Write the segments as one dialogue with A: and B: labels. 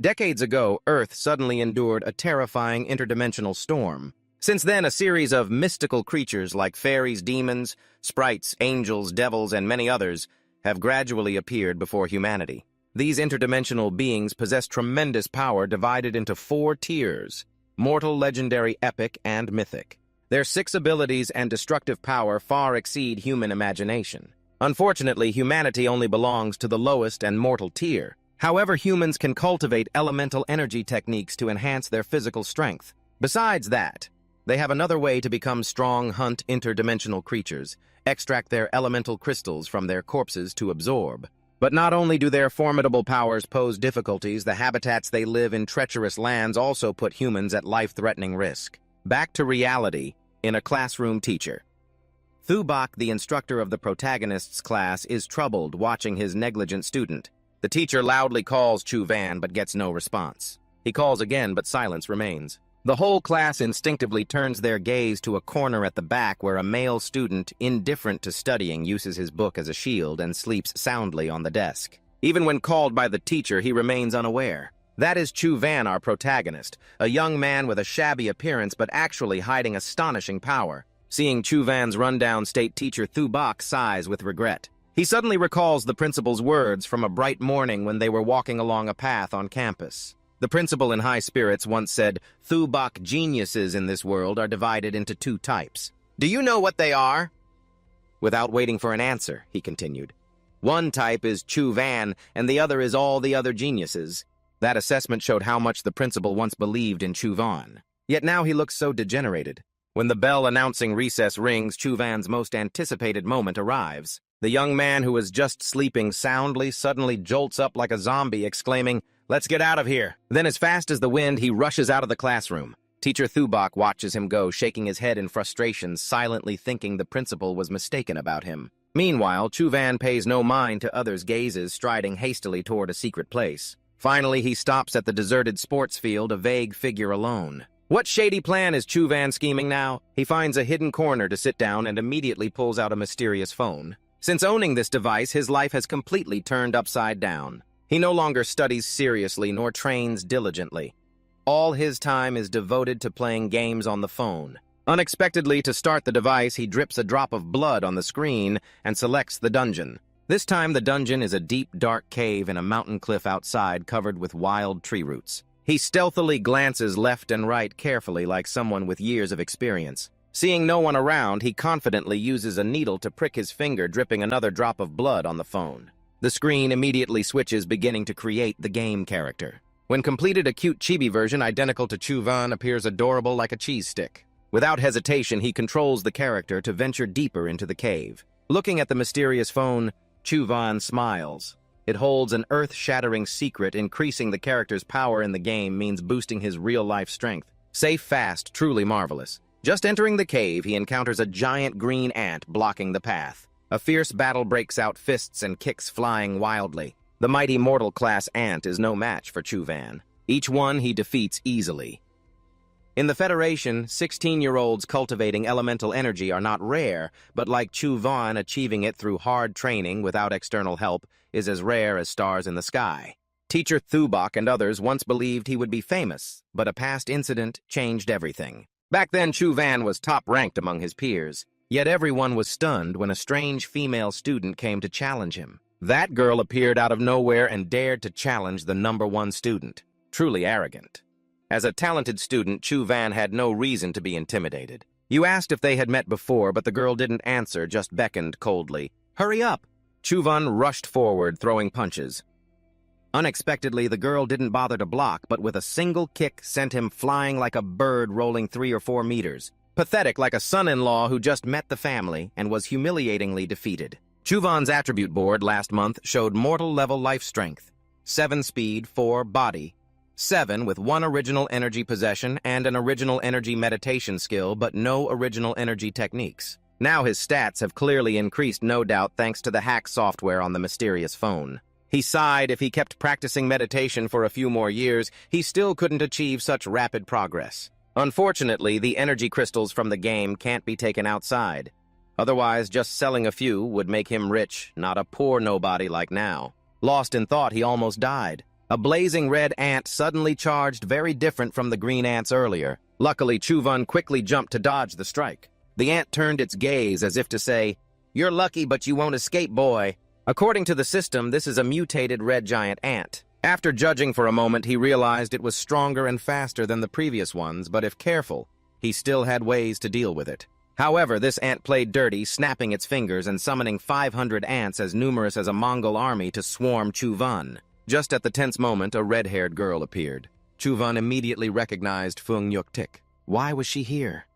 A: Decades ago, Earth suddenly endured a terrifying interdimensional storm. Since then, a series of mystical creatures like fairies, demons, sprites, angels, devils, and many others have gradually appeared before humanity. These interdimensional beings possess tremendous power divided into 4 tiers: mortal, legendary, epic, and mythic. Their 6 abilities and destructive power far exceed human imagination. Unfortunately, humanity only belongs to the lowest and mortal tier. However, humans can cultivate elemental energy techniques to enhance their physical strength. Besides that, they have another way to become strong, hunt interdimensional creatures, extract their elemental crystals from their corpses to absorb. But not only do their formidable powers pose difficulties, the habitats they live in treacherous lands also put humans at life-threatening risk. Back to reality, in a classroom teacher. Thubak, the instructor of the protagonist's class, is troubled watching his negligent student. The teacher loudly calls Chu Van but gets no response. He calls again, but silence remains. The whole class instinctively turns their gaze to a corner at the back where a male student, indifferent to studying, uses his book as a shield and sleeps soundly on the desk. Even when called by the teacher, he remains unaware. That is Chu Van, our protagonist, a young man with a shabby appearance but actually hiding astonishing power. Seeing Chu Van's rundown state, teacher Thubak sighs with regret. He suddenly recalls the principal's words from a bright morning when they were walking along a path on campus. The principal, in high spirits, once said, "Thubak, geniuses in this world are divided into 2 types. Do you know what they are?" Without waiting for an answer, he continued. "One type is Chu Van, and the other is all the other geniuses." That assessment showed how much the principal once believed in Chu Van. Yet now he looks so degenerated. When the bell announcing recess rings, Chu Van's most anticipated moment arrives. The young man who was just sleeping soundly suddenly jolts up like a zombie, exclaiming, "Let's get out of here." Then, as fast as the wind, he rushes out of the classroom. Teacher Thubak watches him go, shaking his head in frustration, silently thinking the principal was mistaken about him. Meanwhile, Chu Van pays no mind to others' gazes, striding hastily toward a secret place. Finally, he stops at the deserted sports field, a vague figure alone. What shady plan is Chu Van scheming now? He finds a hidden corner to sit down and immediately pulls out a mysterious phone. Since owning this device, his life has completely turned upside down. He no longer studies seriously nor trains diligently. All his time is devoted to playing games on the phone. Unexpectedly, to start the device, he drips a drop of blood on the screen and selects the dungeon. This time, the dungeon is a deep, dark cave in a mountain cliff outside covered with wild tree roots. He stealthily glances left and right carefully like someone with years of experience. Seeing no one around, he confidently uses a needle to prick his finger, dripping another drop of blood on the phone. The screen immediately switches, beginning to create the game character. When completed, a cute chibi version identical to Chu Van appears, adorable like a cheese stick. Without hesitation, he controls the character to venture deeper into the cave. Looking at the mysterious phone, Chu Van smiles. It holds an earth-shattering secret. Increasing the character's power in the game means boosting his real-life strength. Safe, fast, truly marvelous. Just entering the cave, he encounters a giant green ant blocking the path. A fierce battle breaks out, fists and kicks flying wildly. The mighty mortal class ant is no match for Chu Van. Each one he defeats easily. In the Federation, 16-year-olds cultivating elemental energy are not rare, but like Chu Van, achieving it through hard training without external help is as rare as stars in the sky. Teacher Thubak and others once believed he would be famous, but a past incident changed everything. Back then, Chu Van was top-ranked among his peers, yet everyone was stunned when a strange female student came to challenge him. That girl appeared out of nowhere and dared to challenge the #1 student. Truly arrogant. As a talented student, Chu Van had no reason to be intimidated. You asked if they had met before, but the girl didn't answer, just beckoned coldly. "Hurry up!" Chu Van rushed forward, throwing punches. Unexpectedly, the girl didn't bother to block, but with a single kick sent him flying like a bird rolling 3 or 4 meters. Pathetic, like a son-in-law who just met the family and was humiliatingly defeated. Chu Van's attribute board last month showed mortal-level life strength, 7 speed, 4 body, 7 with 1 original energy possession and an original energy meditation skill, but no original energy techniques. Now his stats have clearly increased, no doubt thanks to the hack software on the mysterious phone. He sighed. If he kept practicing meditation for a few more years, he still couldn't achieve such rapid progress. Unfortunately, the energy crystals from the game can't be taken outside. Otherwise, just selling a few would make him rich, not a poor nobody like now. Lost in thought, he almost died. A blazing red ant suddenly charged, very different from the green ants earlier. Luckily, Chuvan quickly jumped to dodge the strike. The ant turned its gaze as if to say, "You're lucky, but you won't escape, boy." According to the system, this is a mutated red giant ant. After judging for a moment, he realized it was stronger and faster than the previous ones, but if careful, he still had ways to deal with it. However, this ant played dirty, snapping its fingers and summoning 500 ants as numerous as a Mongol army to swarm Chuvan. Just at the tense moment, a red-haired girl appeared. Chuvan immediately recognized Fung Yuk-tik. Why was she here?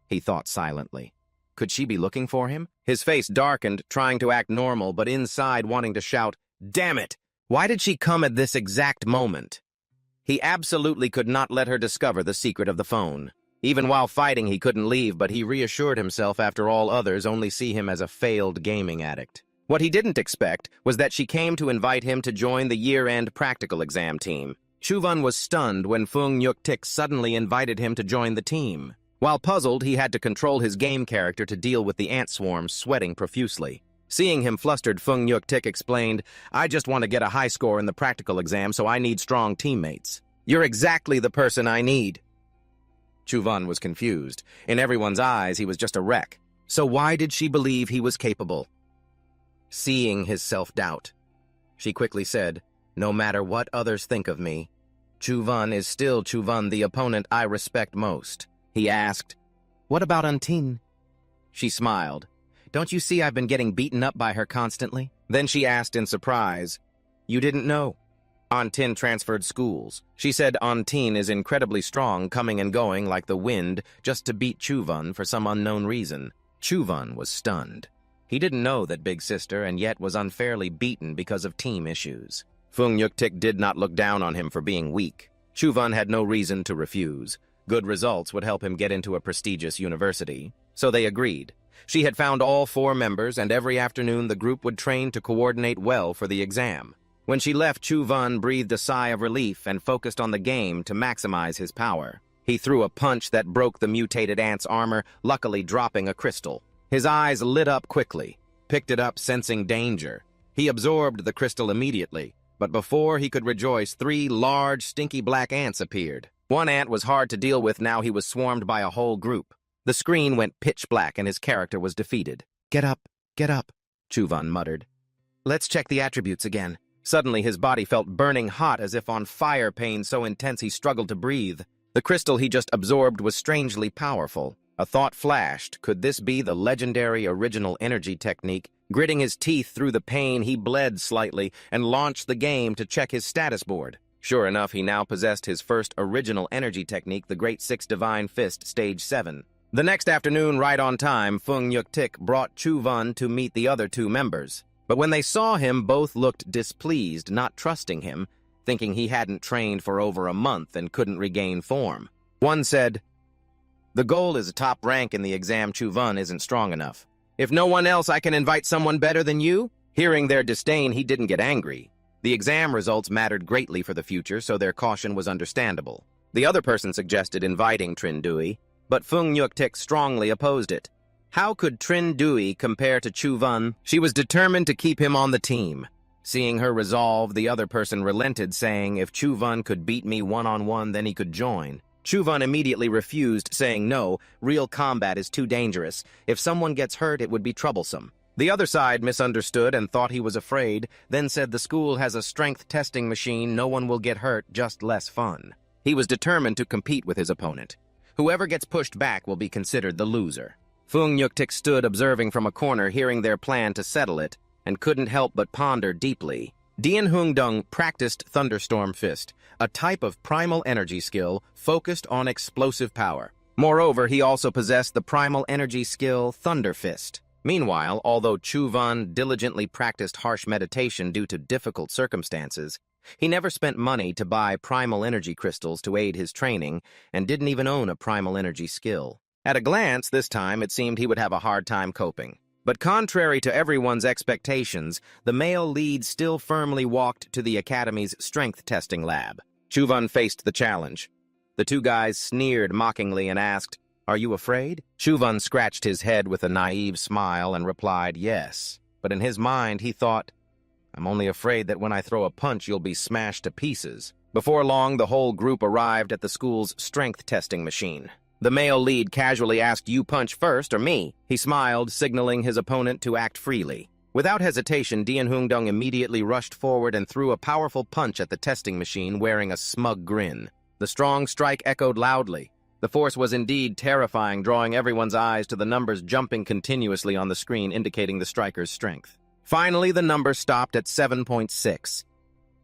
A: He thought silently. Could she be looking for him? His face darkened, trying to act normal, but inside wanting to shout, "Damn it! Why did she come at this exact moment?" He absolutely could not let her discover the secret of the phone. Even while fighting, he couldn't leave, but he reassured himself after all others only see him as a failed gaming addict. What he didn't expect was that she came to invite him to join the year-end practical exam team. Chuvan was stunned when Fung Yuk-tik suddenly invited him to join the team. While puzzled, he had to control his game character to deal with the ant swarm, sweating profusely. Seeing him flustered, Fung Yuk-tik explained, "I just want to get a high score in the practical exam, so I need strong teammates." "You're exactly the person I need." Chuvan was confused. In everyone's eyes, he was just a wreck. So why did she believe he was capable? Seeing his self-doubt, she quickly said, "No matter what others think of me, Chuvan is still Chuvan, the opponent I respect most." He asked, "What about Antine?" She smiled. "Don't you see I've been getting beaten up by her constantly?" Then she asked in surprise, "You didn't know?" Antine transferred schools. She said Antine is incredibly strong, coming and going like the wind, just to beat Chuvan for some unknown reason. Chuvan was stunned. He didn't know that big sister, and yet was unfairly beaten because of team issues. Fung Yuk-tik did not look down on him for being weak. Chuvan had no reason to refuse. Good results would help him get into a prestigious university. So they agreed. She had found all 4 members, and every afternoon the group would train to coordinate well for the exam. When she left, Chuvan breathed a sigh of relief and focused on the game to maximize his power. He threw a punch that broke the mutated ant's armor, luckily dropping a crystal. His eyes lit up quickly, picked it up sensing danger. He absorbed the crystal immediately, but before he could rejoice, 3 large, stinky black ants appeared. One ant was hard to deal with. Now he was swarmed by a whole group. The screen went pitch black and his character was defeated. Get up, Chuvan muttered. "Let's check the attributes again." Suddenly, his body felt burning hot as if on fire, pain so intense he struggled to breathe. The crystal he just absorbed was strangely powerful. A thought flashed. Could this be the legendary original energy technique? Gritting his teeth through the pain, he bled slightly and launched the game to check his status board. Sure enough, he now possessed his first original energy technique, the Great Six Divine Fist, Stage 7. The next afternoon, right on time, Fung Yuk-tik brought Chuvan to meet the other 2 members. But when they saw him, both looked displeased, not trusting him, thinking he hadn't trained for over a month and couldn't regain form. One said, "The goal is a top rank in the exam. Chuvan isn't strong enough. If no one else, I can invite someone better than you?" Hearing their disdain, he didn't get angry. The exam results mattered greatly for the future, so their caution was understandable. The other person suggested inviting Trindui, but Fung Yuk-tik strongly opposed it. How could Trindui compare to Chuvan? She was determined to keep him on the team. Seeing her resolve, the other person relented, saying, "If Chuvan could beat me one-on-one, then he could join." Chuvan immediately refused, saying, "No, real combat is too dangerous. If someone gets hurt, it would be troublesome." The other side misunderstood and thought he was afraid, then said the school has a strength testing machine, no one will get hurt, just less fun. He was determined to compete with his opponent. Whoever gets pushed back will be considered the loser. Fung Yuk-tik stood observing from a corner, hearing their plan to settle it, and couldn't help but ponder deeply. Dien Hung-dung practiced Thunderstorm Fist, a type of primal energy skill focused on explosive power. Moreover, he also possessed the primal energy skill Thunder Fist. Meanwhile, although Chuvan diligently practiced harsh meditation due to difficult circumstances, he never spent money to buy primal energy crystals to aid his training and didn't even own a primal energy skill. At a glance, this time, it seemed he would have a hard time coping. But contrary to everyone's expectations, the male lead still firmly walked to the Academy's strength testing lab. Chuvan faced the challenge. The 2 guys sneered mockingly and asked, "Are you afraid?" Chuvan scratched his head with a naive smile and replied, "Yes." But in his mind, he thought, I'm only afraid that when I throw a punch, you'll be smashed to pieces. Before long, the whole group arrived at the school's strength testing machine. The male lead casually asked, "You punch first or me?" He smiled, signaling his opponent to act freely. Without hesitation, Dien Hung-dong immediately rushed forward and threw a powerful punch at the testing machine, wearing a smug grin. The strong strike echoed loudly. The force was indeed terrifying, drawing everyone's eyes to the numbers jumping continuously on the screen, indicating the striker's strength. Finally, the number stopped at 7.6.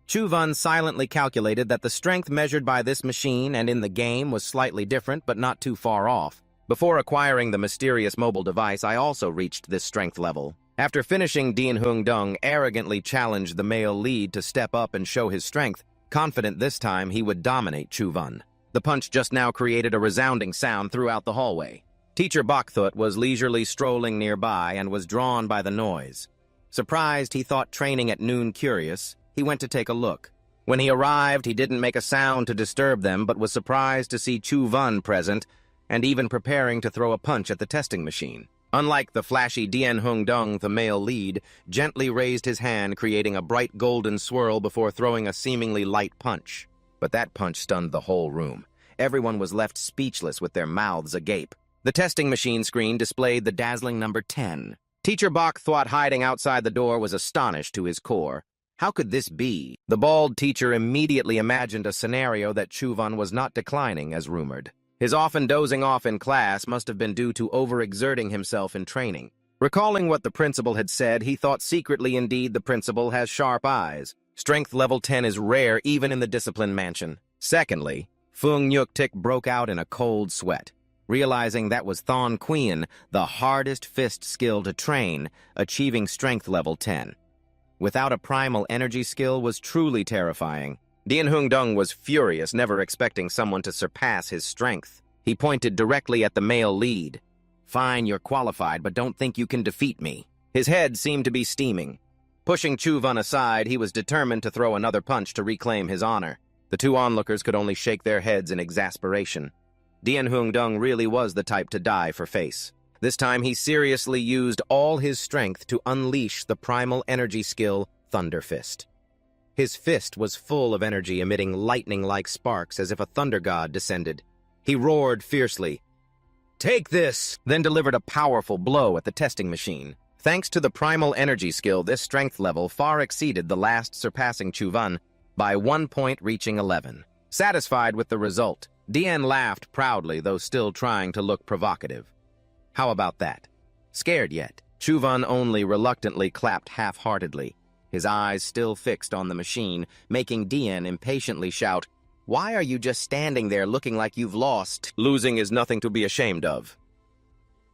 A: Chu-Van silently calculated that the strength measured by this machine and in the game was slightly different, but not too far off. Before acquiring the mysterious mobile device, I also reached this strength level. After finishing, Dien Hung-dong arrogantly challenged the male lead to step up and show his strength, confident this time he would dominate Chu-Van. The punch just now created a resounding sound throughout the hallway. Teacher Bokthut was leisurely strolling nearby and was drawn by the noise. Surprised he thought training at noon curious, he went to take a look. When he arrived, he didn't make a sound to disturb them, but was surprised to see Chu-Van present and even preparing to throw a punch at the testing machine. Unlike the flashy Dien Hung-dong, the male lead gently raised his hand, creating a bright golden swirl before throwing a seemingly light punch. But that punch stunned the whole room. Everyone was left speechless with their mouths agape. The testing machine screen displayed the dazzling number 10. Teacher Bokthut, hiding outside the door, was astonished to his core. How could this be? The bald teacher immediately imagined a scenario that Chu-Van was not declining, as rumored. His often dozing off in class must have been due to overexerting himself in training. Recalling what the principal had said, he thought secretly indeed the principal has sharp eyes. Strength level 10 is rare even in the discipline mansion. Secondly, Fung Nyuk-tik broke out in a cold sweat, realizing that was Thon Quyen, the hardest fist skill to train, achieving strength level 10. Without a primal energy skill was truly terrifying. Dien Hung-dong was furious, never expecting someone to surpass his strength. He pointed directly at the male lead. "Fine, you're qualified, but don't think you can defeat me." His head seemed to be steaming. Pushing Chu-Van aside, he was determined to throw another punch to reclaim his honor. The two onlookers could only shake their heads in exasperation. Dien Hung-dong really was the type to die for face. This time he seriously used all his strength to unleash the primal energy skill, Thunder Fist. His fist was full of energy, emitting lightning-like sparks as if a thunder god descended. He roared fiercely, "Take this!" then delivered a powerful blow at the testing machine. Thanks to the primal energy skill, this strength level far exceeded the last, surpassing Chu-Van by 1 point, reaching 11. Satisfied with the result, Dien laughed proudly, though still trying to look provocative. How about that? Scared yet? Chu-Van only reluctantly clapped half-heartedly, his eyes still fixed on the machine, making Dien impatiently shout, "Why are you just standing there looking like you've lost? Losing is nothing to be ashamed of."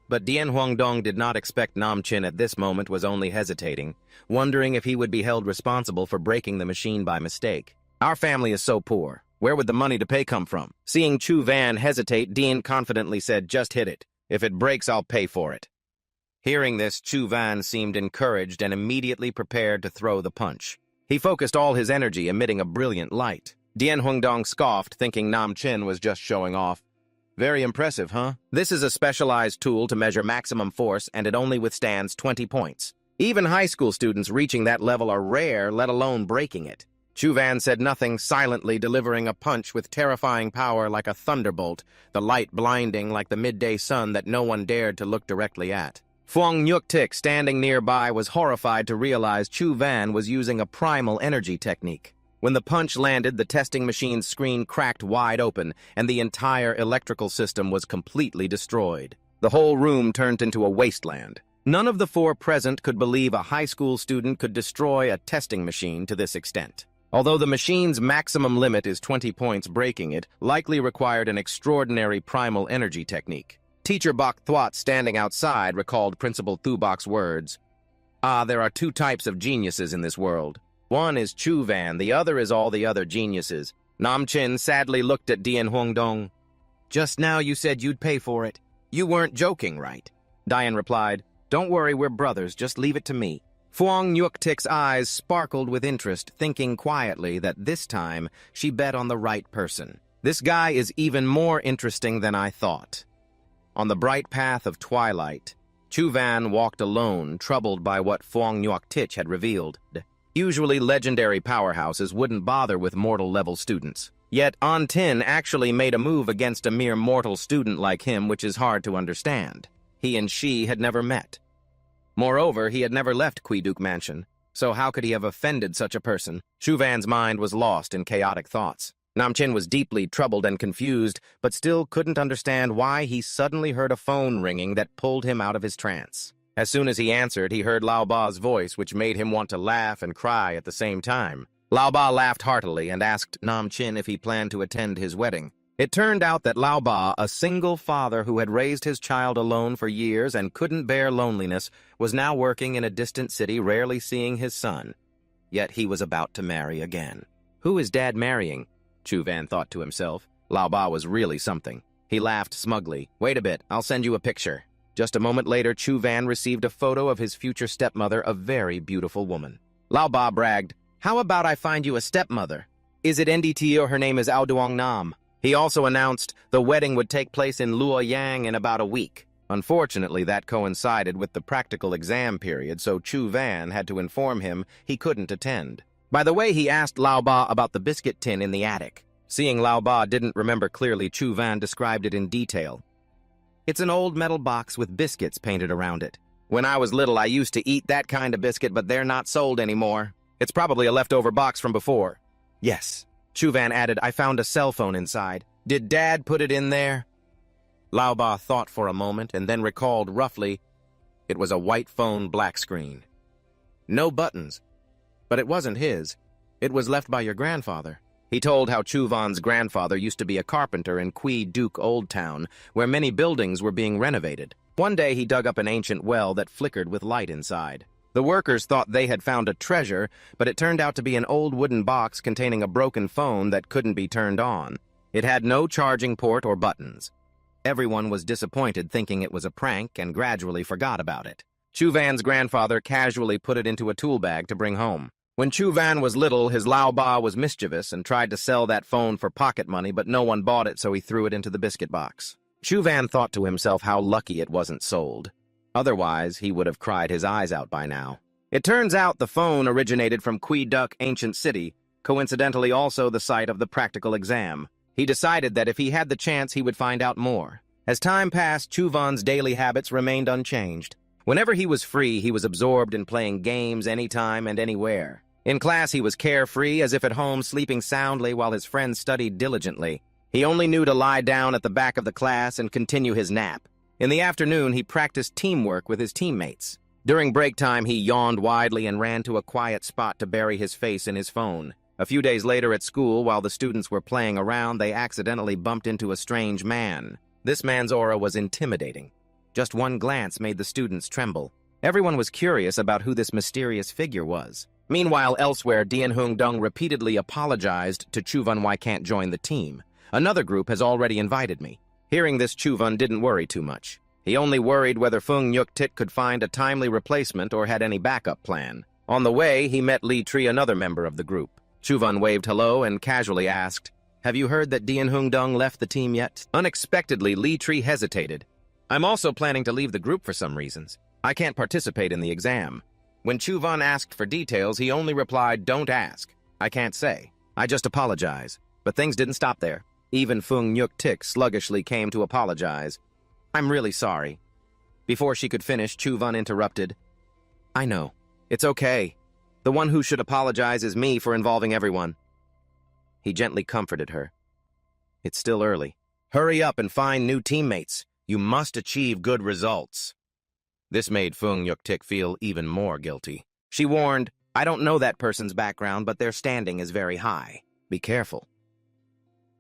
A: But Dien Hung-dong did not expect Nam Chin at this moment, was only hesitating, wondering if he would be held responsible for breaking the machine by mistake. "Our family is so poor. Where would the money to pay come from?" Seeing Chu-Van hesitate, Dien confidently said, "Just hit it. If it breaks, I'll pay for it." Hearing this, Chu-Van seemed encouraged and immediately prepared to throw the punch. He focused all his energy, emitting a brilliant light. Dien Hung-dong scoffed, thinking Nam Chin was just showing off. "Very impressive, huh? This is a specialized tool to measure maximum force, and it only withstands 20 points. Even high school students reaching that level are rare, let alone breaking it." Chu-Van said nothing, silently delivering a punch with terrifying power like a thunderbolt, the light blinding like the midday sun that no one dared to look directly at. Fung Nyuk-tik, standing nearby, was horrified to realize Chu-Van was using a primal energy technique. When the punch landed, the testing machine's screen cracked wide open, and the entire electrical system was completely destroyed. The whole room turned into a wasteland. None of the four present could believe a high school student could destroy a testing machine to this extent. Although the machine's maximum limit is 20 points, breaking it likely required an extraordinary primal energy technique. Teacher Bokthut, standing outside, recalled Principal Thubok's words. There are two types of geniuses in this world. One is Chu-Van, the other is all the other geniuses." Nam Chin sadly looked at Dien Hung-dong. "Just now you said you'd pay for it. You weren't joking, right?" Dien replied, "Don't worry, we're brothers, just leave it to me." Fung Nyuk-tik's eyes sparkled with interest, thinking quietly that this time she bet on the right person. This guy is even more interesting than I thought. On the bright path of twilight, Chu-Van walked alone, troubled by what Fung Nyuk-tik had revealed. Usually, legendary powerhouses wouldn't bother with mortal-level students. Yet, An Tin actually made a move against a mere mortal student like him, which is hard to understand. He and she had never met. Moreover, he had never left Quiduk Mansion, so how could he have offended such a person? Chuvan's mind was lost in chaotic thoughts. Namchin was deeply troubled and confused, but still couldn't understand why he suddenly heard a phone ringing that pulled him out of his trance. As soon as he answered, he heard Lao Ba's voice, which made him want to laugh and cry at the same time. Lao Ba laughed heartily and asked Namchin if he planned to attend his wedding. It turned out that Lao Ba, a single father who had raised his child alone for years and couldn't bear loneliness, was now working in a distant city, rarely seeing his son. Yet he was about to marry again. Who is Dad marrying? Chuvan thought to himself. Lao Ba was really something. He laughed smugly. Wait a bit, I'll send you a picture. Just a moment later, Chuvan received a photo of his future stepmother, a very beautiful woman. Lao Ba bragged, How about I find you a stepmother? Is it NDT or her name is Aoduong Nam? He also announced the wedding would take place in Luoyang in about a week. Unfortunately, that coincided with the practical exam period, so Chuvan had to inform him he couldn't attend. By the way, he asked Lao Ba about the biscuit tin in the attic. Seeing Lao Ba didn't remember clearly, Chuvan described it in detail. It's an old metal box with biscuits painted around it. When I was little, I used to eat that kind of biscuit, but they're not sold anymore. It's probably a leftover box from before. Yes. Chuvan added, I found a cell phone inside. Did Dad put it in there? Lao Ba thought for a moment and then recalled roughly, it was a white phone black screen. No buttons. But it wasn't his. It was left by your grandfather. He told how Chuvan's grandfather used to be a carpenter in Quiduk Old Town, where many buildings were being renovated. One day he dug up an ancient well that flickered with light inside. The workers thought they had found a treasure, but it turned out to be an old wooden box containing a broken phone that couldn't be turned on. It had no charging port or buttons. Everyone was disappointed, thinking it was a prank, and gradually forgot about it. Chuvan's grandfather casually put it into a tool bag to bring home. When Chuvan was little, his Lao Ba was mischievous and tried to sell that phone for pocket money, but no one bought it, so he threw it into the biscuit box. Chuvan thought to himself how lucky it wasn't sold. Otherwise, he would have cried his eyes out by now. It turns out the phone originated from Quiduk Ancient City, coincidentally also the site of the practical exam. He decided that if he had the chance, he would find out more. As time passed, Chuvan's daily habits remained unchanged. Whenever he was free, he was absorbed in playing games anytime and anywhere. In class, he was carefree, as if at home, sleeping soundly while his friends studied diligently. He only knew to lie down at the back of the class and continue his nap. In the afternoon, he practiced teamwork with his teammates. During break time, he yawned widely and ran to a quiet spot to bury his face in his phone. A few days later at school, while the students were playing around, they accidentally bumped into a strange man. This man's aura was intimidating. Just one glance made the students tremble. Everyone was curious about who this mysterious figure was. Meanwhile, elsewhere, Dien Hung Dung repeatedly apologized to Chuvan why can't join the team. Another group has already invited me. Hearing this, Chuvan didn't worry too much. He only worried whether Fung Nyuk Tit could find a timely replacement or had any backup plan. On the way, he met Li Tri, another member of the group. Chuvan waved hello and casually asked, Have you heard that Dien Hung Dung left the team yet? Unexpectedly, Li Tri hesitated. I'm also planning to leave the group for some reasons. I can't participate in the exam. When Chuvan asked for details, he only replied, Don't ask. I can't say. I just apologize. But things didn't stop there. Even Fung Nyuk Tik sluggishly came to apologize. I'm really sorry. Before she could finish, Chuvan interrupted. I know. It's okay. The one who should apologize is me for involving everyone. He gently comforted her. It's still early. Hurry up and find new teammates. You must achieve good results. This made Fung Nyuk Tik feel even more guilty. She warned, I don't know that person's background, but their standing is very high. Be careful.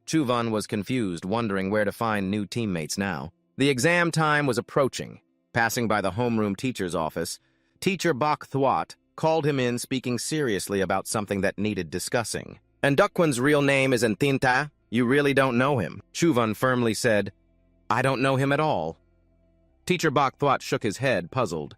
A: Chuvan was confused, wondering where to find new teammates now. The exam time was approaching. Passing by the homeroom teacher's office, Teacher Bok Thwat called him in, speaking seriously about something that needed discussing. And Dukwin's real name is Nthinta? You really don't know him? Chuvan firmly said, I don't know him at all. Teacher Bok Thwat shook his head, puzzled.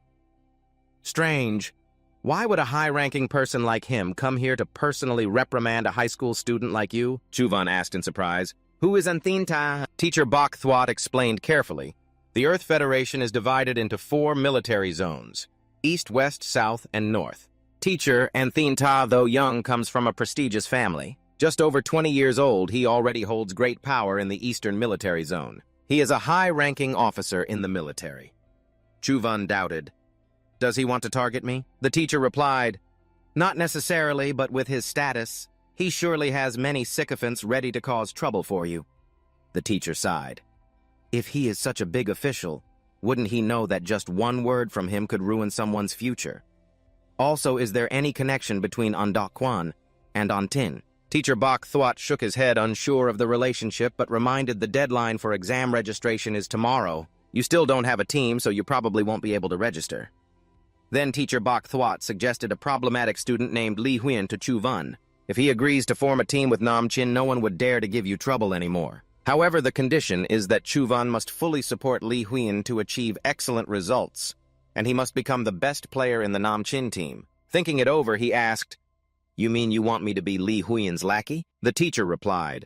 A: Strange. Why would a high-ranking person like him come here to personally reprimand a high school student like you? Chuvan asked in surprise. Who is Nthinta? Teacher Bok Thwat explained carefully. The Earth Federation is divided into 4 military zones, east, west, south, and north. Teacher Antheen Ta, though young, comes from a prestigious family. Just over 20 years old, he already holds great power in the Eastern Military Zone. He is a high-ranking officer in the military. Chuvan doubted. Does he want to target me? The teacher replied, not necessarily, but with his status, he surely has many sycophants ready to cause trouble for you. The teacher sighed. If he is such a big official, wouldn't he know that just one word from him could ruin someone's future? Also, is there any connection between Ondokwan and Ontin? Teacher Bok Thwat shook his head, unsure of the relationship, but reminded the deadline for exam registration is tomorrow. You still don't have a team, so you probably won't be able to register. Then Teacher Bok Thwat suggested a problematic student named Li Huyen to Chuvan. If he agrees to form a team with Nam Chin, no one would dare to give you trouble anymore. However, the condition is that Chuvan must fully support Li Huyen to achieve excellent results, and he must become the best player in the Nam Chin team. Thinking it over, he asked, You mean you want me to be Li Huyen's lackey? The teacher replied,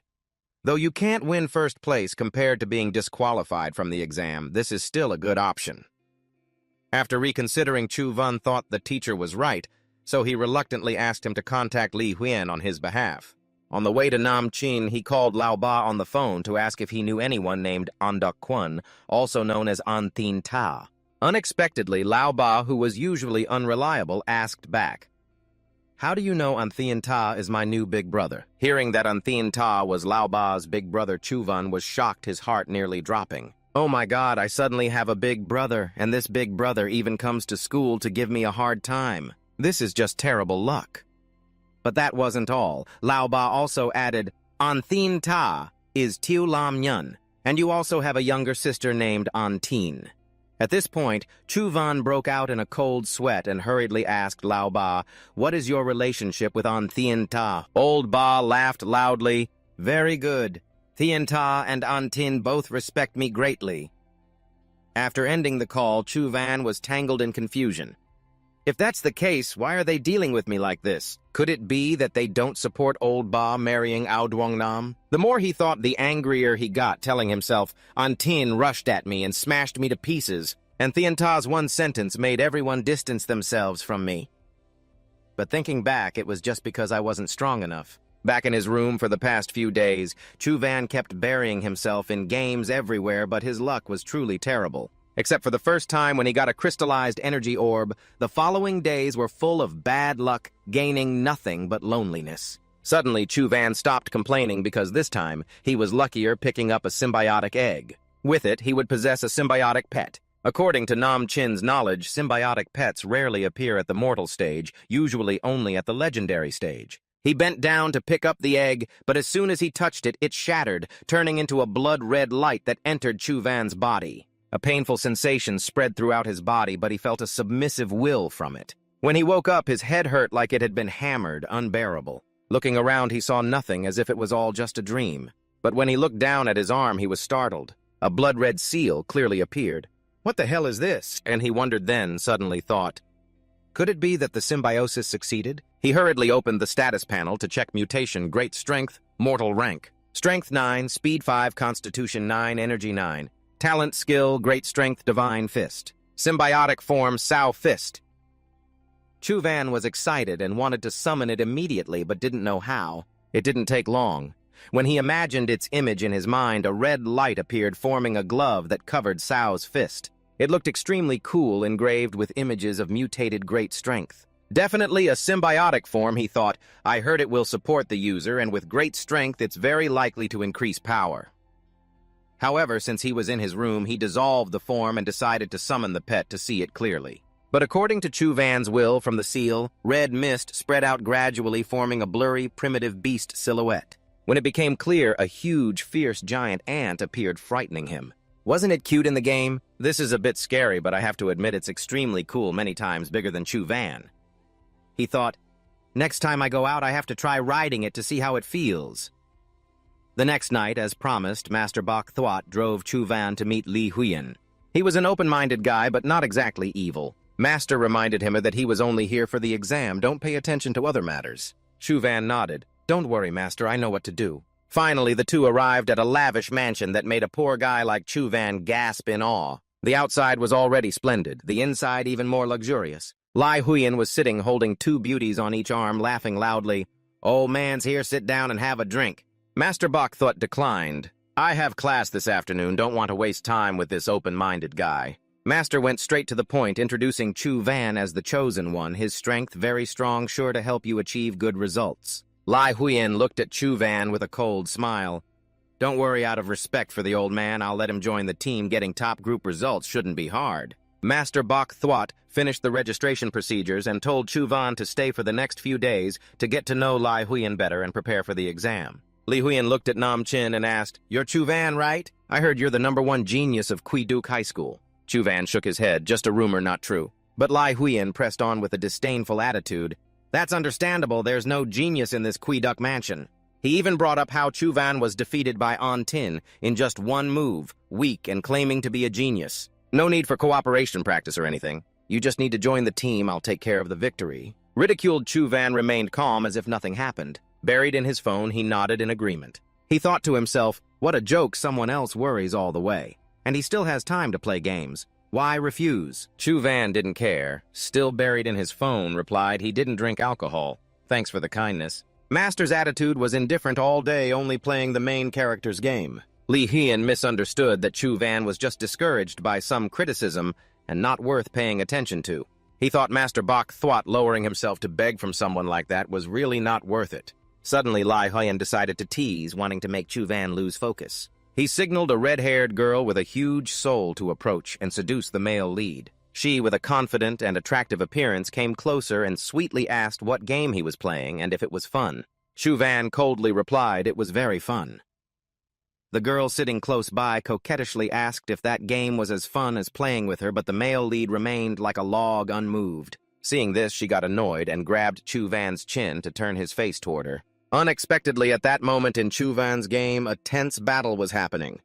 A: Though you can't win first place compared to being disqualified from the exam, this is still a good option. After reconsidering, Chuvan thought the teacher was right, so he reluctantly asked him to contact Li Huyen on his behalf. On the way to Nam Chin, he called Lao Ba on the phone to ask if he knew anyone named Ondok Kwon, also known as Antheen Ta. Unexpectedly, Lao Ba, who was usually unreliable, asked back, How do you know Antheen Ta is my new big brother? Hearing that Antheen Ta was Lao Ba's big brother, Chuvan was shocked, his heart nearly dropping. Oh my God, I suddenly have a big brother, and this big brother even comes to school to give me a hard time. This is just terrible luck. But that wasn't all. Lao Ba also added, Antheen Ta is Tiu Lam Nyun, and you also have a younger sister named Anteen. At this point, Chuvan broke out in a cold sweat and hurriedly asked Lao Ba, What is your relationship with Antheen Ta? Old Ba laughed loudly. Very good. Thien Ta and Antin both respect me greatly. After ending the call, Chuvan was tangled in confusion. If that's the case, why are they dealing with me like this? Could it be that they don't support old Ba marrying Ao Duong Nam? The more he thought, the angrier he got, telling himself, Antin rushed at me and smashed me to pieces, and Thien Ta's one sentence made everyone distance themselves from me. But thinking back, it was just because I wasn't strong enough. Back in his room for the past few days, Chuvan kept burying himself in games everywhere, but his luck was truly terrible. Except for the first time when he got a crystallized energy orb, the following days were full of bad luck, gaining nothing but loneliness. Suddenly, Chuvan stopped complaining because this time he was luckier picking up a symbiotic egg. With it, he would possess a symbiotic pet. According to Nam Chin's knowledge, symbiotic pets rarely appear at the mortal stage, usually only at the legendary stage. He bent down to pick up the egg, but as soon as he touched it, it shattered, turning into a blood-red light that entered Chuvan's body. A painful sensation spread throughout his body, but he felt a submissive will from it. When he woke up, his head hurt like it had been hammered, unbearable. Looking around, he saw nothing, as if it was all just a dream. But when he looked down at his arm, he was startled. A blood-red seal clearly appeared. What the hell is this? And he wondered then, suddenly thought, could it be that the symbiosis succeeded? He hurriedly opened the status panel to check mutation, great strength, mortal rank. Strength 9, speed 5, constitution 9, energy 9. Talent, skill, great strength, divine fist. Symbiotic form, Sao Fist. Chuvan was excited and wanted to summon it immediately, but didn't know how. It didn't take long. When he imagined its image in his mind, a red light appeared, forming a glove that covered Sao's fist. It looked extremely cool, engraved with images of mutated great strength. Definitely a symbiotic form, he thought. I heard it will support the user, and with great strength, it's very likely to increase power. However, since he was in his room, he dissolved the form and decided to summon the pet to see it clearly. But according to Chuvan's will from the seal, red mist spread out gradually, forming a blurry, primitive beast silhouette. When it became clear, a huge, fierce giant ant appeared, frightening him. Wasn't it cute in the game? This is a bit scary, but I have to admit it's extremely cool, many times bigger than Chuvan. He thought, next time I go out, I have to try riding it to see how it feels. The next night, as promised, Master Bok Thwat drove Chuvan to meet Li Huyen. He was an open-minded guy, but not exactly evil. Master reminded him that he was only here for the exam. Don't pay attention to other matters. Chuvan nodded. Don't worry, Master, I know what to do. Finally, the two arrived at a lavish mansion that made a poor guy like Chuvan gasp in awe. The outside was already splendid, the inside even more luxurious. Lai Huyen was sitting holding two beauties on each arm, laughing loudly. "Old man's here, sit down and have a drink." Master Bok thought declined. "I have class this afternoon, don't want to waste time with this open-minded guy." Master went straight to the point, introducing Chu Van as the chosen one, his strength very strong, sure to help you achieve good results. Lai Huyen looked at Chu Van with a cold smile. "Don't worry, out of respect for the old man, I'll let him join the team. Getting top group results shouldn't be hard." Master Bok Thwat finished the registration procedures and told Chu Van to stay for the next few days to get to know Lai Huyen better and prepare for the exam. Li Huyen looked at Nam Chin and asked, "You're Chu Van, right? I heard you're the #1 genius of Quiduk High School." Chu Van shook his head, "Just a rumor, not true." But Lai Huyen pressed on with a disdainful attitude. "That's understandable, there's no genius in this Quiduk mansion." He even brought up how Chu Van was defeated by An Tin in just one move, weak and claiming to be a genius. "No need for cooperation practice or anything. You just need to join the team, I'll take care of the victory." Ridiculed Chu Van remained calm as if nothing happened. Buried in his phone, he nodded in agreement. He thought to himself, what a joke, someone else worries all the way. And he still has time to play games. Why refuse? Chu Van didn't care. Still buried in his phone, replied he didn't drink alcohol. "Thanks for the kindness." Master's attitude was indifferent all day, only playing the main character's game. Li Huyen misunderstood that Chu Van was just discouraged by some criticism and not worth paying attention to. He thought Master Bok Thwat lowering himself to beg from someone like that was really not worth it. Suddenly, Lai Huyen decided to tease, wanting to make Chu Van lose focus. He signaled a red-haired girl with a huge soul to approach and seduce the male lead. She, with a confident and attractive appearance, came closer and sweetly asked what game he was playing and if it was fun. Chu Van coldly replied it was very fun. The girl sitting close by coquettishly asked if that game was as fun as playing with her, but the male lead remained like a log unmoved. Seeing this, she got annoyed and grabbed Chu Van's chin to turn his face toward her. Unexpectedly, at that moment in Chu Van's game, a tense battle was happening.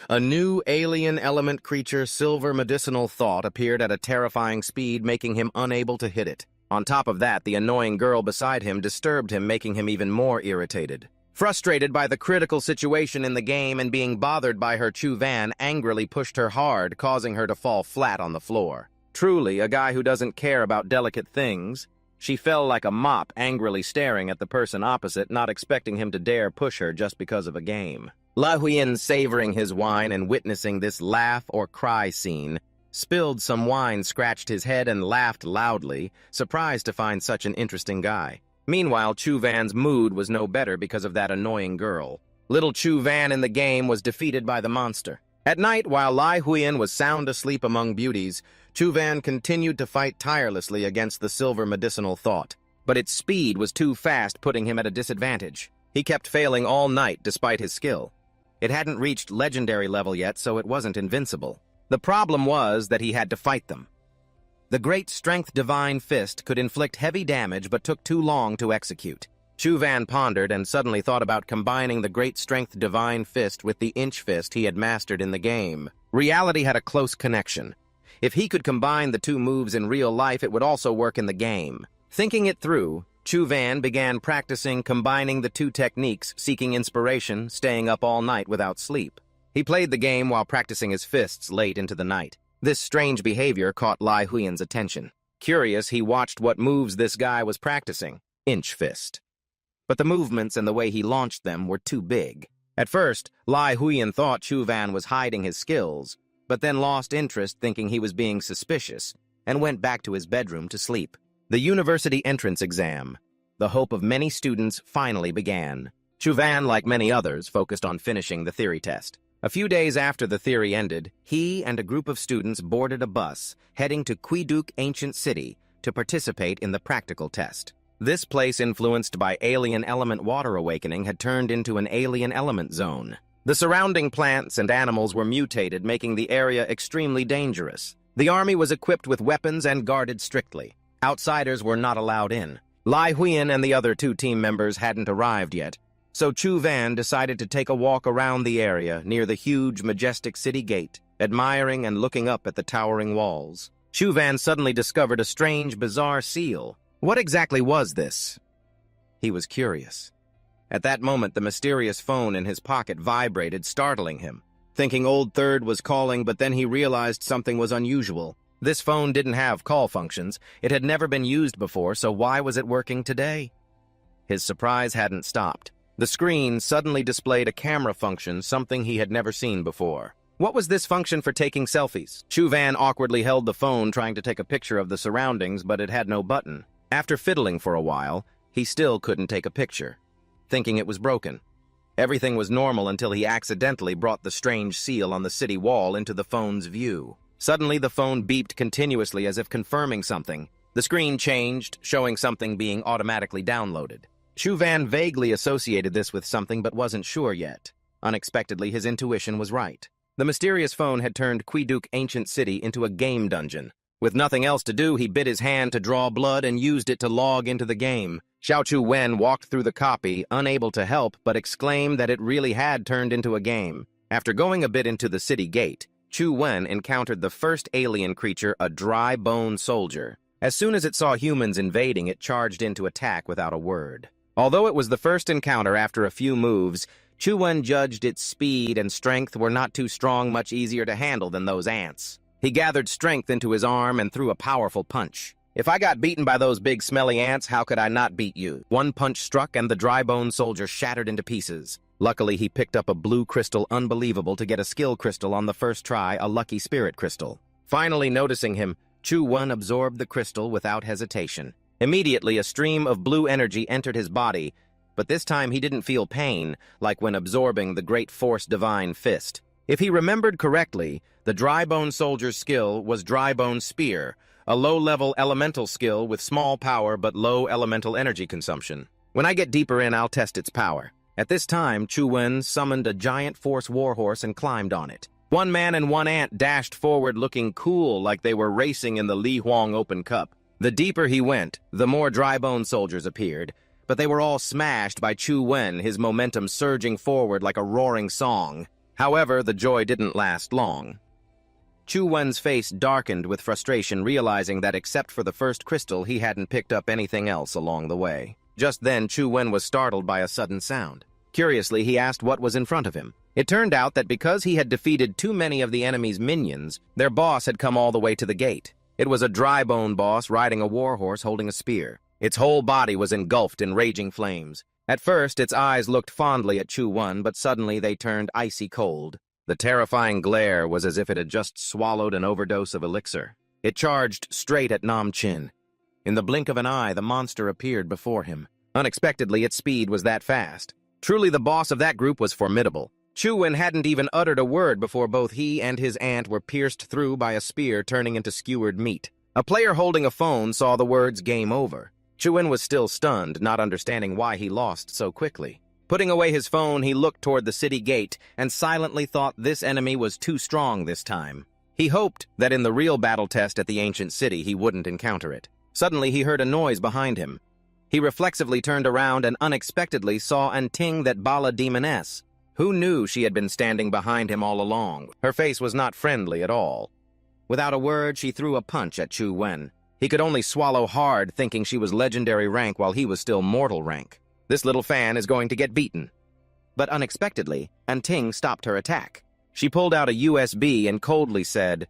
A: A new alien element creature, Silver Medicinal Thought, appeared at a terrifying speed, making him unable to hit it. On top of that, the annoying girl beside him disturbed him, making him even more irritated. Frustrated by the critical situation in the game and being bothered by her, Chu Van angrily pushed her hard, causing her to fall flat on the floor. Truly, a guy who doesn't care about delicate things. She fell like a mop, angrily staring at the person opposite, not expecting him to dare push her just because of a game. Lai Huyen, savoring his wine and witnessing this laugh or cry scene, spilled some wine, scratched his head, and laughed loudly, surprised to find such an interesting guy. Meanwhile, Chu Van's mood was no better because of that annoying girl. Little Chu Van in the game was defeated by the monster. At night, while Lai Huyen was sound asleep among beauties, Chu Van continued to fight tirelessly against the Silver Medicinal Thought. But its speed was too fast, putting him at a disadvantage. He kept failing all night despite his skill. It hadn't reached legendary level yet, so it wasn't invincible. The problem was that he had to fight them. The Great Strength Divine Fist could inflict heavy damage but took too long to execute. Chu Van pondered and suddenly thought about combining the Great Strength Divine Fist with the Inch Fist he had mastered in the game. Reality had a close connection. If he could combine the two moves in real life, it would also work in the game. Thinking it through, Chu Van began practicing combining the two techniques, seeking inspiration, staying up all night without sleep. He played the game while practicing his fists late into the night. This strange behavior caught Lai Huyen's attention. Curious, he watched what moves this guy was practicing. Inch Fist. But the movements and the way he launched them were too big. At first, Lai Huyen thought Chu Van was hiding his skills, but then lost interest thinking he was being suspicious, and went back to his bedroom to sleep. The university entrance exam, the hope of many students, finally began. Chu Van, like many others, focused on finishing the theory test. A few days after the theory ended, he and a group of students boarded a bus heading to Quiduk Ancient City to participate in the practical test. This place, influenced by alien element water awakening, had turned into an alien element zone. The surrounding plants and animals were mutated, making the area extremely dangerous. The army was equipped with weapons and guarded strictly. Outsiders were not allowed in. Lai Huyen and the other two team members hadn't arrived yet, so Chu Van decided to take a walk around the area near the huge, majestic city gate, admiring and looking up at the towering walls. Chu Van suddenly discovered a strange, bizarre seal. What exactly was this? He was curious. At that moment, the mysterious phone in his pocket vibrated, startling him. Thinking Old Third was calling, but then he realized something was unusual. This phone didn't have call functions. It had never been used before, so why was it working today? His surprise hadn't stopped. The screen suddenly displayed a camera function, something he had never seen before. What was this function for taking selfies? Chu Van awkwardly held the phone trying to take a picture of the surroundings, but it had no button. After fiddling for a while, he still couldn't take a picture, thinking it was broken. Everything was normal until he accidentally brought the strange seal on the city wall into the phone's view. Suddenly, the phone beeped continuously as if confirming something. The screen changed, showing something being automatically downloaded. Chu Van vaguely associated this with something but wasn't sure yet. Unexpectedly, his intuition was right. The mysterious phone had turned Quiduk Ancient City into a game dungeon. With nothing else to do, he bit his hand to draw blood and used it to log into the game. Xiao Chu Wen walked through the copy, unable to help, but exclaimed that it really had turned into a game. After going a bit into the city gate, Chu Wen encountered the first alien creature, a dry-bone soldier. As soon as it saw humans invading, it charged in to attack without a word. Although it was the first encounter after a few moves, Chu Wen judged its speed and strength were not too strong, much easier to handle than those ants. He gathered strength into his arm and threw a powerful punch. If I got beaten by those big smelly ants, how could I not beat you? One punch struck and the dry-bone soldier shattered into pieces. Luckily, he picked up a blue crystal unbelievable to get a skill crystal on the first try, a lucky spirit crystal. Finally noticing him, Chu Wen absorbed the crystal without hesitation. Immediately, a stream of blue energy entered his body, but this time he didn't feel pain, like when absorbing the Great Force Divine Fist. If he remembered correctly, the dry-bone soldier's skill was Dry-Bone Spear, a low-level elemental skill with small power but low elemental energy consumption. When I get deeper in, I'll test its power. At this time, Chu Wen summoned a giant force warhorse and climbed on it. One man and one ant dashed forward looking cool like they were racing in the Li Huang Open Cup. The deeper he went, the more dry-bone soldiers appeared, but they were all smashed by Chu Wen, his momentum surging forward like a roaring song. However, the joy didn't last long. Chu Wen's face darkened with frustration, realizing that except for the first crystal, he hadn't picked up anything else along the way. Just then, Chu Wen was startled by a sudden sound. Curiously, he asked what was in front of him. It turned out that because he had defeated too many of the enemy's minions, their boss had come all the way to the gate. It was a dry-bone boss riding a warhorse holding a spear. Its whole body was engulfed in raging flames. At first, its eyes looked fondly at Chu Wen, but suddenly they turned icy cold. The terrifying glare was as if it had just swallowed an overdose of elixir. It charged straight at Nam Chin. In the blink of an eye, the monster appeared before him. Unexpectedly, its speed was that fast. Truly, the boss of that group was formidable. Chu Wen hadn't even uttered a word before both he and his ant were pierced through by a spear turning into skewered meat. A player holding a phone saw the words "Game Over." Chu Wen was still stunned, not understanding why he lost so quickly. Putting away his phone, he looked toward the city gate and silently thought this enemy was too strong this time. He hoped that in the real battle test at the ancient city he wouldn't encounter it. Suddenly, he heard a noise behind him. He reflexively turned around and unexpectedly saw Anting, that Bala demoness. Who knew she had been standing behind him all along? Her face was not friendly at all. Without a word, she threw a punch at Chu Wen. He could only swallow hard, thinking she was legendary rank while he was still mortal rank. This little fan is going to get beaten. But unexpectedly, Anting stopped her attack. She pulled out a USB and coldly said,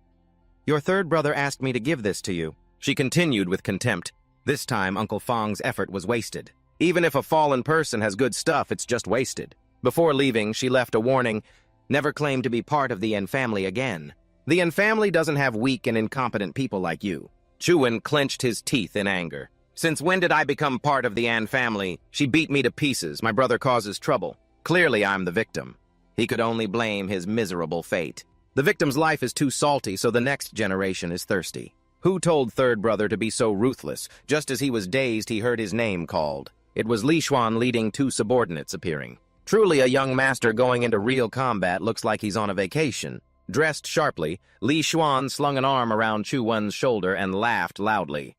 A: "Your third brother asked me to give this to you." She continued with contempt. This time, Uncle Fang's effort was wasted. Even if a fallen person has good stuff, it's just wasted. Before leaving, she left a warning: never claim to be part of the Yen family again. The Yen family doesn't have weak and incompetent people like you. Chu Wen clenched his teeth in anger. Since when did I become part of the Yen family? She beat me to pieces. My brother causes trouble. Clearly, I'm the victim. He could only blame his miserable fate. The victim's life is too salty, so the next generation is thirsty. Who told third brother to be so ruthless? Just as he was dazed, he heard his name called. It was Li Xuan leading two subordinates appearing. Truly a young master going into real combat, looks like he's on a vacation. Dressed sharply, Li Xuan slung an arm around Chu Wen's shoulder and laughed loudly.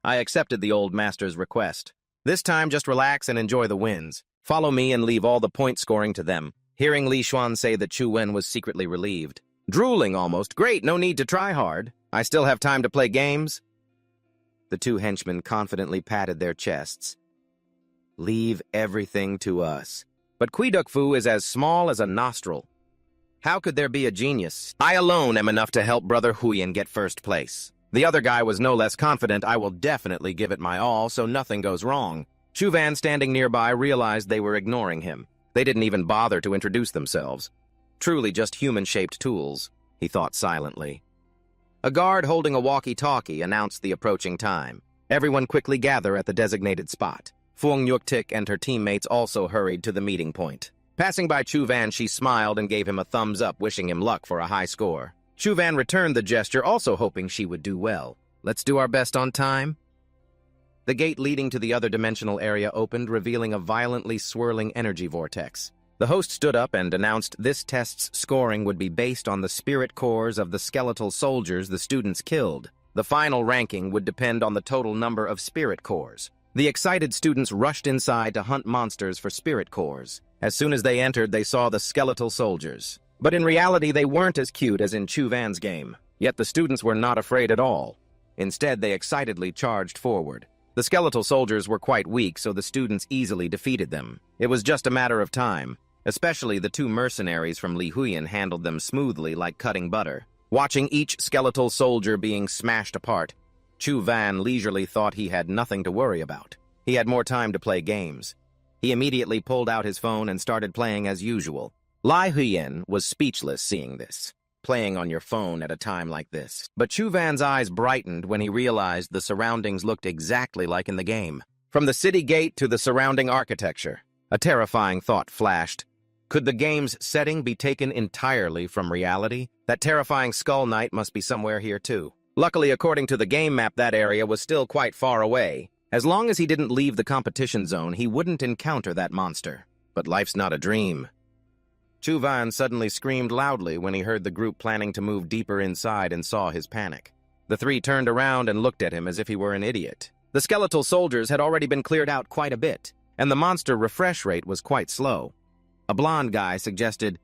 A: I accepted the old master's request. This time, just relax and enjoy the wins. Follow me and leave all the point scoring to them. Hearing Li Xuan say that Chu Wen was secretly relieved. Drooling almost. Great, no need to try hard. I still have time to play games. The two henchmen confidently patted their chests. Leave everything to us. But Quiduk Fu is as small as a nostril. How could there be a genius? I alone am enough to help Brother Huyen get first place. The other guy was no less confident. I will definitely give it my all so nothing goes wrong. Chuvan, standing nearby, realized they were ignoring him. They didn't even bother to introduce themselves. Truly just human-shaped tools, he thought silently. A guard holding a walkie-talkie announced the approaching time. Everyone quickly gather at the designated spot. Fung Yuktik and her teammates also hurried to the meeting point. Passing by Chuvan, she smiled and gave him a thumbs up, wishing him luck for a high score. Chuvan returned the gesture, also hoping she would do well. Let's do our best on time. The gate leading to the other dimensional area opened, revealing a violently swirling energy vortex. The host stood up and announced this test's scoring would be based on the spirit cores of the skeletal soldiers the students killed. The final ranking would depend on the total number of spirit cores. The excited students rushed inside to hunt monsters for spirit cores. As soon as they entered, they saw the skeletal soldiers. But in reality, they weren't as cute as in Chuvan's game. Yet the students were not afraid at all. Instead, they excitedly charged forward. The skeletal soldiers were quite weak, so the students easily defeated them. It was just a matter of time. Especially the two mercenaries from Li Huyan handled them smoothly like cutting butter. Watching each skeletal soldier being smashed apart, Chuvan leisurely thought he had nothing to worry about. He had more time to play games. He immediately pulled out his phone and started playing as usual. Li Huyan was speechless seeing this. Playing on your phone at a time like this. But Chuvan's eyes brightened when he realized the surroundings looked exactly like in the game. From the city gate to the surrounding architecture, a terrifying thought flashed. Could the game's setting be taken entirely from reality? That terrifying Skull Knight must be somewhere here too. Luckily, according to the game map, that area was still quite far away. As long as he didn't leave the competition zone, he wouldn't encounter that monster. But life's not a dream. Chuvan suddenly screamed loudly when he heard the group planning to move deeper inside and saw his panic. The three turned around and looked at him as if he were an idiot. The skeletal soldiers had already been cleared out quite a bit, and the monster refresh rate was quite slow. A blonde guy suggested,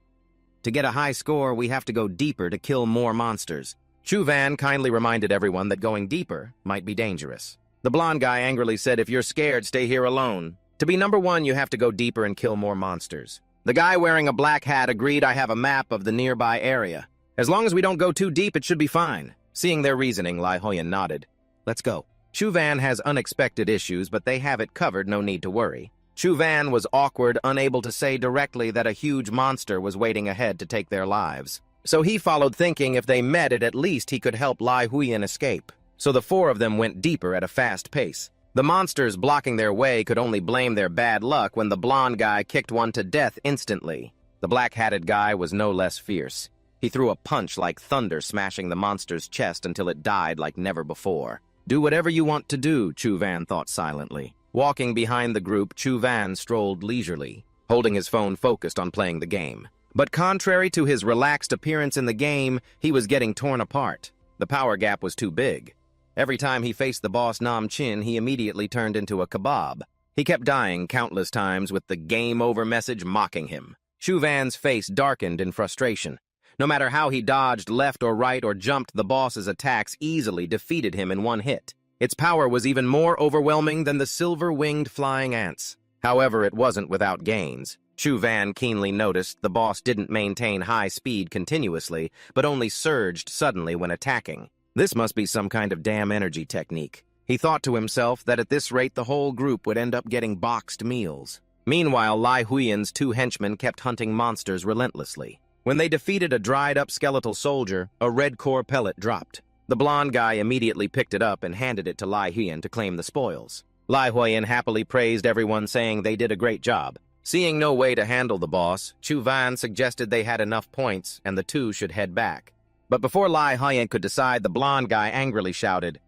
A: "To get a high score, we have to go deeper to kill more monsters." Chuvan kindly reminded everyone that going deeper might be dangerous. The blonde guy angrily said, "If you're scared, stay here alone. To be number one, you have to go deeper and kill more monsters." The guy wearing a black hat agreed. "I have a map of the nearby area. As long as we don't go too deep, it should be fine." Seeing their reasoning, Li Huyan nodded. "Let's go." Chuvan has unexpected issues, but they have it covered, no need to worry. Chuvan was awkward, unable to say directly that a huge monster was waiting ahead to take their lives. So he followed, thinking if they met it, at least he could help Li Huyan escape. So the four of them went deeper at a fast pace. The monsters blocking their way could only blame their bad luck when the blonde guy kicked one to death instantly. The black-hatted guy was no less fierce. He threw a punch like thunder, smashing the monster's chest until it died like never before. "Do whatever you want to do," Chuvan thought silently. Walking behind the group, Chuvan strolled leisurely, holding his phone focused on playing the game. But contrary to his relaxed appearance in the game, he was getting torn apart. The power gap was too big. Every time he faced the boss Nam Chin, he immediately turned into a kebab. He kept dying countless times with the game over message mocking him. Chuvan's face darkened in frustration. No matter how he dodged left or right or jumped, the boss's attacks easily defeated him in one hit. Its power was even more overwhelming than the silver-winged flying ants. However, it wasn't without gains. Chuvan keenly noticed the boss didn't maintain high speed continuously, but only surged suddenly when attacking. This must be some kind of damn energy technique. He thought to himself that at this rate the whole group would end up getting boxed meals. Meanwhile, Li Huyan's two henchmen kept hunting monsters relentlessly. When they defeated a dried-up skeletal soldier, a red core pellet dropped. The blonde guy immediately picked it up and handed it to Li Huyan to claim the spoils. Li Huyan happily praised everyone, saying they did a great job. Seeing no way to handle the boss, Chuvan suggested they had enough points and the two should head back. But before Li Huyan could decide, the blonde guy angrily shouted,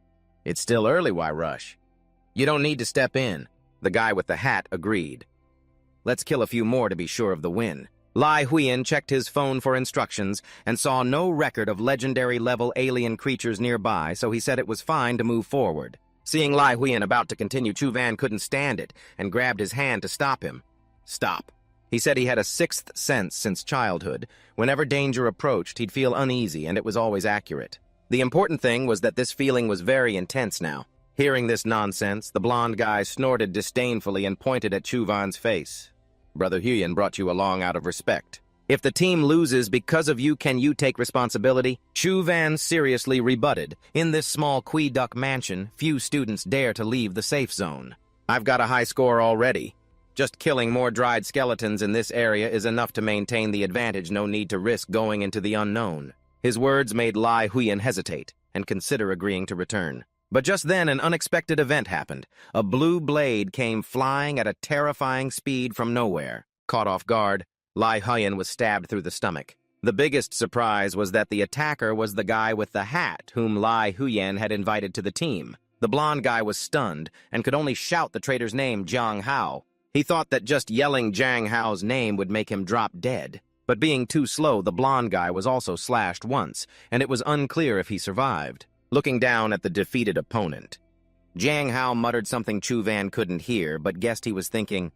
A: "It's still early, why rush? You don't need to step in." The guy with the hat agreed. "Let's kill a few more to be sure of the win." Li Huyan checked his phone for instructions and saw no record of legendary-level alien creatures nearby, so he said it was fine to move forward. Seeing Li Huyan about to continue, Chuvan couldn't stand it and grabbed his hand to stop him. "Stop." He said he had a sixth sense since childhood. Whenever danger approached, he'd feel uneasy, and it was always accurate. The important thing was that this feeling was very intense now. Hearing this nonsense, the blonde guy snorted disdainfully and pointed at Chuvan's face. "Brother Huyan brought you along out of respect. If the team loses because of you, can you take responsibility? Chu Van seriously rebutted. In this small Queeduck mansion, few students dare to leave the safe zone. I've got a high score already. Just killing more dried skeletons in this area is enough to maintain the advantage, no need to risk going into the unknown. His words made Lai Huyan hesitate and consider agreeing to return. But just then an unexpected event happened. A blue blade came flying at a terrifying speed from nowhere. Caught off guard, Lai Huyan was stabbed through the stomach. The biggest surprise was that the attacker was the guy with the hat whom Lai Huyan had invited to the team. The blonde guy was stunned and could only shout the traitor's name, Jiang Hao. He thought that just yelling Jiang Hao's name would make him drop dead. But being too slow, the blonde guy was also slashed once, and it was unclear if he survived. Looking down at the defeated opponent, Jiang Hao muttered something Chu Van couldn't hear, but guessed he was thinking,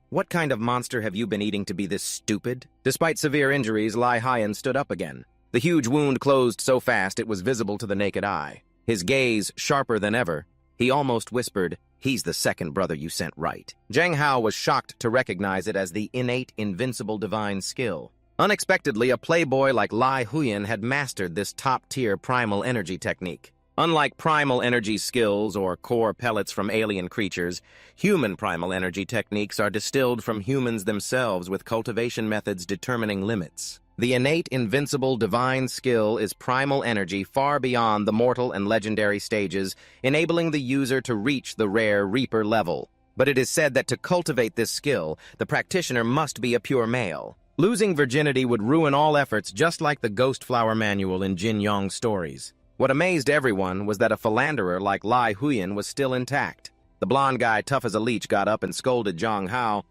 A: "What kind of monster have you been eating to be this stupid?" Despite severe injuries, Lai Huyan stood up again. The huge wound closed so fast it was visible to the naked eye. His gaze sharper than ever, he almost whispered, "He's the second brother you sent right." Jiang Hao was shocked to recognize it as the innate, invincible divine skill. Unexpectedly, a playboy like Lai Huyan had mastered this top-tier primal energy technique. Unlike primal energy skills or core pellets from alien creatures, human primal energy techniques are distilled from humans themselves with cultivation methods determining limits. The innate, invincible, divine skill is primal energy far beyond the mortal and legendary stages, enabling the user to reach the rare Reaper level. But it is said that to cultivate this skill, the practitioner must be a pure male. Losing virginity would ruin all efforts, just like the Ghost Flower Manual in Jin Yong's stories. What amazed everyone was that a philanderer like Lai Huyan was still intact. The blonde guy, tough as a leech, got up and scolded Jiang Hao.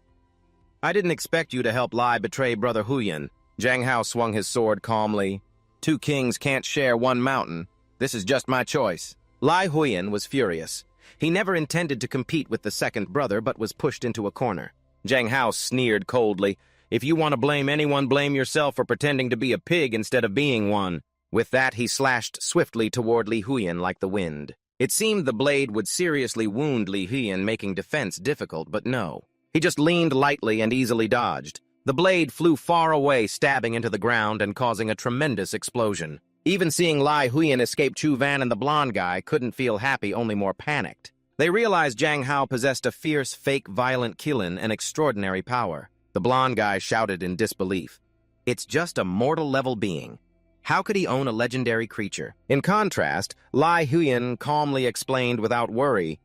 A: "I didn't expect you to help Lai betray Brother Huyan." Jiang Hao swung his sword calmly. "Two kings can't share one mountain. This is just my choice." Lai Huyan was furious. He never intended to compete with the second brother, but was pushed into a corner. Jiang Hao sneered coldly. "If you want to blame anyone, blame yourself for pretending to be a pig instead of being one." With that, he slashed swiftly toward Li Huyan like the wind. It seemed the blade would seriously wound Li Huyan, making defense difficult, but no. He just leaned lightly and easily dodged. The blade flew far away, stabbing into the ground and causing a tremendous explosion. Even seeing Lai Huyan escape, Chu Van and the blonde guy couldn't feel happy, only more panicked. They realized Jiang Hao possessed a fierce, fake, violent Qilin and extraordinary power. The blonde guy shouted in disbelief. "It's just a mortal-level being. How could he own a legendary creature?" In contrast, Lai Huyan calmly explained without worry,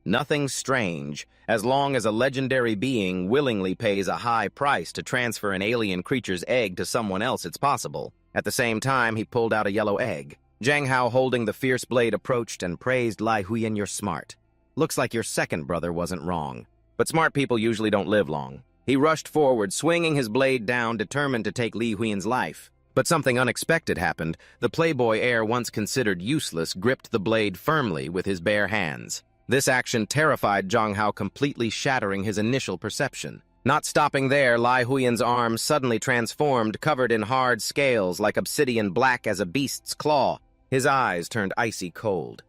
A: "Nothing strange. As long as a legendary being willingly pays a high price to transfer an alien creature's egg to someone else, it's possible." At the same time, he pulled out a yellow egg. Jiang Hao, holding the fierce blade, approached and praised Lai Huyan. "You're smart. Looks like your second brother wasn't wrong. But smart people usually don't live long." He rushed forward, swinging his blade down, determined to take Li Huyan's life. But something unexpected happened. The playboy heir, once considered useless, gripped the blade firmly with his bare hands. This action terrified Jiang Hao, completely shattering his initial perception. Not stopping there, Lai Huyan's arm suddenly transformed, covered in hard scales like obsidian, black as a beast's claw. His eyes turned icy cold.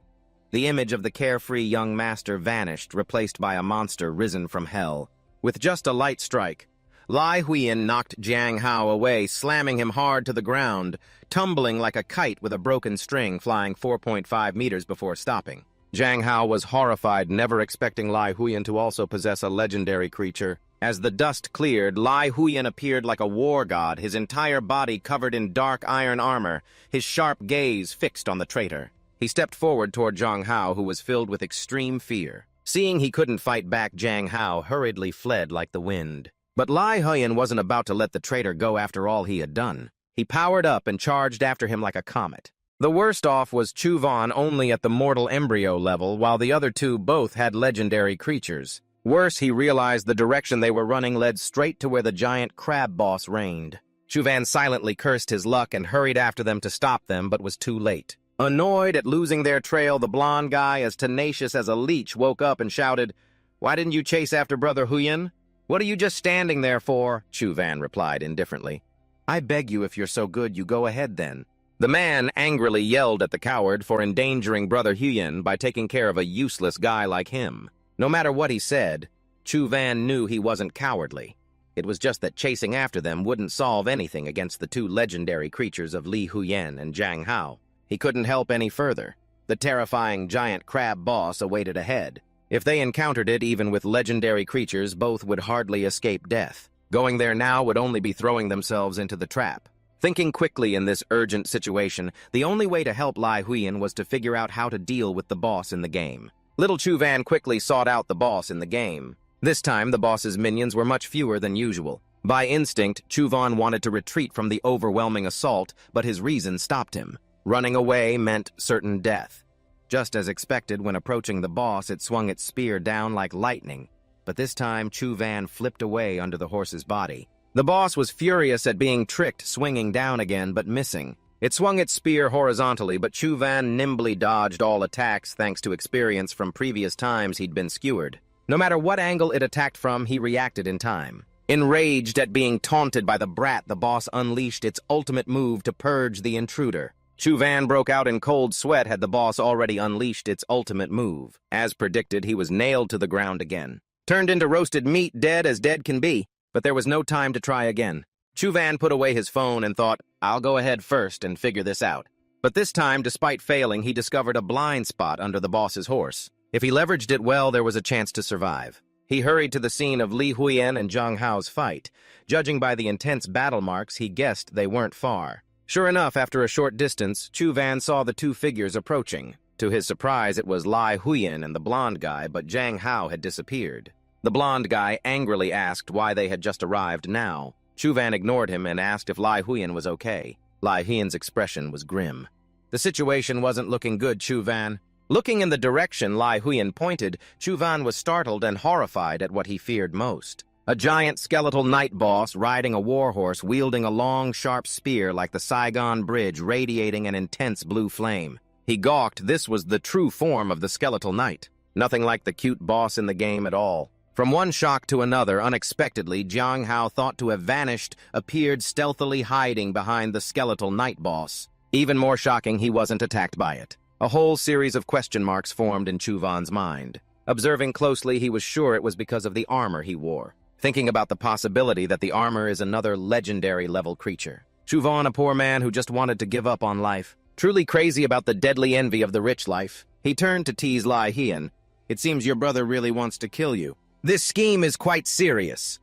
A: The image of the carefree young master vanished, replaced by a monster risen from hell. With just a light strike, Lai Huyan knocked Jiang Hao away, slamming him hard to the ground, tumbling like a kite with a broken string, flying 4.5 meters before stopping. Jiang Hao was horrified, never expecting Lai Huyan to also possess a legendary creature. As the dust cleared, Lai Huyan appeared like a war god, his entire body covered in dark iron armor, his sharp gaze fixed on the traitor. He stepped forward toward Jiang Hao, who was filled with extreme fear. Seeing he couldn't fight back, Jiang Hao hurriedly fled like the wind. But Lai Huyan wasn't about to let the traitor go after all he had done. He powered up and charged after him like a comet. The worst off was Chu Van, only at the mortal embryo level, while the other two both had legendary creatures. Worse, he realized the direction they were running led straight to where the giant crab boss reigned. Chu Van silently cursed his luck and hurried after them to stop them, but was too late. Annoyed at losing their trail, the blonde guy, as tenacious as a leech, woke up and shouted, "Why didn't you chase after Brother Huyan?" "What are you just standing there for?" Chu Van replied indifferently. "I beg you, if you're so good, you go ahead then." The man angrily yelled at the coward for endangering Brother Huyan by taking care of a useless guy like him. No matter what he said, Chu Van knew he wasn't cowardly. It was just that chasing after them wouldn't solve anything against the two legendary creatures of Li Huyen and Zhang Hao. He couldn't help any further. The terrifying giant crab boss awaited ahead. If they encountered it even with legendary creatures, both would hardly escape death. Going there now would only be throwing themselves into the trap. Thinking quickly in this urgent situation, the only way to help Lai Huyen was to figure out how to deal with the boss in the game. Little Chu Van quickly sought out the boss in the game. This time, the boss's minions were much fewer than usual. By instinct, Chu Van wanted to retreat from the overwhelming assault, but his reason stopped him. Running away meant certain death. Just as expected, when approaching the boss, it swung its spear down like lightning. But this time, Chu Van flipped away under the horse's body. The boss was furious at being tricked, swinging down again, but missing. It swung its spear horizontally, but Chu Van nimbly dodged all attacks thanks to experience from previous times he'd been skewered. No matter what angle it attacked from, he reacted in time. Enraged at being taunted by the brat, the boss unleashed its ultimate move to purge the intruder. Chu Van broke out in cold sweat had the boss already unleashed its ultimate move. As predicted, he was nailed to the ground again. Turned into roasted meat, dead as dead can be. But there was no time to try again. Chu Van put away his phone and thought, I'll go ahead first and figure this out. But this time, despite failing, he discovered a blind spot under the boss's horse. If he leveraged it well, there was a chance to survive. He hurried to the scene of Li Huyen and Zhang Hao's fight. Judging by the intense battle marks, he guessed they weren't far. Sure enough, after a short distance, Chu Van saw the two figures approaching. To his surprise, it was Lai Huyen and the blonde guy, but Zhang Hao had disappeared. The blonde guy angrily asked why they had just arrived now. Chu Van ignored him and asked if Lai Huyen was okay. Lai Huyen's expression was grim. The situation wasn't looking good, Chu Van. Looking in the direction Lai Huyen pointed, Chu Van was startled and horrified at what he feared most. A giant skeletal night boss riding a warhorse wielding a long, sharp spear like the Saigon Bridge radiating an intense blue flame. He gawked. This was the true form of the skeletal knight. Nothing like the cute boss in the game at all. From one shock to another, unexpectedly, Zhang Hao, thought to have vanished, appeared stealthily hiding behind the skeletal night boss. Even more shocking, he wasn't attacked by it. A whole series of question marks formed in Chu Van's mind. Observing closely, he was sure it was because of the armor he wore. Thinking about the possibility that the armor is another legendary-level creature. Chu Van, a poor man who just wanted to give up on life. Truly crazy about the deadly envy of the rich life. He turned to tease Lai Huyen. It seems your brother really wants to kill you. This scheme is quite serious.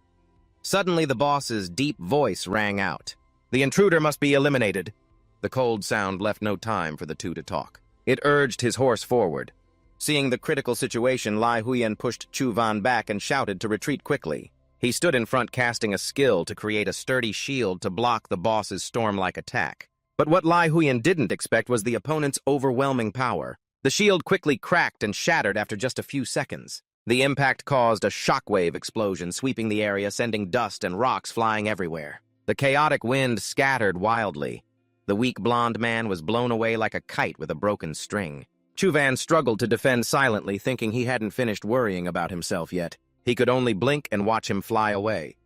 A: Suddenly, the boss's deep voice rang out. The intruder must be eliminated. The cold sound left no time for the two to talk. It urged his horse forward. Seeing the critical situation, Lai Huyen pushed Chu Van back and shouted to retreat quickly. He stood in front, casting a skill to create a sturdy shield to block the boss's storm-like attack. But what Lai Huyen didn't expect was the opponent's overwhelming power. The shield quickly cracked and shattered after just a few seconds. The impact caused a shockwave explosion, sweeping the area, sending dust and rocks flying everywhere. The chaotic wind scattered wildly. The weak blonde man was blown away like a kite with a broken string. Chu Van struggled to defend silently, thinking he hadn't finished worrying about himself yet. He could only blink and watch him fly away.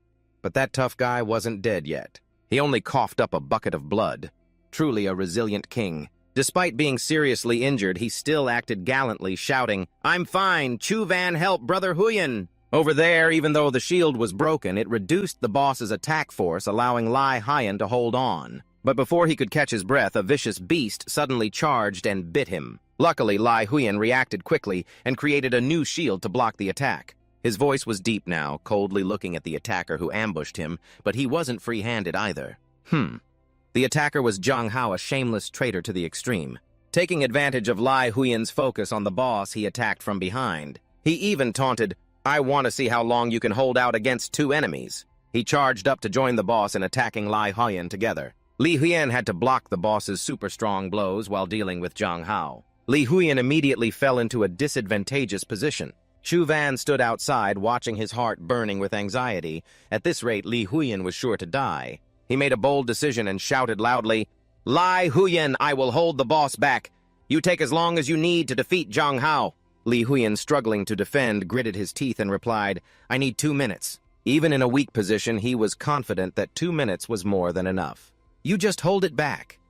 A: But that tough guy wasn't dead yet. He only coughed up a bucket of blood. Truly a resilient king. Despite being seriously injured, he still acted gallantly, shouting, I'm fine, Chu Van, help Brother Huyen. Over there, even though the shield was broken, it reduced the boss's attack force, allowing Lai Huyen to hold on. But before he could catch his breath, a vicious beast suddenly charged and bit him. Luckily, Lai Huyen reacted quickly and created a new shield to block the attack. His voice was deep now, coldly looking at the attacker who ambushed him, but he wasn't free-handed either. The attacker was Zhang Hao, a shameless traitor to the extreme. Taking advantage of Lai Huyen's focus on the boss, he attacked from behind. He even taunted, I want to see how long you can hold out against two enemies. He charged up to join the boss in attacking Lai Huyen together. Li Huyen had to block the boss's super strong blows while dealing with Zhang Hao. Li Huyen immediately fell into a disadvantageous position. Chu Van stood outside, watching his heart burning with anxiety. At this rate, Li Huyen was sure to die. He made a bold decision and shouted loudly, Lai Huyen, I will hold the boss back. You take as long as you need to defeat Zhang Hao. Li Huyen, struggling to defend, gritted his teeth and replied, I need 2 minutes. Even in a weak position, he was confident that 2 minutes was more than enough. You just hold it back.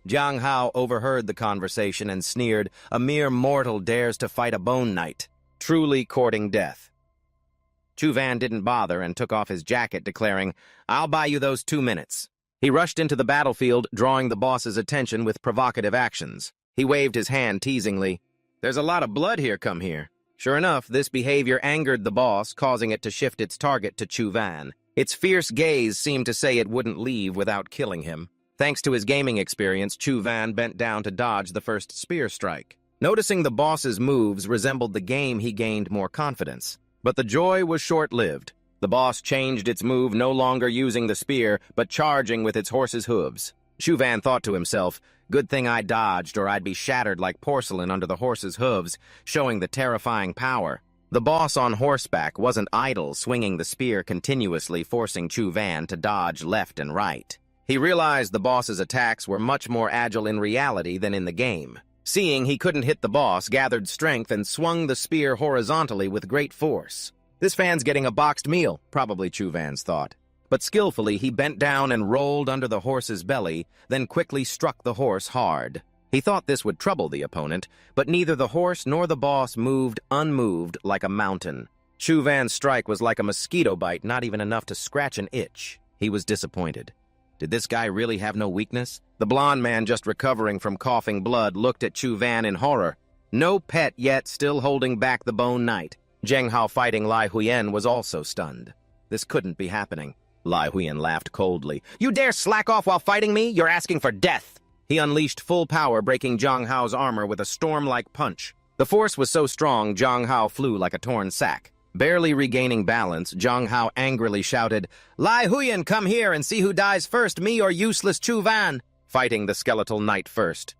A: Zhang Hao overheard the conversation and sneered, a mere mortal dares to fight a bone knight, truly courting death. Chu Van didn't bother and took off his jacket, declaring, "I'll buy you those 2 minutes." He rushed into the battlefield, drawing the boss's attention with provocative actions. He waved his hand teasingly. "There's a lot of blood here, come here." Sure enough, this behavior angered the boss, causing it to shift its target to Chu Van. Its fierce gaze seemed to say it wouldn't leave without killing him. Thanks to his gaming experience, Chu Van bent down to dodge the first spear strike. Noticing the boss's moves resembled the game, he gained more confidence. But the joy was short-lived. The boss changed its move, no longer using the spear, but charging with its horse's hooves. Chu Van thought to himself, "Good thing I dodged, or I'd be shattered like porcelain under the horse's hooves," showing the terrifying power. The boss on horseback wasn't idle, swinging the spear continuously, forcing Chu Van to dodge left and right. He realized the boss's attacks were much more agile in reality than in the game. Seeing he couldn't hit the boss, gathered strength and swung the spear horizontally with great force. "This fan's getting a boxed meal," probably Chu Van's thought. But skillfully, he bent down and rolled under the horse's belly, then quickly struck the horse hard. He thought this would trouble the opponent, but neither the horse nor the boss moved unmoved like a mountain. Chu Van's strike was like a mosquito bite, not even enough to scratch an itch. He was disappointed. Did this guy really have no weakness? The blond man, just recovering from coughing blood, looked at Chu Van in horror. No pet yet, still holding back the bone knight. Zheng Hao fighting Lai Huyen was also stunned. This couldn't be happening. Lai Huyen laughed coldly. "You dare slack off while fighting me? You're asking for death!" He unleashed full power, breaking Zhang Hao's armor with a storm-like punch. The force was so strong, Zhang Hao flew like a torn sack. Barely regaining balance, Zhang Hao angrily shouted, "Lai Huyen, come here and see who dies first, me or useless Chu Van!" Fighting the skeletal knight first.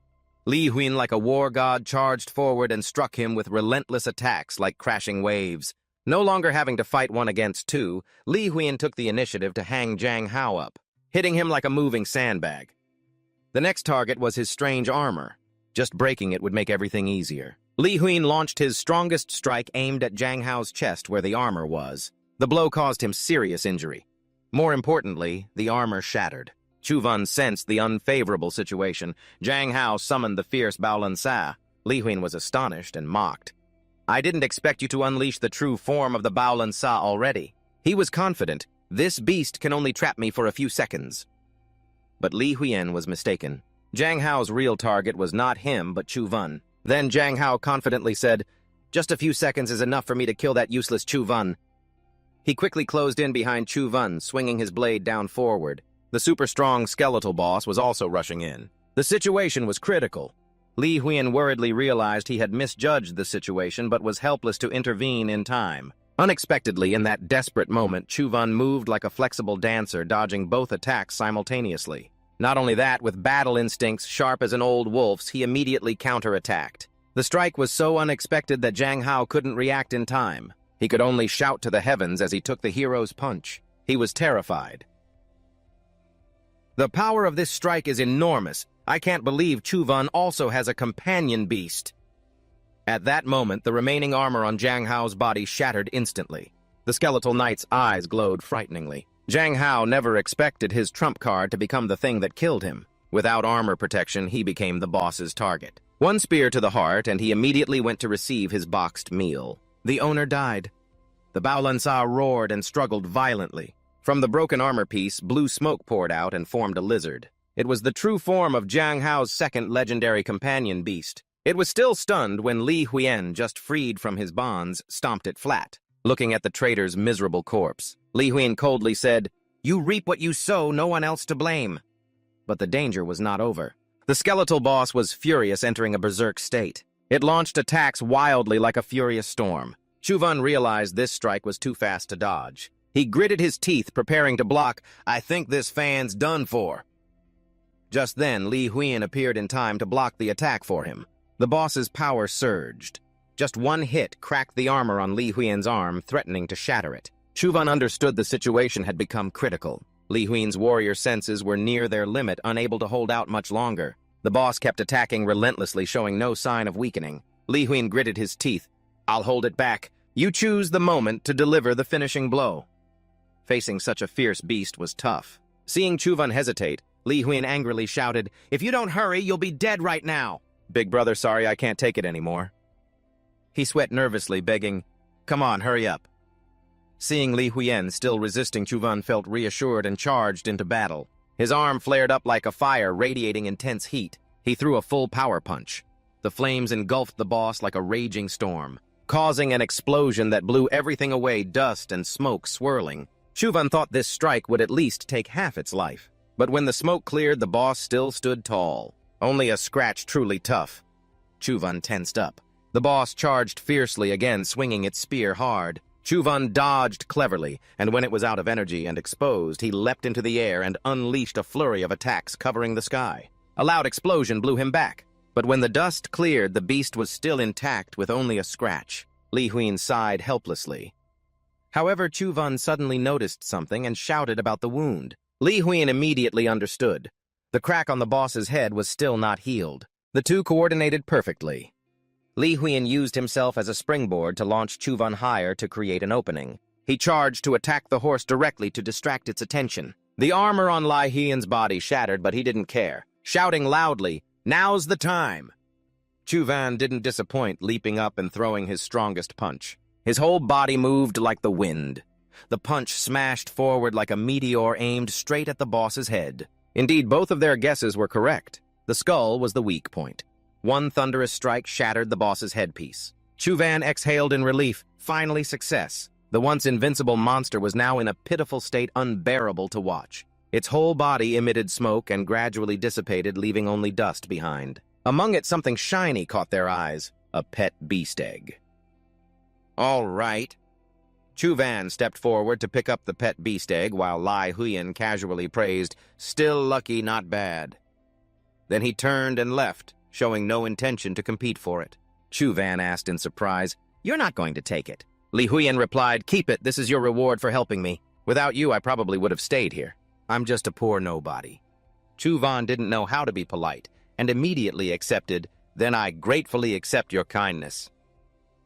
A: Li Huyen, like a war god, charged forward and struck him with relentless attacks like crashing waves. No longer having to fight one against two, Li Huyen took the initiative to hang Zhang Hao up, hitting him like a moving sandbag. The next target was his strange armor. Just breaking it would make everything easier. Li Huyen launched his strongest strike aimed at Zhang Hao's chest where the armor was. The blow caused him serious injury. More importantly, the armor shattered. Chu Van sensed the unfavorable situation. Zhang Hao summoned the fierce Baolan Sa. Li Huyen was astonished and mocked. "I didn't expect you to unleash the true form of the Baolan Sa already." He was confident. "This beast can only trap me for a few seconds." But Li Huyen was mistaken. Zhang Hao's real target was not him, but Chu Van. Then Zhang Hao confidently said, "Just a few seconds is enough for me to kill that useless Chu Van." He quickly closed in behind Chu Van, swinging his blade down forward. The super-strong skeletal boss was also rushing in. The situation was critical. Li Huyen worriedly realized he had misjudged the situation but was helpless to intervene in time. Unexpectedly, in that desperate moment, Chu Van moved like a flexible dancer, dodging both attacks simultaneously. Not only that, with battle instincts sharp as an old wolf's, he immediately counterattacked. The strike was so unexpected that Zhang Hao couldn't react in time. He could only shout to the heavens as he took the hero's punch. He was terrified. "The power of this strike is enormous. I can't believe Chu Van also has a companion beast." At that moment, the remaining armor on Zhang Hao's body shattered instantly. The skeletal knight's eyes glowed frighteningly. Zhang Hao never expected his trump card to become the thing that killed him. Without armor protection, he became the boss's target. One spear to the heart, and he immediately went to receive his boxed meal. The owner died. The Baolan Sa roared and struggled violently. From the broken armor piece, blue smoke poured out and formed a lizard. It was the true form of Zhang Hao's second legendary companion beast. It was still stunned when Li Huyen, just freed from his bonds, stomped it flat. Looking at the traitor's miserable corpse, Li Huyen coldly said, "You reap what you sow, no one else to blame." But the danger was not over. The skeletal boss was furious, entering a berserk state. It launched attacks wildly like a furious storm. Chu Van realized this strike was too fast to dodge. He gritted his teeth, preparing to block. "I think this fan's done for." Just then, Li Huyen appeared in time to block the attack for him. The boss's power surged. Just one hit cracked the armor on Li Huyen's arm, threatening to shatter it. Chu Van understood the situation had become critical. Li Huyen's warrior senses were near their limit, unable to hold out much longer. The boss kept attacking relentlessly, showing no sign of weakening. Li Huyen gritted his teeth. "I'll hold it back. You choose the moment to deliver the finishing blow." Facing such a fierce beast was tough. Seeing Chu Van hesitate, Li Huyen angrily shouted, "If you don't hurry, you'll be dead right now." "Big brother, sorry, I can't take it anymore." He sweat nervously, begging, "Come on, hurry up." Seeing Li Huyen still resisting, Chu Van felt reassured and charged into battle. His arm flared up like a fire, radiating intense heat. He threw a full power punch. The flames engulfed the boss like a raging storm, causing an explosion that blew everything away, dust and smoke swirling. Chu Van thought this strike would at least take half its life. But when the smoke cleared, the boss still stood tall. Only a scratch truly tough. Chu Van tensed up. The boss charged fiercely again, swinging its spear hard. Chu Van dodged cleverly, and when it was out of energy and exposed, he leapt into the air and unleashed a flurry of attacks covering the sky. A loud explosion blew him back, but when the dust cleared, the beast was still intact with only a scratch. Li Huyen sighed helplessly. However, Chu Van suddenly noticed something and shouted about the wound. Li Huyen immediately understood. The crack on the boss's head was still not healed. The two coordinated perfectly. Li Huyen used himself as a springboard to launch Chu Van higher to create an opening. He charged to attack the horse directly to distract its attention. The armor on Li Huyen's body shattered, but he didn't care, shouting loudly, "Now's the time!" Chu Van didn't disappoint, leaping up and throwing his strongest punch. His whole body moved like the wind. The punch smashed forward like a meteor aimed straight at the boss's head. Indeed, both of their guesses were correct. The skull was the weak point. One thunderous strike shattered the boss's headpiece. Chu Van exhaled in relief. Finally, success. The once invincible monster was now in a pitiful state unbearable to watch. Its whole body emitted smoke and gradually dissipated, leaving only dust behind. Among it, something shiny caught their eyes. A pet beast egg. All right. Chu Van stepped forward to pick up the pet beast egg while Li Huyen casually praised, "Still lucky, not bad." Then he turned and left, showing no intention to compete for it. Chu Van asked in surprise, "You're not going to take it?" Li Huyen replied, "Keep it. This is your reward for helping me. Without you, I probably would have stayed here. I'm just a poor nobody." Chu Van didn't know how to be polite, and immediately accepted, "Then I gratefully accept your kindness."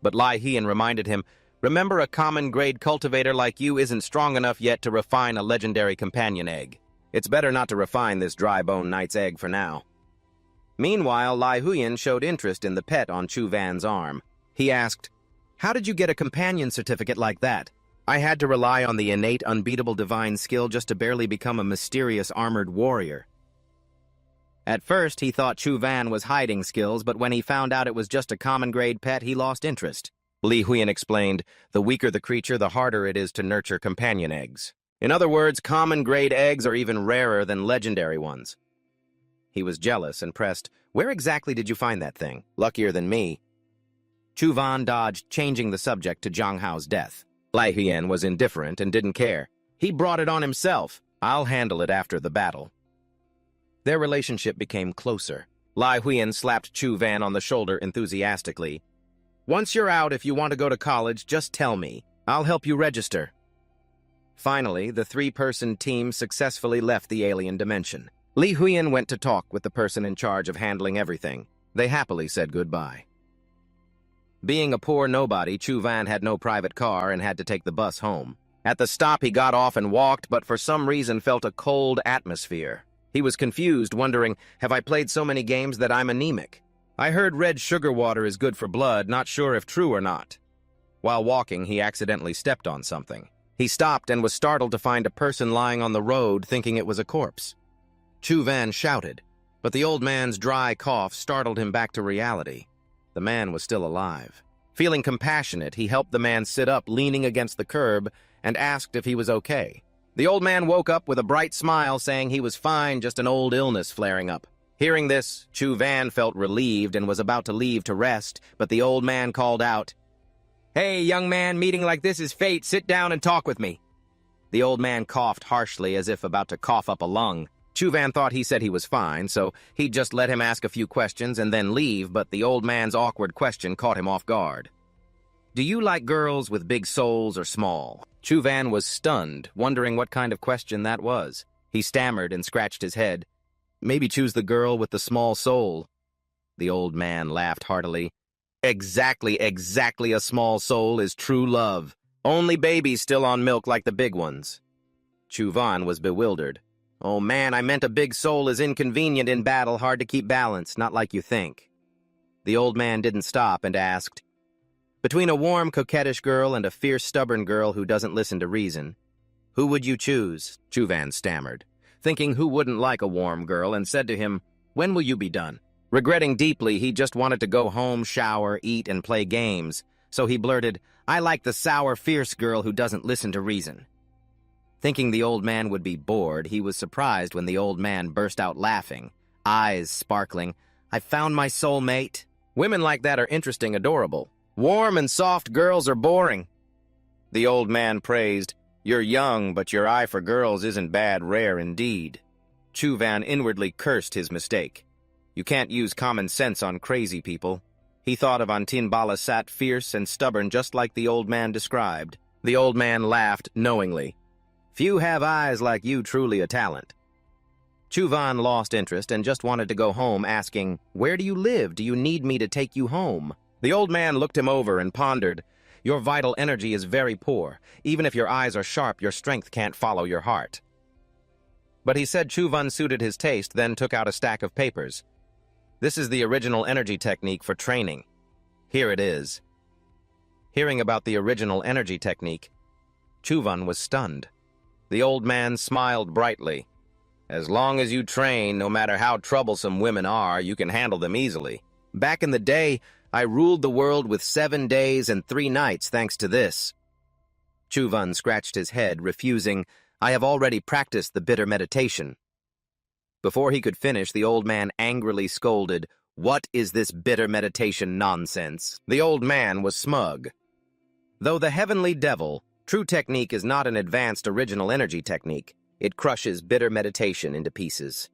A: But Li Huyen reminded him, "Remember, a common-grade cultivator like you isn't strong enough yet to refine a legendary companion egg. It's better not to refine this dry-bone knight's egg for now." Meanwhile, Li Huyen showed interest in the pet on Chu Van's arm. He asked, "How did you get a companion certificate like that?" "I had to rely on the innate, unbeatable divine skill just to barely become a mysterious armored warrior." At first, he thought Chu Van was hiding skills, but when he found out it was just a common-grade pet, he lost interest. Li Huyen explained, "The weaker the creature, the harder it is to nurture companion eggs. In other words, common-grade eggs are even rarer than legendary ones." He was jealous and pressed, "Where exactly did you find that thing? Luckier than me." Chu Van dodged, changing the subject to Zhang Hao's death. Li Huyen was indifferent and didn't care. "He brought it on himself. I'll handle it after the battle." Their relationship became closer. Li Huyen slapped Chu Van on the shoulder enthusiastically. "Once you're out, if you want to go to college, just tell me. I'll help you register." Finally, the three-person team successfully left the alien dimension. Li Huyen went to talk with the person in charge of handling everything. They happily said goodbye. Being a poor nobody, Chu Van had no private car and had to take the bus home. At the stop, he got off and walked, but for some reason felt a cold atmosphere. He was confused, wondering, have I played so many games that I'm anemic? I heard red sugar water is good for blood, not sure if true or not. While walking, he accidentally stepped on something. He stopped and was startled to find a person lying on the road, thinking it was a corpse. Chu Van shouted, but the old man's dry cough startled him back to reality. The man was still alive. Feeling compassionate, he helped the man sit up, leaning against the curb, and asked if he was okay. The old man woke up with a bright smile, saying he was fine, just an old illness flaring up. Hearing this, Chu Van felt relieved and was about to leave to rest, but the old man called out, "Hey, young man, meeting like this is fate. Sit down and talk with me." The old man coughed harshly, as if about to cough up a lung. Chu Van thought he said he was fine, so he'd just let him ask a few questions and then leave, but the old man's awkward question caught him off guard. "Do you like girls with big souls or small?" Chu Van was stunned, wondering what kind of question that was. He stammered and scratched his head. "Maybe choose the girl with the small soul." The old man laughed heartily. Exactly a small soul is true love. Only babies still on milk like the big ones." Chu Van was bewildered. "Oh man, I meant a big soul is inconvenient in battle, hard to keep balance, not like you think." The old man didn't stop and asked, Between a warm, coquettish girl and a fierce, stubborn girl who doesn't listen to reason, who would you choose? Chuvan stammered, thinking who wouldn't like a warm girl, and said to him, "When will you be done?" Regretting deeply, he just wanted to go home, shower, eat, and play games, so he blurted, "I like the sour, fierce girl who doesn't listen to reason." Thinking the old man would be bored, he was surprised when the old man burst out laughing, eyes sparkling. "I found my soulmate." Women like that are interesting, adorable. Warm and soft girls are boring. The old man praised, "You're young, but your eye for girls isn't bad, rare indeed." Chuvan inwardly cursed his mistake. You can't use common sense on crazy people. He thought of Antin Balasat, fierce and stubborn just like the old man described. The old man laughed knowingly. "Few have eyes like you, truly a talent." Chuvan lost interest and just wanted to go home, asking, "Where do you live? Do you need me to take you home?" The old man looked him over and pondered, "Your vital energy is very poor. Even if your eyes are sharp, your strength can't follow your heart." But he said Chuvan suited his taste, then took out a stack of papers. "This is the original energy technique for training. Here it is." Hearing about the original energy technique, Chuvan was stunned. The old man smiled brightly. "As long as you train, no matter how troublesome women are, you can handle them easily. Back in the day, I ruled the world with 7 days and 3 nights thanks to this." Chuvan scratched his head, refusing, "I have already practiced the bitter meditation." Before he could finish, the old man angrily scolded, "What is this bitter meditation nonsense?" The old man was smug. Though the heavenly devil, true technique is not an advanced original energy technique. It crushes bitter meditation into pieces.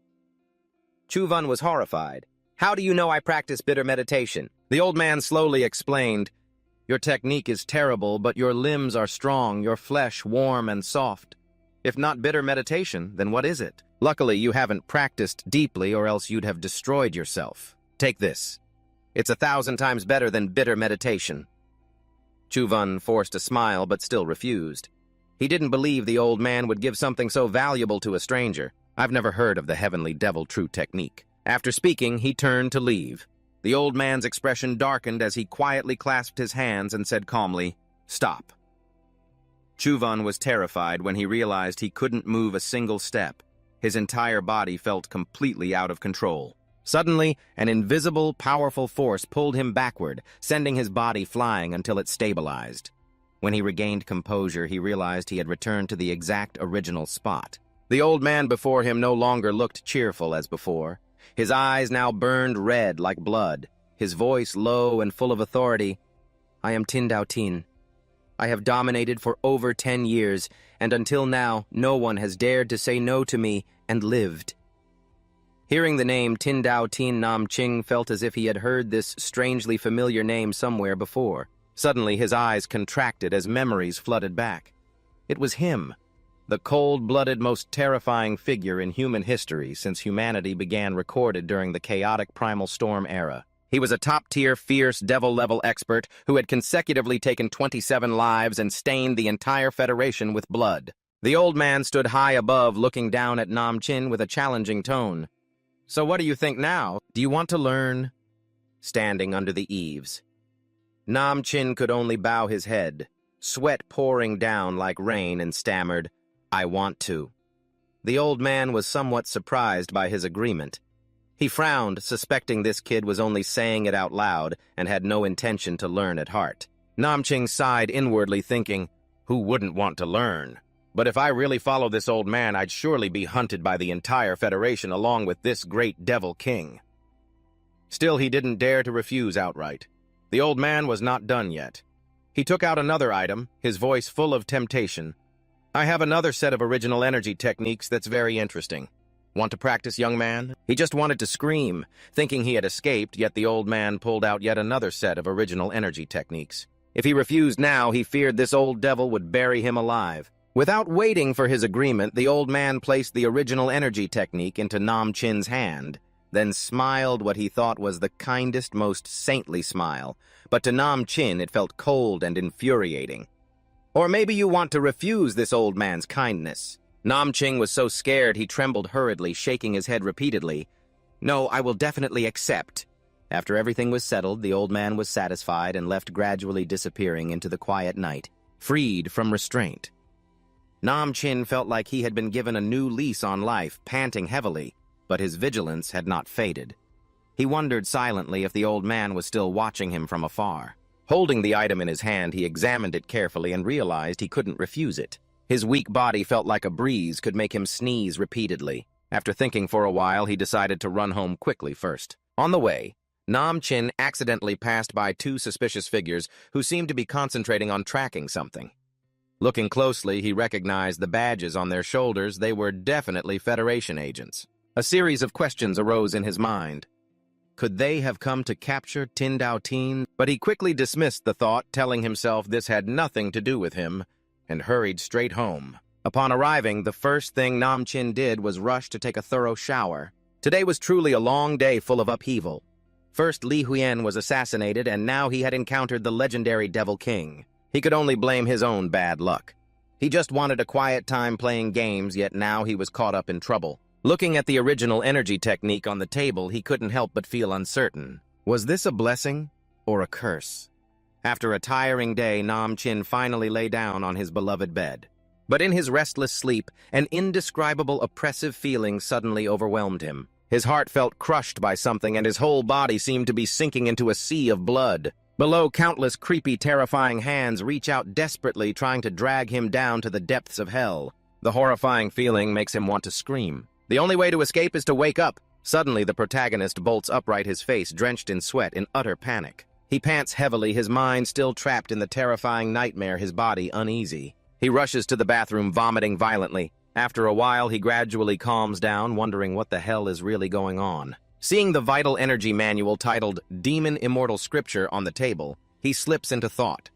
A: Chuvan was horrified. "How do you know I practice bitter meditation?" The old man slowly explained, "Your technique is terrible, but your limbs are strong, your flesh warm and soft. If not bitter meditation, then what is it? Luckily, you haven't practiced deeply, or else you'd have destroyed yourself. Take this. It's 1,000 times better than bitter meditation." Chuvan forced a smile, but still refused. He didn't believe the old man would give something so valuable to a stranger. "I've never heard of the heavenly devil true technique." After speaking, he turned to leave. The old man's expression darkened as he quietly clasped his hands and said calmly, "Stop." Chuvan was terrified when he realized he couldn't move a single step. His entire body felt completely out of control. Suddenly, an invisible, powerful force pulled him backward, sending his body flying until it stabilized. When he regained composure, he realized he had returned to the exact original spot. The old man before him no longer looked cheerful as before. His eyes now burned red like blood, his voice low and full of authority. "I am Tin Dao Tin. I have dominated for over 10 years, and until now, no one has dared to say no to me and lived." Hearing the name Tin Dao Tin, Nam Ching felt as if he had heard this strangely familiar name somewhere before. Suddenly, his eyes contracted as memories flooded back. It was him, the cold-blooded, most terrifying figure in human history since humanity began recorded during the chaotic primal storm era. He was a top-tier, fierce, devil-level expert who had consecutively taken 27 lives and stained the entire Federation with blood. The old man stood high above, looking down at Nam Chin with a challenging tone. "So what do you think now? Do you want to learn?" Standing under the eaves, Nam Chin could only bow his head, sweat pouring down like rain, and stammered, "I want to." The old man was somewhat surprised by his agreement. He frowned, suspecting this kid was only saying it out loud and had no intention to learn at heart. Nam Ching sighed inwardly, thinking, "Who wouldn't want to learn? But if I really follow this old man, I'd surely be hunted by the entire Federation along with this great devil king." Still, he didn't dare to refuse outright. The old man was not done yet. He took out another item, his voice full of temptation. "I have another set of original energy techniques that's very interesting. Want to practice, young man?" He just wanted to scream, thinking he had escaped, yet the old man pulled out yet another set of original energy techniques. If he refused now, he feared this old devil would bury him alive. Without waiting for his agreement, the old man placed the original energy technique into Nam Chin's hand, then smiled what he thought was the kindest, most saintly smile. But to Nam Chin, it felt cold and infuriating. "Or maybe you want to refuse this old man's kindness." Nam Ching was so scared he trembled hurriedly, shaking his head repeatedly. "No, I will definitely accept." After everything was settled, the old man was satisfied and left, gradually disappearing into the quiet night, freed from restraint. Nam Chin felt like he had been given a new lease on life, panting heavily, but his vigilance had not faded. He wondered silently if the old man was still watching him from afar. Holding the item in his hand, he examined it carefully and realized he couldn't refuse it. His weak body felt like a breeze could make him sneeze repeatedly. After thinking for a while, he decided to run home quickly first. On the way, Nam Chin accidentally passed by two suspicious figures who seemed to be concentrating on tracking something. Looking closely, he recognized the badges on their shoulders. They were definitely Federation agents. A series of questions arose in his mind. Could they have come to capture Tin Dao Tin? But he quickly dismissed the thought, telling himself this had nothing to do with him, and hurried straight home. Upon arriving, the first thing Nam Chin did was rush to take a thorough shower. Today was truly a long day full of upheaval. First, Li Huyen was assassinated, and now he had encountered the legendary Devil King. He could only blame his own bad luck. He just wanted a quiet time playing games, yet now he was caught up in trouble. Looking at the original energy technique on the table, he couldn't help but feel uncertain. Was this a blessing or a curse? After a tiring day, Nam Chin finally lay down on his beloved bed. But in his restless sleep, an indescribable oppressive feeling suddenly overwhelmed him. His heart felt crushed by something, and his whole body seemed to be sinking into a sea of blood. Below, countless creepy, terrifying hands reach out desperately, trying to drag him down to the depths of hell. The horrifying feeling makes him want to scream. The only way to escape is to wake up. Suddenly, the protagonist bolts upright, his face drenched in sweat, in utter panic. He pants heavily, his mind still trapped in the terrifying nightmare, his body uneasy. He rushes to the bathroom, vomiting violently. After a while, he gradually calms down, wondering what the hell is really going on. Seeing the vital energy manual titled Demon Immortal Scripture on the table, he slips into thought.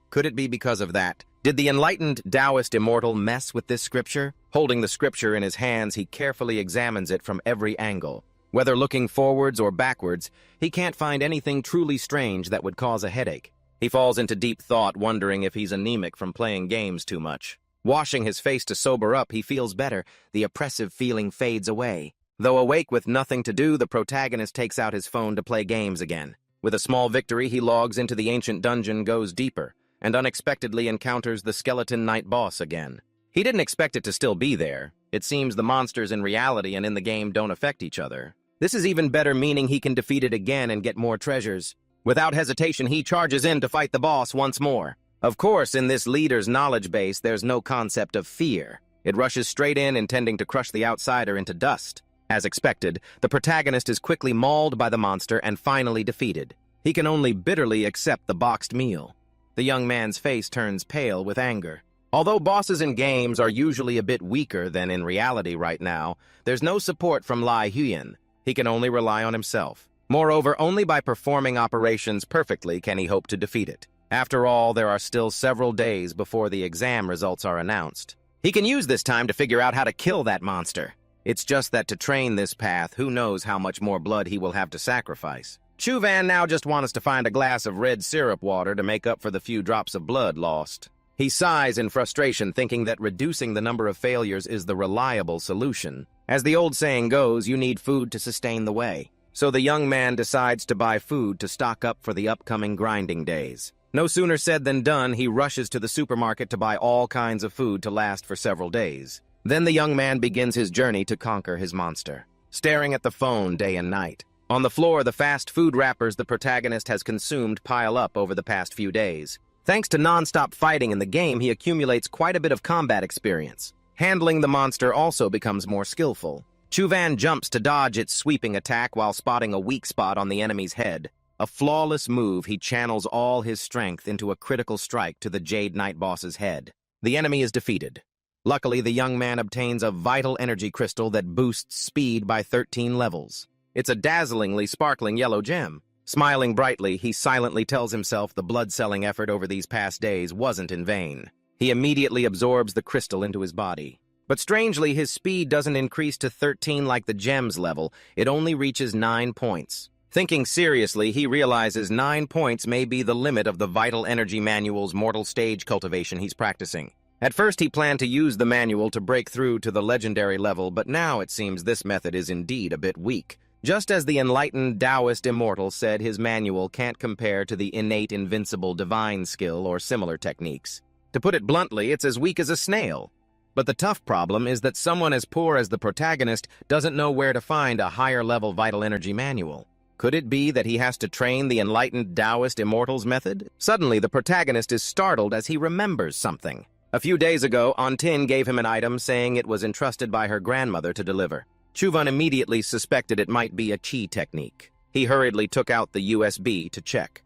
A: Could it be because of that? Did the enlightened Taoist immortal mess with this scripture? Holding the scripture in his hands, he carefully examines it from every angle. Whether looking forwards or backwards, he can't find anything truly strange that would cause a headache. He falls into deep thought, wondering if he's anemic from playing games too much. Washing his face to sober up, he feels better. The oppressive feeling fades away. Though awake with nothing to do, the protagonist takes out his phone to play games again. With a small victory, he logs into the ancient dungeon, goes deeper, and unexpectedly encounters the skeleton night boss again. He didn't expect it to still be there. It seems the monsters in reality and in the game don't affect each other. This is even better, meaning he can defeat it again and get more treasures. Without hesitation, he charges in to fight the boss once more. Of course, in this leader's knowledge base, there's no concept of fear. It rushes straight in, intending to crush the outsider into dust. As expected, the protagonist is quickly mauled by the monster and finally defeated. He can only bitterly accept the boxed meal. The young man's face turns pale with anger. Although bosses in games are usually a bit weaker than in reality right now, there's no support from Li Huyen. He can only rely on himself. Moreover, only by performing operations perfectly can he hope to defeat it. After all, there are still several days before the exam results are announced. He can use this time to figure out how to kill that monster. It's just that to train this path, who knows how much more blood he will have to sacrifice. Chu Van now just wants to find a glass of red syrup water to make up for the few drops of blood lost. He sighs in frustration, thinking that reducing the number of failures is the reliable solution. As the old saying goes, you need food to sustain the way. So the young man decides to buy food to stock up for the upcoming grinding days. No sooner said than done, he rushes to the supermarket to buy all kinds of food to last for several days. Then the young man begins his journey to conquer his monster, staring at the phone day and night. On the floor, the fast food wrappers the protagonist has consumed pile up over the past few days. Thanks to non-stop fighting in the game, he accumulates quite a bit of combat experience. Handling the monster also becomes more skillful. Chu Van jumps to dodge its sweeping attack while spotting a weak spot on the enemy's head. A flawless move, he channels all his strength into a critical strike to the Jade Night Boss's head. The enemy is defeated. Luckily, the young man obtains a vital energy crystal that boosts speed by 13 levels. It's a dazzlingly sparkling yellow gem. Smiling brightly, he silently tells himself the blood-selling effort over these past days wasn't in vain. He immediately absorbs the crystal into his body. But strangely, his speed doesn't increase to 13 like the gem's level. It only reaches 9 points. Thinking seriously, he realizes 9 points may be the limit of the Vital Energy Manual's mortal stage cultivation he's practicing. At first, he planned to use the manual to break through to the legendary level, but now it seems this method is indeed a bit weak. Just as the enlightened Taoist immortal said his manual can't compare to the innate invincible divine skill or similar techniques. To put it bluntly, it's as weak as a snail. But the tough problem is that someone as poor as the protagonist doesn't know where to find a higher-level vital energy manual. Could it be that he has to train the enlightened Taoist immortal's method? Suddenly, the protagonist is startled as he remembers something. A few days ago, Antin gave him an item saying it was entrusted by her grandmother to deliver. Chuvun immediately suspected it might be a chi technique. He hurriedly took out the USB to check.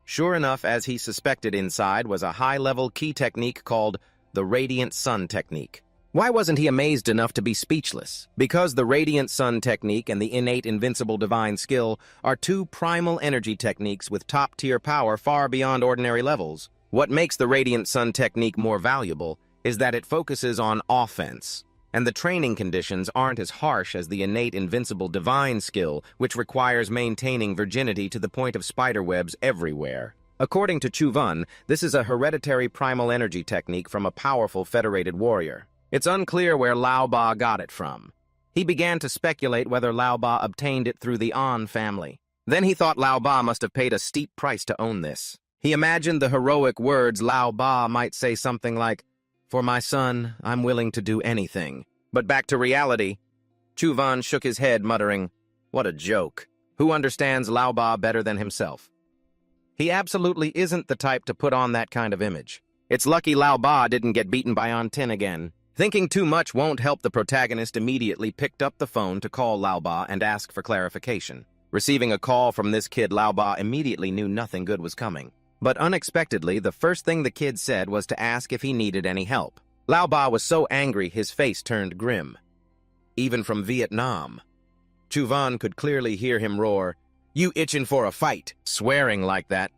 A: Sure enough, as he suspected, inside was a high-level chi technique called the Radiant Sun Technique. Why wasn't he amazed enough to be speechless? Because the Radiant Sun Technique and the innate invincible divine skill are two primal energy techniques with top-tier power far beyond ordinary levels. What makes the Radiant Sun Technique more valuable is that it focuses on offense, and the training conditions aren't as harsh as the innate invincible divine skill, which requires maintaining virginity to the point of spiderwebs everywhere. According to Chuvun, this is a hereditary primal energy technique from a powerful federated warrior. It's unclear where Lao Ba got it from. He began to speculate whether Lao Ba obtained it through the An family. Then he thought Lao Ba must have paid a steep price to own this. He imagined the heroic words Lao Ba might say something like, "For my son, I'm willing to do anything." But back to reality, Chuvun shook his head, muttering, "What a joke. Who understands Lao Ba better than himself?" He absolutely isn't the type to put on that kind of image. It's lucky Lao Ba didn't get beaten by Antin again. Thinking too much won't help, the protagonist immediately picked up the phone to call Lao Ba and ask for clarification. Receiving a call from this kid, Lao Ba immediately knew nothing good was coming. But unexpectedly, the first thing the kid said was to ask if he needed any help. Lao Ba was so angry his face turned grim. Even from Vietnam. Chuvun could clearly hear him roar, "You itching for a fight," swearing like that.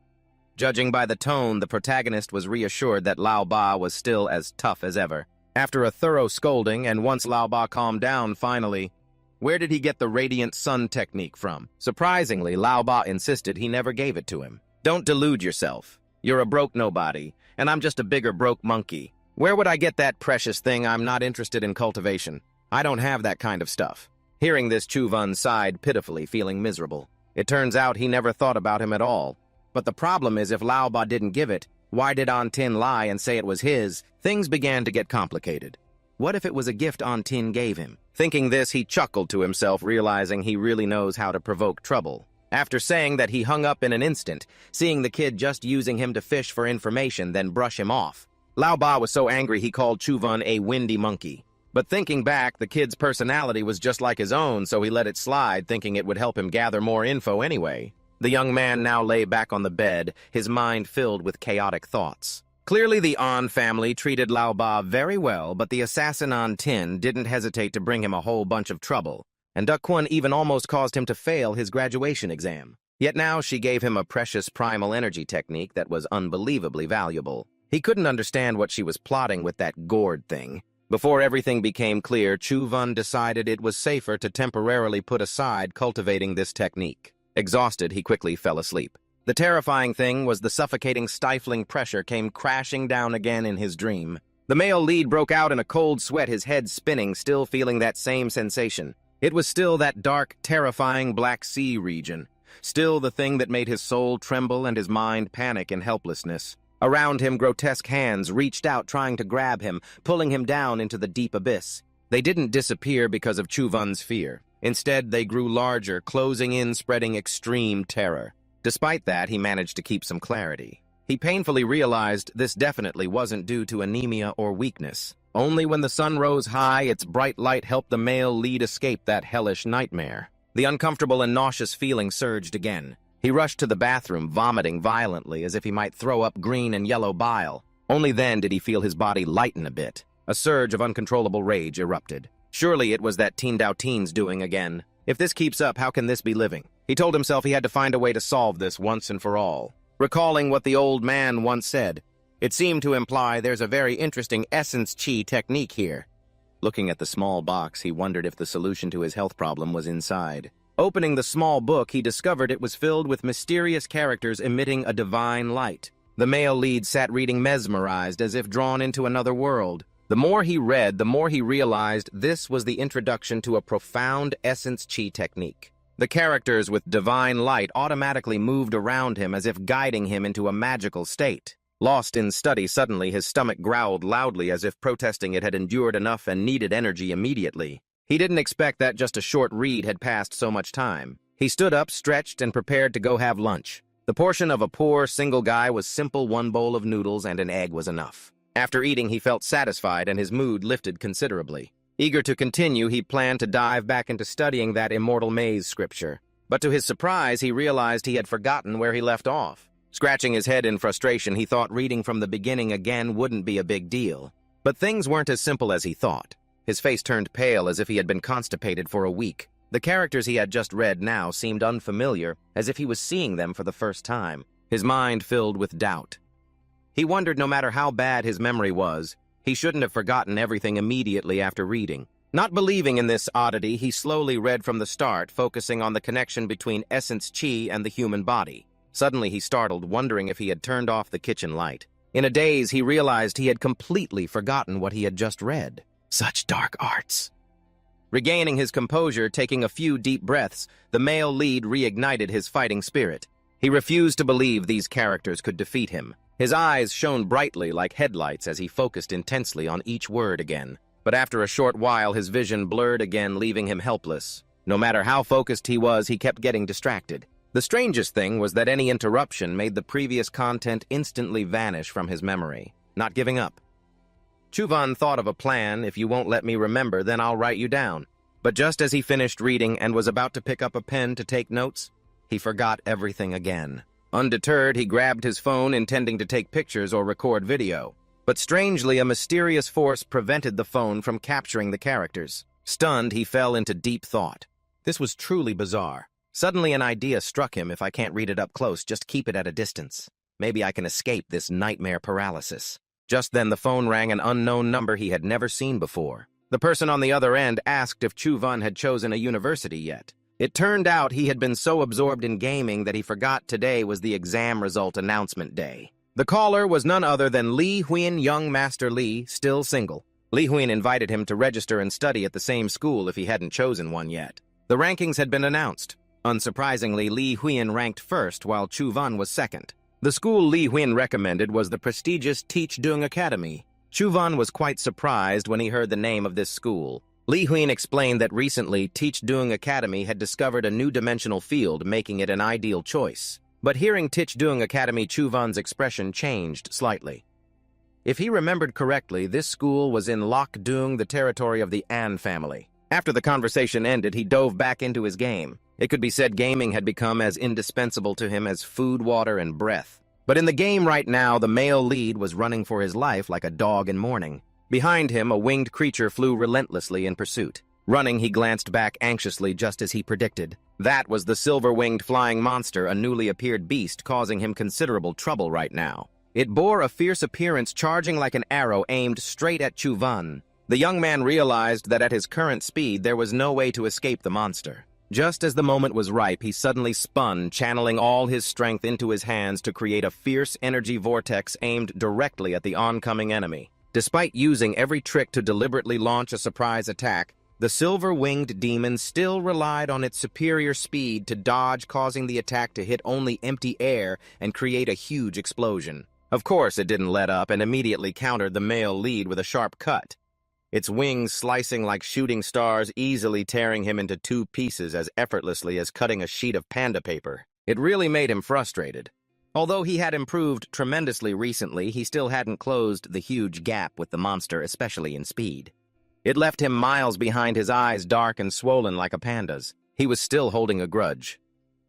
A: Judging by the tone, the protagonist was reassured that Lao Ba was still as tough as ever. After a thorough scolding, and once Lao Ba calmed down finally, where did he get the Radiant Sun Technique from? Surprisingly, Lao Ba insisted he never gave it to him. "Don't delude yourself. You're a broke nobody, and I'm just a bigger broke monkey. Where would I get that precious thing? I'm not interested in cultivation. I don't have that kind of stuff." Hearing this, Chuvun sighed pitifully, feeling miserable. It turns out he never thought about him at all. But the problem is, if Lao Ba didn't give it, why did Antin lie and say it was his? Things began to get complicated. What if it was a gift Antin gave him? Thinking this, he chuckled to himself, realizing he really knows how to provoke trouble. After saying that, he hung up in an instant, seeing the kid just using him to fish for information, then brush him off. Lao Ba was so angry he called Chuvun a windy monkey. But thinking back, the kid's personality was just like his own, so he let it slide, thinking it would help him gather more info anyway. The young man now lay back on the bed, his mind filled with chaotic thoughts. Clearly the An family treated Lao Ba very well, but the assassin Antin didn't hesitate to bring him a whole bunch of trouble, and Duck Kwon even almost caused him to fail his graduation exam. Yet now she gave him a precious primal energy technique that was unbelievably valuable. He couldn't understand what she was plotting with that gourd thing. Before everything became clear, Chuvun decided it was safer to temporarily put aside cultivating this technique. Exhausted, he quickly fell asleep. The terrifying thing was the suffocating, stifling pressure came crashing down again in his dream. The male lead broke out in a cold sweat, his head spinning, still feeling that same sensation. It was still that dark, terrifying Black Sea region. Still the thing that made his soul tremble and his mind panic in helplessness. Around him, grotesque hands reached out, trying to grab him, pulling him down into the deep abyss. They didn't disappear because of Chuvun's fear. Instead, they grew larger, closing in, spreading extreme terror. Despite that, he managed to keep some clarity. He painfully realized this definitely wasn't due to anemia or weakness. Only when the sun rose high, its bright light helped the male lead escape that hellish nightmare. The uncomfortable and nauseous feeling surged again. He rushed to the bathroom, vomiting violently as if he might throw up green and yellow bile. Only then did he feel his body lighten a bit. A surge of uncontrollable rage erupted. Surely it was that Teen Dao Teen's doing again. If this keeps up, how can this be living? He told himself he had to find a way to solve this once and for all. Recalling what the old man once said, it seemed to imply there's a very interesting essence chi technique here. Looking at the small box, he wondered if the solution to his health problem was inside. Opening the small book, he discovered it was filled with mysterious characters emitting a divine light. The male lead sat reading, mesmerized, as if drawn into another world. The more he read, the more he realized this was the introduction to a profound essence chi technique. The characters with divine light automatically moved around him as if guiding him into a magical state. Lost in study, suddenly his stomach growled loudly as if protesting it had endured enough and needed energy immediately. He didn't expect that just a short read had passed so much time. He stood up, stretched, and prepared to go have lunch. The portion of a poor, single guy was simple. 1 bowl of noodles and an egg was enough. After eating, he felt satisfied and his mood lifted considerably. Eager to continue, he planned to dive back into studying that immortal maze scripture. But to his surprise, he realized he had forgotten where he left off. Scratching his head in frustration, he thought reading from the beginning again wouldn't be a big deal. But things weren't as simple as he thought. His face turned pale as if he had been constipated for a week. The characters he had just read now seemed unfamiliar, as if he was seeing them for the first time. His mind filled with doubt. He wondered no matter how bad his memory was, he shouldn't have forgotten everything immediately after reading. Not believing in this oddity, he slowly read from the start, focusing on the connection between essence chi and the human body. Suddenly he startled, wondering if he had turned off the kitchen light. In a daze, he realized he had completely forgotten what he had just read. Such dark arts. Regaining his composure, taking a few deep breaths, the male lead reignited his fighting spirit. He refused to believe these characters could defeat him. His eyes shone brightly like headlights as he focused intensely on each word again. But after a short while, his vision blurred again, leaving him helpless. No matter how focused he was, he kept getting distracted. The strangest thing was that any interruption made the previous content instantly vanish from his memory. Not giving up. Chuvan thought of a plan. If you won't let me remember, then I'll write you down. But just as he finished reading and was about to pick up a pen to take notes, he forgot everything again. Undeterred, he grabbed his phone, intending to take pictures or record video. But strangely, a mysterious force prevented the phone from capturing the characters. Stunned, he fell into deep thought. This was truly bizarre. Suddenly an idea struck him. If I can't read it up close, just keep it at a distance. Maybe I can escape this nightmare paralysis. Just then the phone rang, an unknown number he had never seen before. The person on the other end asked if Chuvan had chosen a university yet. It turned out he had been so absorbed in gaming that he forgot today was the exam result announcement day. The caller was none other than Li Huin, young Master Li, still single. Li Huin invited him to register and study at the same school if he hadn't chosen one yet. The rankings had been announced. Unsurprisingly, Li Huin ranked first while Chuvan was second. The school Li Huin recommended was the prestigious Teach Dung Academy. Chuvan was quite surprised when he heard the name of this school. Li Huin explained that recently Teach Dung Academy had discovered a new dimensional field, making it an ideal choice. But hearing Teach Dung Academy, Chuvan's expression changed slightly. If he remembered correctly, this school was in Lok Dung, the territory of the An family. After the conversation ended, he dove back into his game. It could be said gaming had become as indispensable to him as food, water, and breath. But in the game right now, the male lead was running for his life like a dog in mourning. Behind him, a winged creature flew relentlessly in pursuit. Running, he glanced back anxiously, just as he predicted. That was the silver-winged flying monster, a newly appeared beast causing him considerable trouble right now. It bore a fierce appearance, charging like an arrow aimed straight at Chuvan. The young man realized that at his current speed, there was no way to escape the monster. Just as the moment was ripe, he suddenly spun, channeling all his strength into his hands to create a fierce energy vortex aimed directly at the oncoming enemy. Despite using every trick to deliberately launch a surprise attack, the silver-winged demon still relied on its superior speed to dodge, causing the attack to hit only empty air and create a huge explosion. Of course, it didn't let up and immediately countered the male lead with a sharp cut. Its wings slicing like shooting stars, easily tearing him into 2 pieces as effortlessly as cutting a sheet of panda paper. It really made him frustrated. Although he had improved tremendously recently, he still hadn't closed the huge gap with the monster, especially in speed. It left him miles behind, his eyes dark and swollen like a panda's. He was still holding a grudge.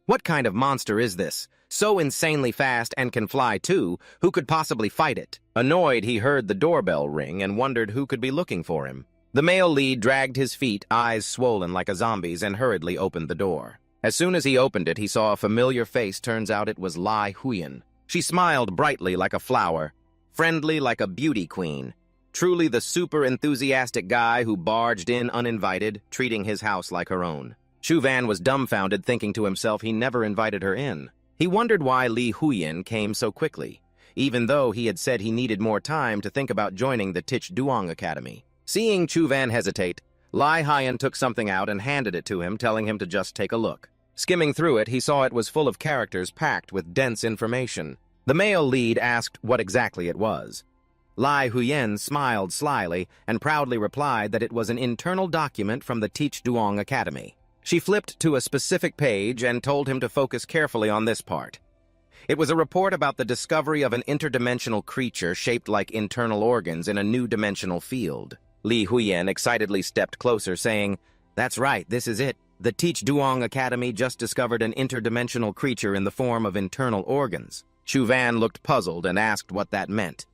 A: What kind of monster is this? So insanely fast and can fly too, who could possibly fight it? Annoyed, he heard the doorbell ring and wondered who could be looking for him. The male lead dragged his feet, eyes swollen like a zombie's, and hurriedly opened the door. As soon as he opened it, he saw a familiar face. Turns out it was Li Huin. She smiled brightly like a flower, friendly like a beauty queen. Truly the super enthusiastic guy who barged in uninvited, treating his house like her own. Chuvan was dumbfounded, thinking to himself he never invited her in. He wondered why Li Huin came so quickly, even though he had said he needed more time to think about joining the Teach Dung Academy. Seeing Chuvan hesitate, Li Huin took something out and handed it to him, telling him to just take a look. Skimming through it, he saw it was full of characters packed with dense information. The male lead asked what exactly it was. Lai Huyen smiled slyly and proudly replied that it was an internal document from the Teach Duong Academy. She flipped to a specific page and told him to focus carefully on this part. It was a report about the discovery of an interdimensional creature shaped like internal organs in a new dimensional field. Li Huyen excitedly stepped closer, saying, "That's right, this is it. The Teach Duong Academy just discovered an interdimensional creature in the form of internal organs." Chu Van looked puzzled and asked what that meant.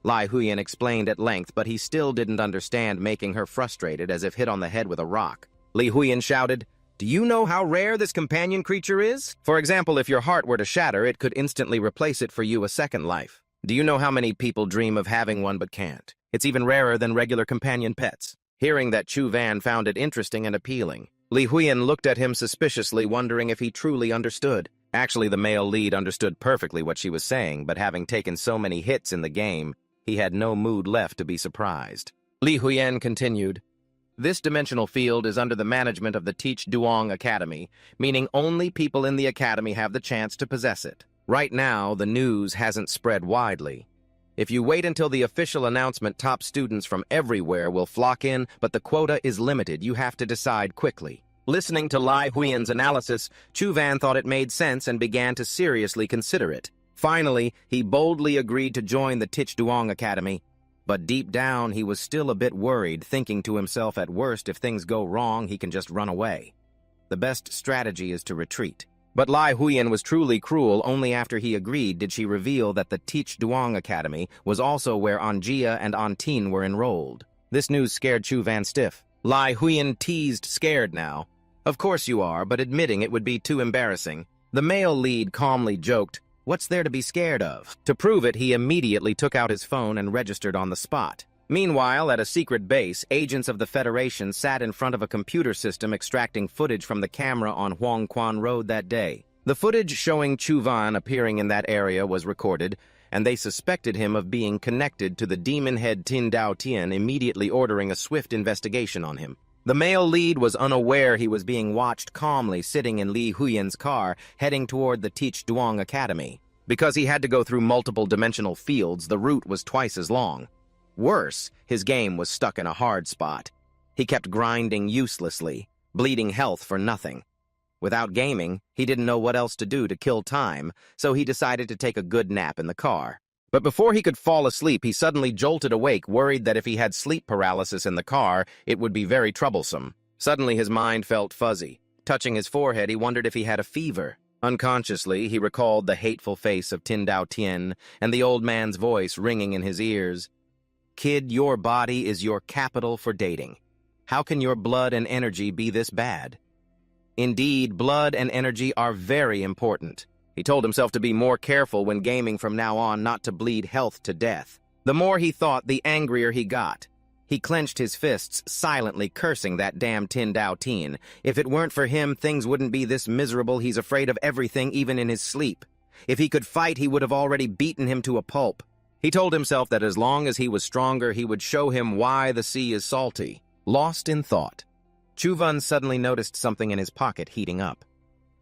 A: Lai Huyen explained at length, but he still didn't understand, making her frustrated as if hit on the head with a rock. Li Huyen shouted, "Do you know how rare this companion creature is? For example, if your heart were to shatter, it could instantly replace it for you a second life. Do you know how many people dream of having one but can't? It's even rarer than regular companion pets." Hearing that, Chu Van found it interesting and appealing. Li Huyen looked at him suspiciously, wondering if he truly understood. Actually, the male lead understood perfectly what she was saying, but having taken so many hits in the game, he had no mood left to be surprised. Li Huyen continued, "This dimensional field is under the management of the Teach Duong Academy, meaning only people in the academy have the chance to possess it. Right now, the news hasn't spread widely. If you wait until the official announcement, top students from everywhere will flock in, but the quota is limited. You have to decide quickly." Listening to Lai Huyen's analysis, Chu Van thought it made sense and began to seriously consider it. Finally, he boldly agreed to join the Teach Duong Academy. But deep down, he was still a bit worried, thinking to himself, at worst, if things go wrong, he can just run away. The best strategy is to retreat. But Lai Huyen was truly cruel. Only after he agreed did she reveal that the Teach Duong Academy was also where Anjia and Antin were enrolled. This news scared Chu Van stiff. Lai Huyen teased, "Scared now?" "Of course you are, but admitting it would be too embarrassing." The male lead calmly joked, "What's there to be scared of?" To prove it, he immediately took out his phone and registered on the spot. Meanwhile, at a secret base, agents of the Federation sat in front of a computer system extracting footage from the camera on Huang Quan Road that day. The footage showing Chu Van appearing in that area was recorded, and they suspected him of being connected to the demon head Tin Dao Tian, immediately ordering a swift investigation on him. The male lead was unaware he was being watched, calmly sitting in Li Huyen's car, heading toward the Teach Duong Academy. Because he had to go through multiple dimensional fields, the route was twice as long. Worse, his game was stuck in a hard spot. He kept grinding uselessly, bleeding health for nothing. Without gaming, he didn't know what else to do to kill time, so he decided to take a good nap in the car. But before he could fall asleep, he suddenly jolted awake, worried that if he had sleep paralysis in the car, it would be very troublesome. Suddenly his mind felt fuzzy. Touching his forehead, he wondered if he had a fever. Unconsciously, he recalled the hateful face of Tin Dao Tian and the old man's voice ringing in his ears. "Kid, your body is your capital for dating. How can your blood and energy be this bad?" Indeed, blood and energy are very important. He told himself to be more careful when gaming from now on, not to bleed health to death. The more he thought, the angrier he got. He clenched his fists, silently cursing that damn Tin Dao Tian. If it weren't for him, things wouldn't be this miserable. He's afraid of everything, even in his sleep. If he could fight, he would have already beaten him to a pulp. He told himself that as long as he was stronger, he would show him why the sea is salty. Lost in thought, Chu Van suddenly noticed something in his pocket heating up.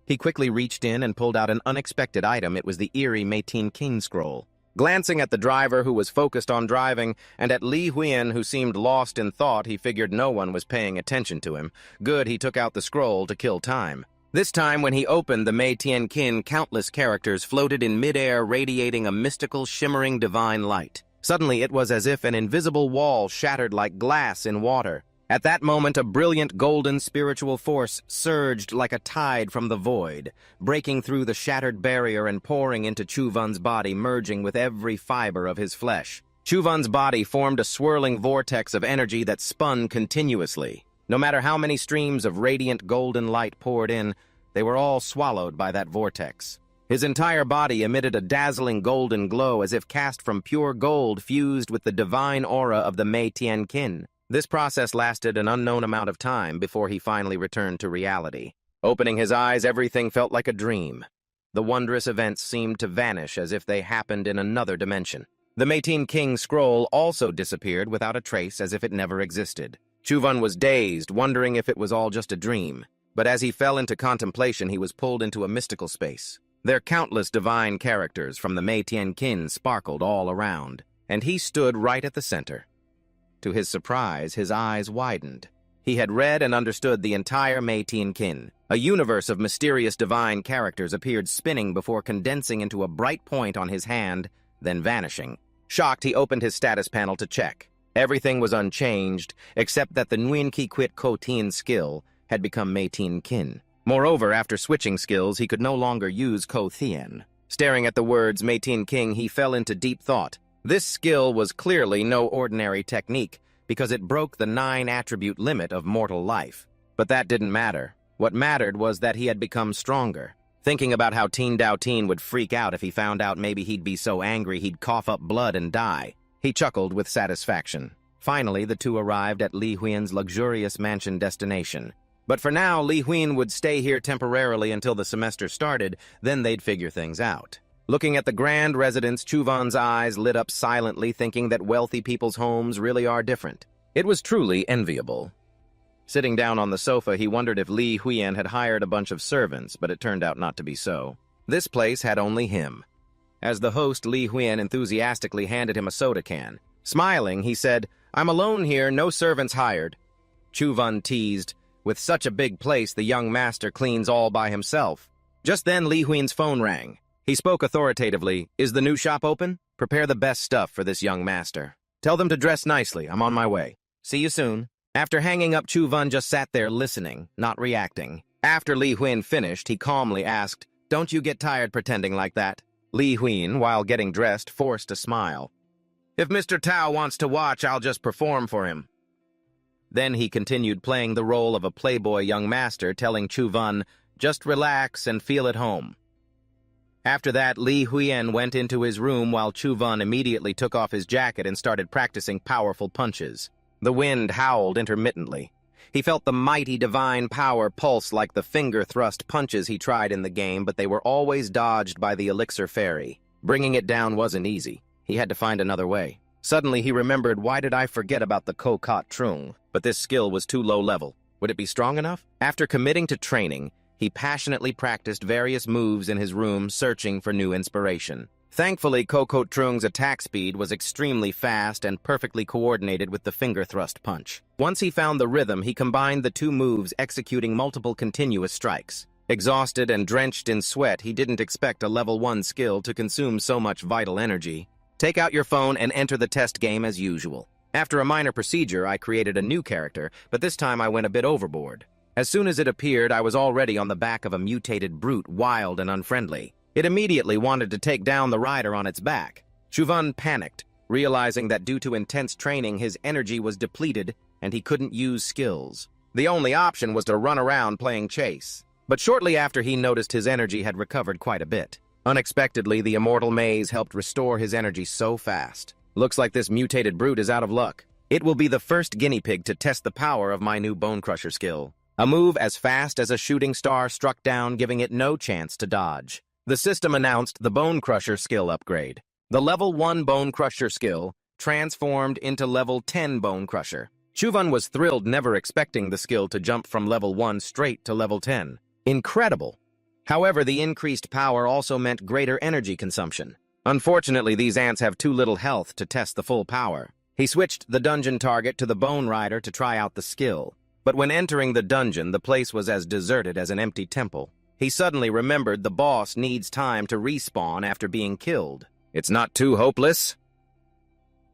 A: He quickly reached in and pulled out an unexpected item. It was the eerie Meitin King scroll. Glancing at the driver, who was focused on driving, and at Li Huyen, who seemed lost in thought, he figured no one was paying attention to him. Good, he took out the scroll to kill time. This time, when he opened the Meitin Kin, countless characters floated in midair, radiating a mystical, shimmering divine light. Suddenly, it was as if an invisible wall shattered like glass in water. At that moment, a brilliant golden spiritual force surged like a tide from the void, breaking through the shattered barrier and pouring into Chu Van's body, merging with every fiber of his flesh. Chu Van's body formed a swirling vortex of energy that spun continuously. No matter how many streams of radiant golden light poured in, they were all swallowed by that vortex. His entire body emitted a dazzling golden glow as if cast from pure gold fused with the divine aura of the Mei Tian Kin. This process lasted an unknown amount of time before he finally returned to reality. Opening his eyes, everything felt like a dream. The wondrous events seemed to vanish as if they happened in another dimension. The Meitin King scroll also disappeared without a trace, as if it never existed. Chu Van was dazed, wondering if it was all just a dream. but as he fell into contemplation, he was pulled into a mystical space. Their countless divine characters from the Mei Tian Kin sparkled all around, and he stood right at the center. To his surprise, his eyes widened. He had read and understood the entire Mei Tian Kin. A universe of mysterious divine characters appeared spinning before condensing into a bright point on his hand, then vanishing. Shocked, he opened his status panel to check. Everything was unchanged, except that the Nguyen Ki Quit Ko Tien skill had become Mei Tian Kin. Moreover, after switching skills, he could no longer use Ko Tien. Staring at the words Mei Tian King, he fell into deep thought. This skill was clearly no ordinary technique, because it broke the 9-attribute limit of mortal life. But that didn't matter. What mattered was that he had become stronger. Thinking about how Tien Dao Tien would freak out if he found out maybe he'd be so angry he'd cough up blood and die, he chuckled with satisfaction. Finally, the two arrived at Li Huiyan's luxurious mansion destination. But for now, Li Huiyan would stay here temporarily until the semester started, then they'd figure things out. Looking at the grand residence, Chu Van's eyes lit up silently, thinking that wealthy people's homes really are different. It was truly enviable. Sitting down on the sofa, he wondered if Li Huiyan had hired a bunch of servants, but it turned out not to be so. This place had only him. As the host, Li Huiyan enthusiastically handed him a soda can. Smiling, he said, "I'm alone here, no servants hired." Chu Van teased, "With such a big place, the young master cleans all by himself." Just then, Li Huiyan's phone rang. He spoke authoritatively, "Is the new shop open? Prepare the best stuff for this young master. Tell them to dress nicely. I'm on my way. See you soon." After hanging up, Chu Van just sat there listening, not reacting. After Li Huiyan finished, he calmly asked, "Don't you get tired pretending like that?" Li Huiyan, while getting dressed, forced a smile. "If Mr. Tao wants to watch, I'll just perform for him." Then he continued playing the role of a playboy young master, telling Chu Van, "Just relax and feel at home." After that, Li Huiyan went into his room while Chu Van immediately took off his jacket and started practicing powerful punches. The wind howled intermittently. He felt the mighty divine power pulse like the finger-thrust punches he tried in the game, but they were always dodged by the elixir fairy. Bringing it down wasn't easy. He had to find another way. Suddenly he remembered, why did I forget about the Ko Kat Trung? But this skill was too low level. Would it be strong enough? After committing to training, he passionately practiced various moves in his room, searching for new inspiration. Thankfully, Ko Kat Trung's attack speed was extremely fast and perfectly coordinated with the finger-thrust punch. Once he found the rhythm, he combined the two moves, executing multiple continuous strikes. Exhausted and drenched in sweat, he didn't expect a level 1 skill to consume so much vital energy. Take out your phone and enter the test game as usual. After a minor procedure, I created a new character, but this time I went a bit overboard. As soon as it appeared, I was already on the back of a mutated brute, wild and unfriendly. It immediately wanted to take down the rider on its back. Chu Van panicked, realizing that due to intense training, his energy was depleted and he couldn't use skills. The only option was to run around playing chase. But shortly after, he noticed his energy had recovered quite a bit. Unexpectedly, the immortal maze helped restore his energy so fast. Looks like this mutated brute is out of luck. It will be the first guinea pig to test the power of my new Bone Crusher skill. A move as fast as a shooting star struck down, giving it no chance to dodge. The system announced the Bone Crusher skill upgrade. The level 1 Bone Crusher skill transformed into level 10 Bone Crusher. Chu Van was thrilled, never expecting the skill to jump from level 1 straight to level 10. Incredible! However, the increased power also meant greater energy consumption. Unfortunately, these ants have too little health to test the full power. He switched the dungeon target to the Bone Rider to try out the skill. But when entering the dungeon, the place was as deserted as an empty temple. He suddenly remembered the boss needs time to respawn after being killed. It's not too hopeless?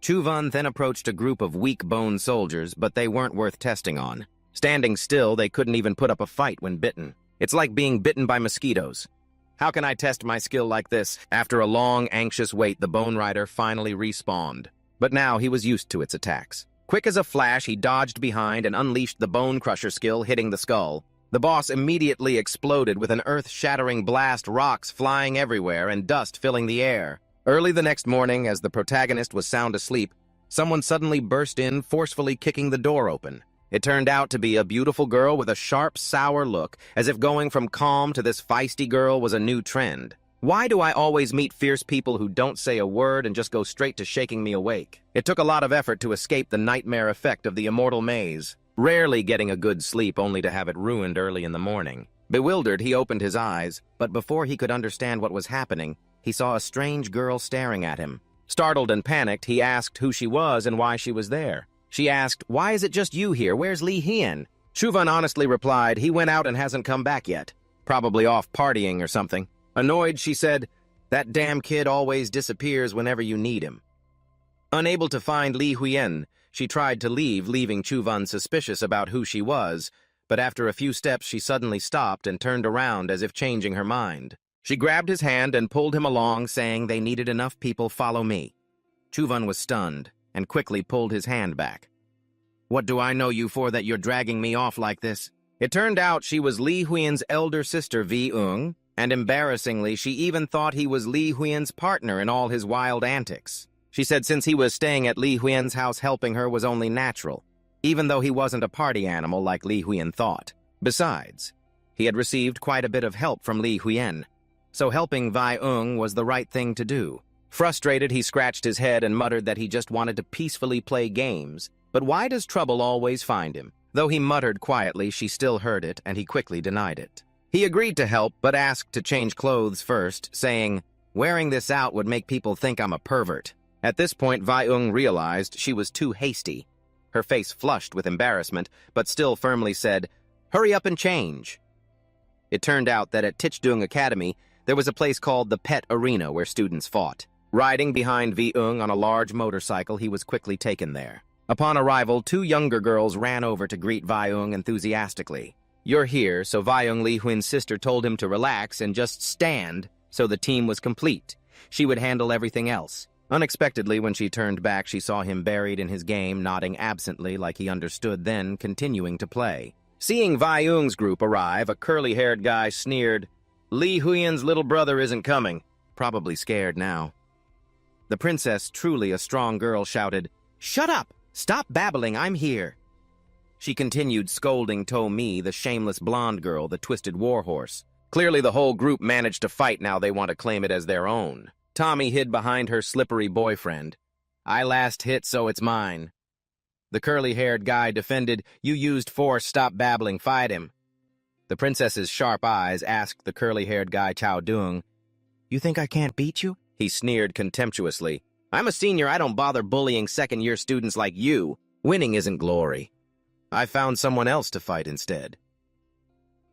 A: Chu Van then approached a group of weak bone soldiers, but they weren't worth testing on. Standing still, they couldn't even put up a fight when bitten. It's like being bitten by mosquitoes. How can I test my skill like this? After a long, anxious wait, the Bone Rider finally respawned. But now he was used to its attacks. Quick as a flash, he dodged behind and unleashed the Bone Crusher skill, hitting the skull. The boss immediately exploded with an earth-shattering blast, rocks flying everywhere and dust filling the air. Early the next morning, as the protagonist was sound asleep, someone suddenly burst in, forcefully kicking the door open. It turned out to be a beautiful girl with a sharp, sour look, as if going from calm to this feisty girl was a new trend. Why do I always meet fierce people who don't say a word and just go straight to shaking me awake? It took a lot of effort to escape the nightmare effect of the immortal maze. rarely getting a good sleep only to have it ruined early in the morning. Bewildered, he opened his eyes, but before he could understand what was happening, he saw a strange girl staring at him. Startled and panicked, he asked who she was and why she was there. She asked, "Why is it just you here? Where's Lee Hyun?" Chuvan honestly replied, "He went out and hasn't come back yet. Probably off partying or something." Annoyed, she said, "That damn kid always disappears whenever you need him." Unable to find Lee Hyun, she tried to leave, leaving Chuvan suspicious about who she was, but after a few steps she suddenly stopped and turned around as if changing her mind. She grabbed his hand and pulled him along, saying they needed enough people follow me. Chuvan was stunned and quickly pulled his hand back. "What do I know you for that you're dragging me off like this?" It turned out she was Lee Hyun's elder sister, Vi-eung, and embarrassingly, she even thought he was Lee Hyun's partner in all his wild antics. She said since he was staying at Lee Hyun's house, helping her was only natural, even though he wasn't a party animal like Lee Hyun thought. Besides, he had received quite a bit of help from Lee Hyun, so helping Vi-eung was the right thing to do. Frustrated, he scratched his head and muttered that he just wanted to peacefully play games. But why does trouble always find him? Though he muttered quietly, she still heard it, and he quickly denied it. He agreed to help, but asked to change clothes first, saying, "Wearing this out would make people think I'm a pervert." At this point, Vi-eung realized she was too hasty. Her face flushed with embarrassment, but still firmly said, "Hurry up and change." It turned out that at Tichdung Academy, there was a place called the Pet Arena where students fought. Riding behind Vi-eung on a large motorcycle, he was quickly taken there. Upon arrival, two younger girls ran over to greet Vi-eung enthusiastically. "You're here," so Vi-eung, Lee Hyun's sister, told him to relax and just stand, so the team was complete. She would handle everything else. Unexpectedly, when she turned back, she saw him buried in his game, nodding absently like he understood, then continuing to play. Seeing Vi-eung's group arrive, a curly-haired guy sneered, "Lee Hyun's little brother isn't coming." Probably scared now. The princess, truly a strong girl, shouted, "Shut up! Stop babbling, I'm here." She continued scolding To-mi, the shameless blonde girl, the twisted warhorse. Clearly the whole group managed to fight, now they want to claim it as their own. Tommy hid behind her slippery boyfriend. "I last hit, so it's mine." The curly-haired guy defended, "You used force, stop babbling, fight him." The princess's sharp eyes asked the curly-haired guy Chao-dung, "You think I can't beat you?" He sneered contemptuously. "I'm a senior, I don't bother bullying second-year students like you. Winning isn't glory. I found someone else to fight instead."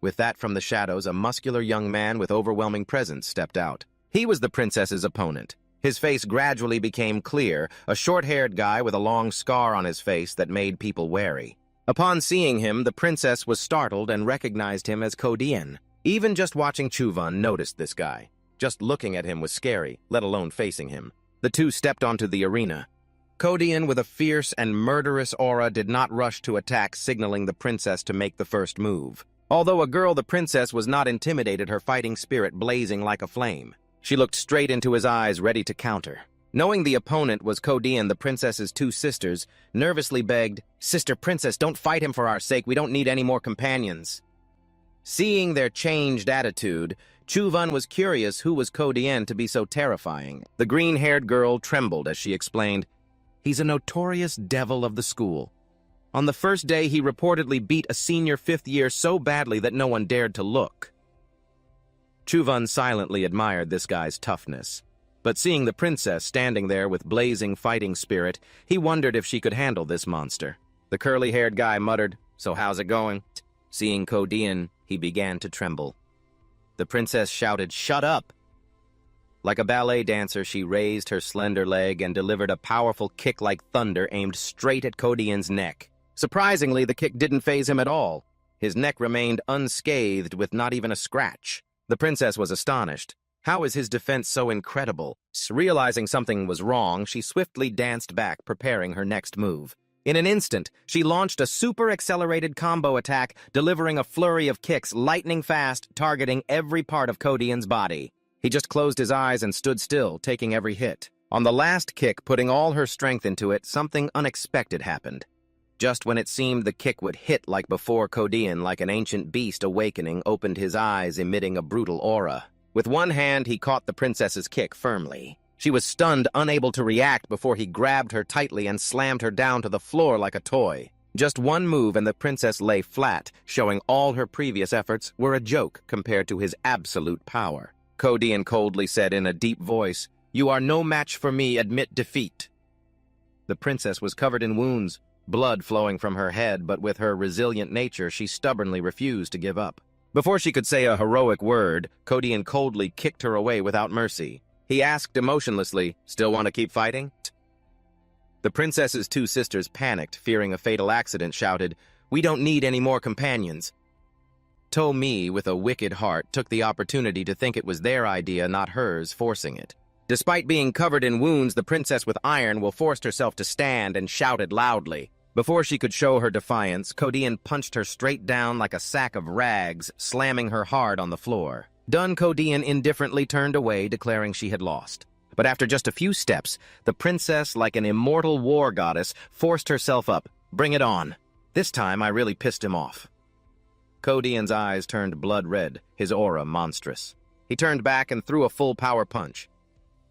A: With that, from the shadows, a muscular young man with overwhelming presence stepped out. He was the princess's opponent. His face gradually became clear, a short-haired guy with a long scar on his face that made people wary. Upon seeing him, the princess was startled and recognized him as Ko-dien. Even just watching Chuvan noticed this guy. Just looking at him was scary, let alone facing him. The two stepped onto the arena. Ko-dien, with a fierce and murderous aura, did not rush to attack, signaling the princess to make the first move. Although a girl, the princess was not intimidated, her fighting spirit blazing like a flame. She looked straight into his eyes, ready to counter. Knowing the opponent was Ko-dien, the princess's two sisters, nervously begged, "Sister Princess, don't fight him for our sake, we don't need any more companions." Seeing their changed attitude, Chuvan was curious who was Ko-dien to be so terrifying. The green-haired girl trembled as she explained, "He's a notorious devil of the school. On the first day, he reportedly beat a senior fifth year so badly that no one dared to look." Chuvan silently admired this guy's toughness. But seeing the princess standing there with blazing fighting spirit, he wondered if she could handle this monster. The curly-haired guy muttered, "So how's it going?" Seeing Ko-dien, he began to tremble. The princess shouted, "Shut up!" Like a ballet dancer, she raised her slender leg and delivered a powerful kick like thunder aimed straight at Ko-dien's neck. Surprisingly, the kick didn't faze him at all. His neck remained unscathed with not even a scratch. The princess was astonished. How is his defense so incredible? Realizing something was wrong, she swiftly danced back, preparing her next move. In an instant, she launched a super-accelerated combo attack, delivering a flurry of kicks lightning fast, targeting every part of Ko-dien's body. He just closed his eyes and stood still, taking every hit. On the last kick, putting all her strength into it, something unexpected happened. Just when it seemed the kick would hit like before, Ko-dien, like an ancient beast awakening, opened his eyes, emitting a brutal aura. With one hand, he caught the princess's kick firmly. She was stunned, unable to react, before he grabbed her tightly and slammed her down to the floor like a toy. Just one move and the princess lay flat, showing all her previous efforts were a joke compared to his absolute power. Kodian coldly said in a deep voice, "You are no match for me, admit defeat." The princess was covered in wounds, blood flowing from her head, but with her resilient nature, she stubbornly refused to give up. Before she could say a heroic word, Kodian coldly kicked her away without mercy. He asked emotionlessly, "Still want to keep fighting?" The princess's two sisters panicked, fearing a fatal accident, shouted, "We don't need any more companions." To-Mi, with a wicked heart, took the opportunity to think it was their idea, not hers, forcing it. Despite being covered in wounds, the princess with iron will forced herself to stand and shouted loudly. Before she could show her defiance, Kodian punched her straight down like a sack of rags, slamming her hard on the floor. Done, Kodian indifferently turned away, declaring she had lost. But after just a few steps, the princess, like an immortal war goddess, forced herself up. "Bring it on." This time, I really pissed him off. Kodian's eyes turned blood red, his aura monstrous. He turned back and threw a full power punch.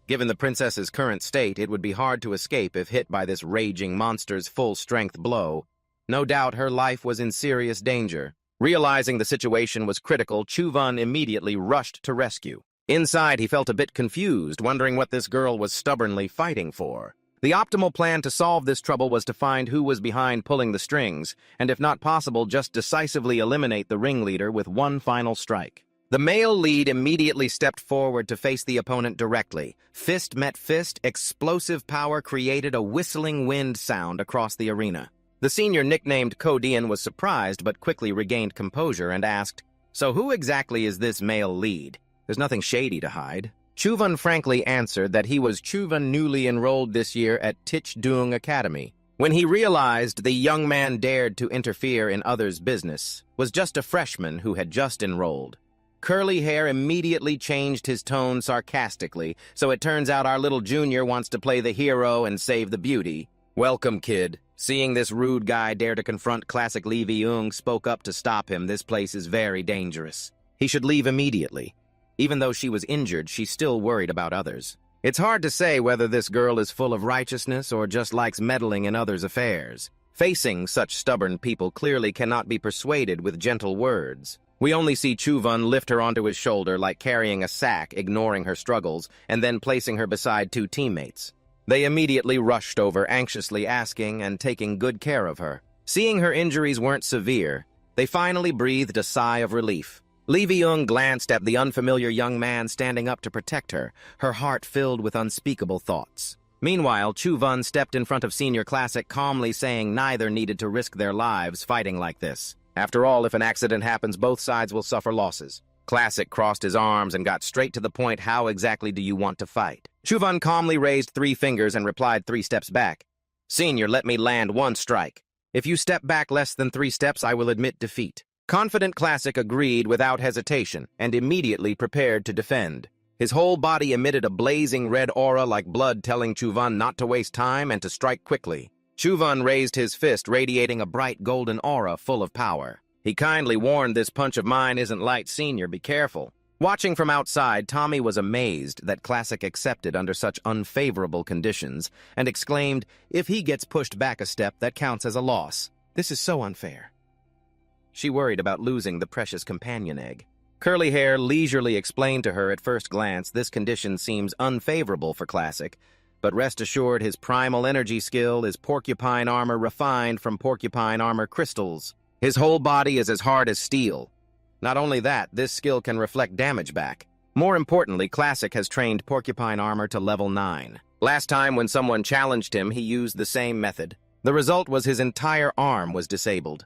A: Given the princess's current state, it would be hard to escape if hit by this raging monster's full-strength blow. No doubt her life was in serious danger. Realizing the situation was critical, Chuvan immediately rushed to rescue. Inside, he felt a bit confused, wondering what this girl was stubbornly fighting for. The optimal plan to solve this trouble was to find who was behind pulling the strings, and if not possible, just decisively eliminate the ringleader with one final strike. The male lead immediately stepped forward to face the opponent directly. Fist met fist, explosive power created a whistling wind sound across the arena. The senior, nicknamed Kodian, was surprised but quickly regained composure and asked, "So who exactly is this male lead? There's nothing shady to hide." Chuvan frankly answered that he was Chuvan, newly enrolled this year at Tichdung Academy. When he realized the young man dared to interfere in others' business, was just a freshman who had just enrolled. Curly Hair immediately changed his tone sarcastically, "So it turns out our little junior wants to play the hero and save the beauty. Welcome, kid." Seeing this rude guy dare to confront classic Lee Vi-Eung, spoke up to stop him. "This place is very dangerous. He should leave immediately." Even though she was injured, she still worried about others. It's hard to say whether this girl is full of righteousness or just likes meddling in others' affairs. Facing such stubborn people clearly cannot be persuaded with gentle words. We only see Chuvan lift her onto his shoulder like carrying a sack, ignoring her struggles, and then placing her beside two teammates. They immediately rushed over, anxiously asking and taking good care of her. Seeing her injuries weren't severe, they finally breathed a sigh of relief. Lee Vi-Eung glanced at the unfamiliar young man standing up to protect her, her heart filled with unspeakable thoughts. Meanwhile, Chuvan stepped in front of Senior Classic, calmly saying neither needed to risk their lives fighting like this. After all, if an accident happens, both sides will suffer losses. Classic crossed his arms and got straight to the point. "How exactly do you want to fight?" Chuvan calmly raised 3 fingers and replied 3 steps back. "Senior, let me land 1 strike. If you step back less than 3 steps, I will admit defeat." Confident Classic agreed without hesitation and immediately prepared to defend. His whole body emitted a blazing red aura like blood, telling Chuvan not to waste time and to strike quickly. Chuvan raised his fist, radiating a bright golden aura full of power. He kindly warned, "This punch of mine isn't light, Senior, be careful." Watching from outside, Tommy was amazed that Classic accepted under such unfavorable conditions and exclaimed, "If he gets pushed back a step, that counts as a loss. This is so unfair." She worried about losing the precious companion egg. Curly Hair leisurely explained to her at first glance this condition seems unfavorable for Classic, but rest assured his primal energy skill is porcupine armor refined from porcupine armor crystals. His whole body is as hard as steel. Not only that, this skill can reflect damage back. More importantly, Classic has trained porcupine armor to level 9. Last time when someone challenged him, he used the same method. The result was his entire arm was disabled.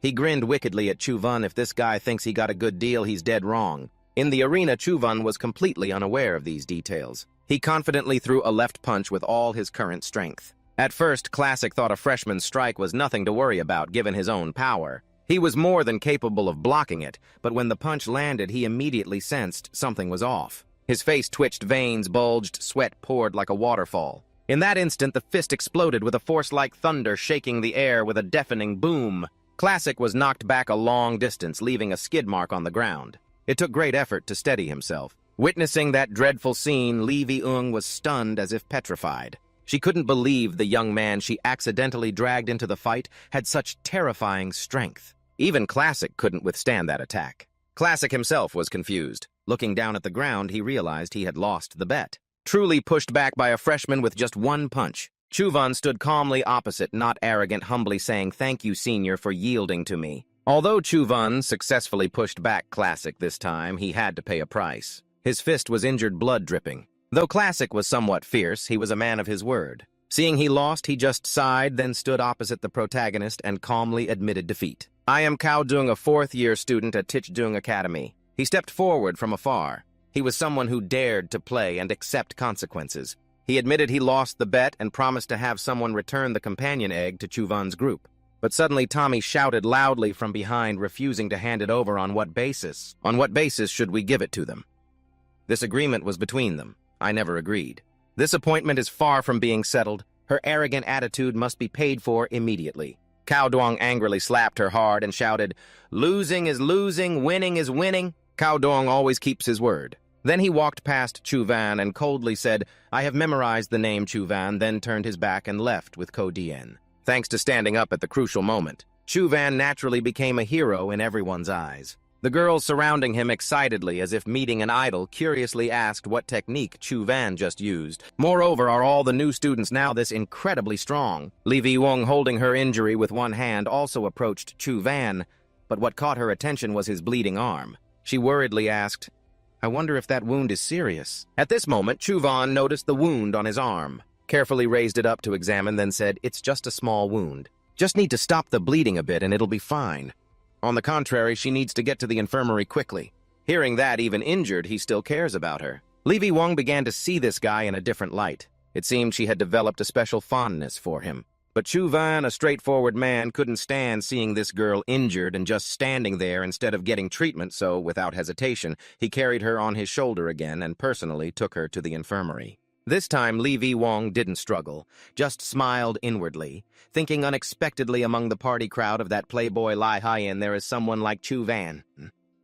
A: He grinned wickedly at Chuvan. If this guy thinks he got a good deal, he's dead wrong. In the arena, Chuvan was completely unaware of these details. He confidently threw a left punch with all his current strength. At first, Classic thought a freshman's strike was nothing to worry about given his own power. He was more than capable of blocking it, but when the punch landed, he immediately sensed something was off. His face twitched, veins bulged, sweat poured like a waterfall. In that instant, the fist exploded with a force like thunder, shaking the air with a deafening boom. Classic was knocked back a long distance, leaving a skid mark on the ground. It took great effort to steady himself. Witnessing that dreadful scene, Lee Vi-Eung was stunned as if petrified. She couldn't believe the young man she accidentally dragged into the fight had such terrifying strength. Even Classic couldn't withstand that attack. Classic himself was confused. Looking down at the ground, he realized he had lost the bet. Truly pushed back by a freshman with just one punch. Chuvan stood calmly opposite, not arrogant, humbly saying, "Thank you, senior, for yielding to me." Although Chuvan successfully pushed back Classic this time, he had to pay a price. His fist was injured, blood dripping. Though Classic was somewhat fierce, he was a man of his word. Seeing he lost, he just sighed, then stood opposite the protagonist and calmly admitted defeat. "I am Cao Dung, a fourth-year student at Tichdung Academy." He stepped forward from afar. He was someone who dared to play and accept consequences. He admitted he lost the bet and promised to have someone return the companion egg to Chuvan's group. But suddenly Tommy shouted loudly from behind, refusing to hand it over. On what basis? On what basis should we give it to them? This agreement was between them. I never agreed. This appointment is far from being settled. Her arrogant attitude must be paid for immediately. Cao Duong angrily slapped her hard and shouted, "Losing is losing, winning is winning." Cao Duong always keeps his word. Then he walked past Chuvan and coldly said, "I have memorized the name Chuvan," then turned his back and left with Ko Dien. Thanks to standing up at the crucial moment, Chuvan naturally became a hero in everyone's eyes. The girls surrounding him excitedly, as if meeting an idol, curiously asked what technique Chuvan just used. Moreover, are all the new students now this incredibly strong? Li Vi-wong, holding her injury with one hand, also approached Chuvan, but what caught her attention was his bleeding arm. She worriedly asked, "I wonder if that wound is serious." At this moment, Chuvan noticed the wound on his arm, carefully raised it up to examine, then said, "It's just a small wound. Just need to stop the bleeding a bit and it'll be fine. On the contrary, she needs to get to the infirmary quickly." Hearing that, even injured, he still cares about her. Li Vi-wong began to see this guy in a different light. It seemed she had developed a special fondness for him. But Chuvan, a straightforward man, couldn't stand seeing this girl injured and just standing there instead of getting treatment, so, without hesitation, he carried her on his shoulder again and personally took her to the infirmary. This time, Li Vi-wong didn't struggle, just smiled inwardly, thinking unexpectedly among the party crowd of that playboy Lai Hyen there is someone like Chuvan.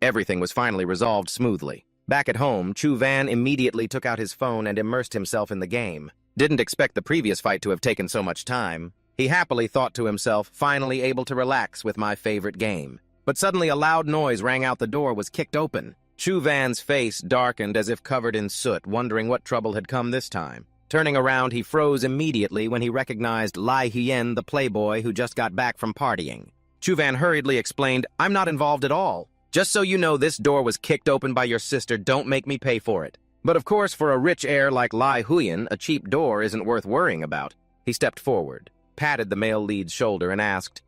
A: Everything was finally resolved smoothly. Back at home, Chuvan immediately took out his phone and immersed himself in the game. Didn't expect the previous fight to have taken so much time. He happily thought to himself, finally able to relax with my favorite game. But suddenly a loud noise rang out. The door was kicked open. Chuvan's face darkened as if covered in soot, wondering what trouble had come this time. Turning around, he froze immediately when he recognized Lai Hyen, the playboy who just got back from partying. Chuvan hurriedly explained, "I'm not involved at all. Just so you know, this door was kicked open by your sister. Don't make me pay for it." But of course, for a rich heir like Lai Hyen, a cheap door isn't worth worrying about. He stepped forward, patted the male lead's shoulder, and asked,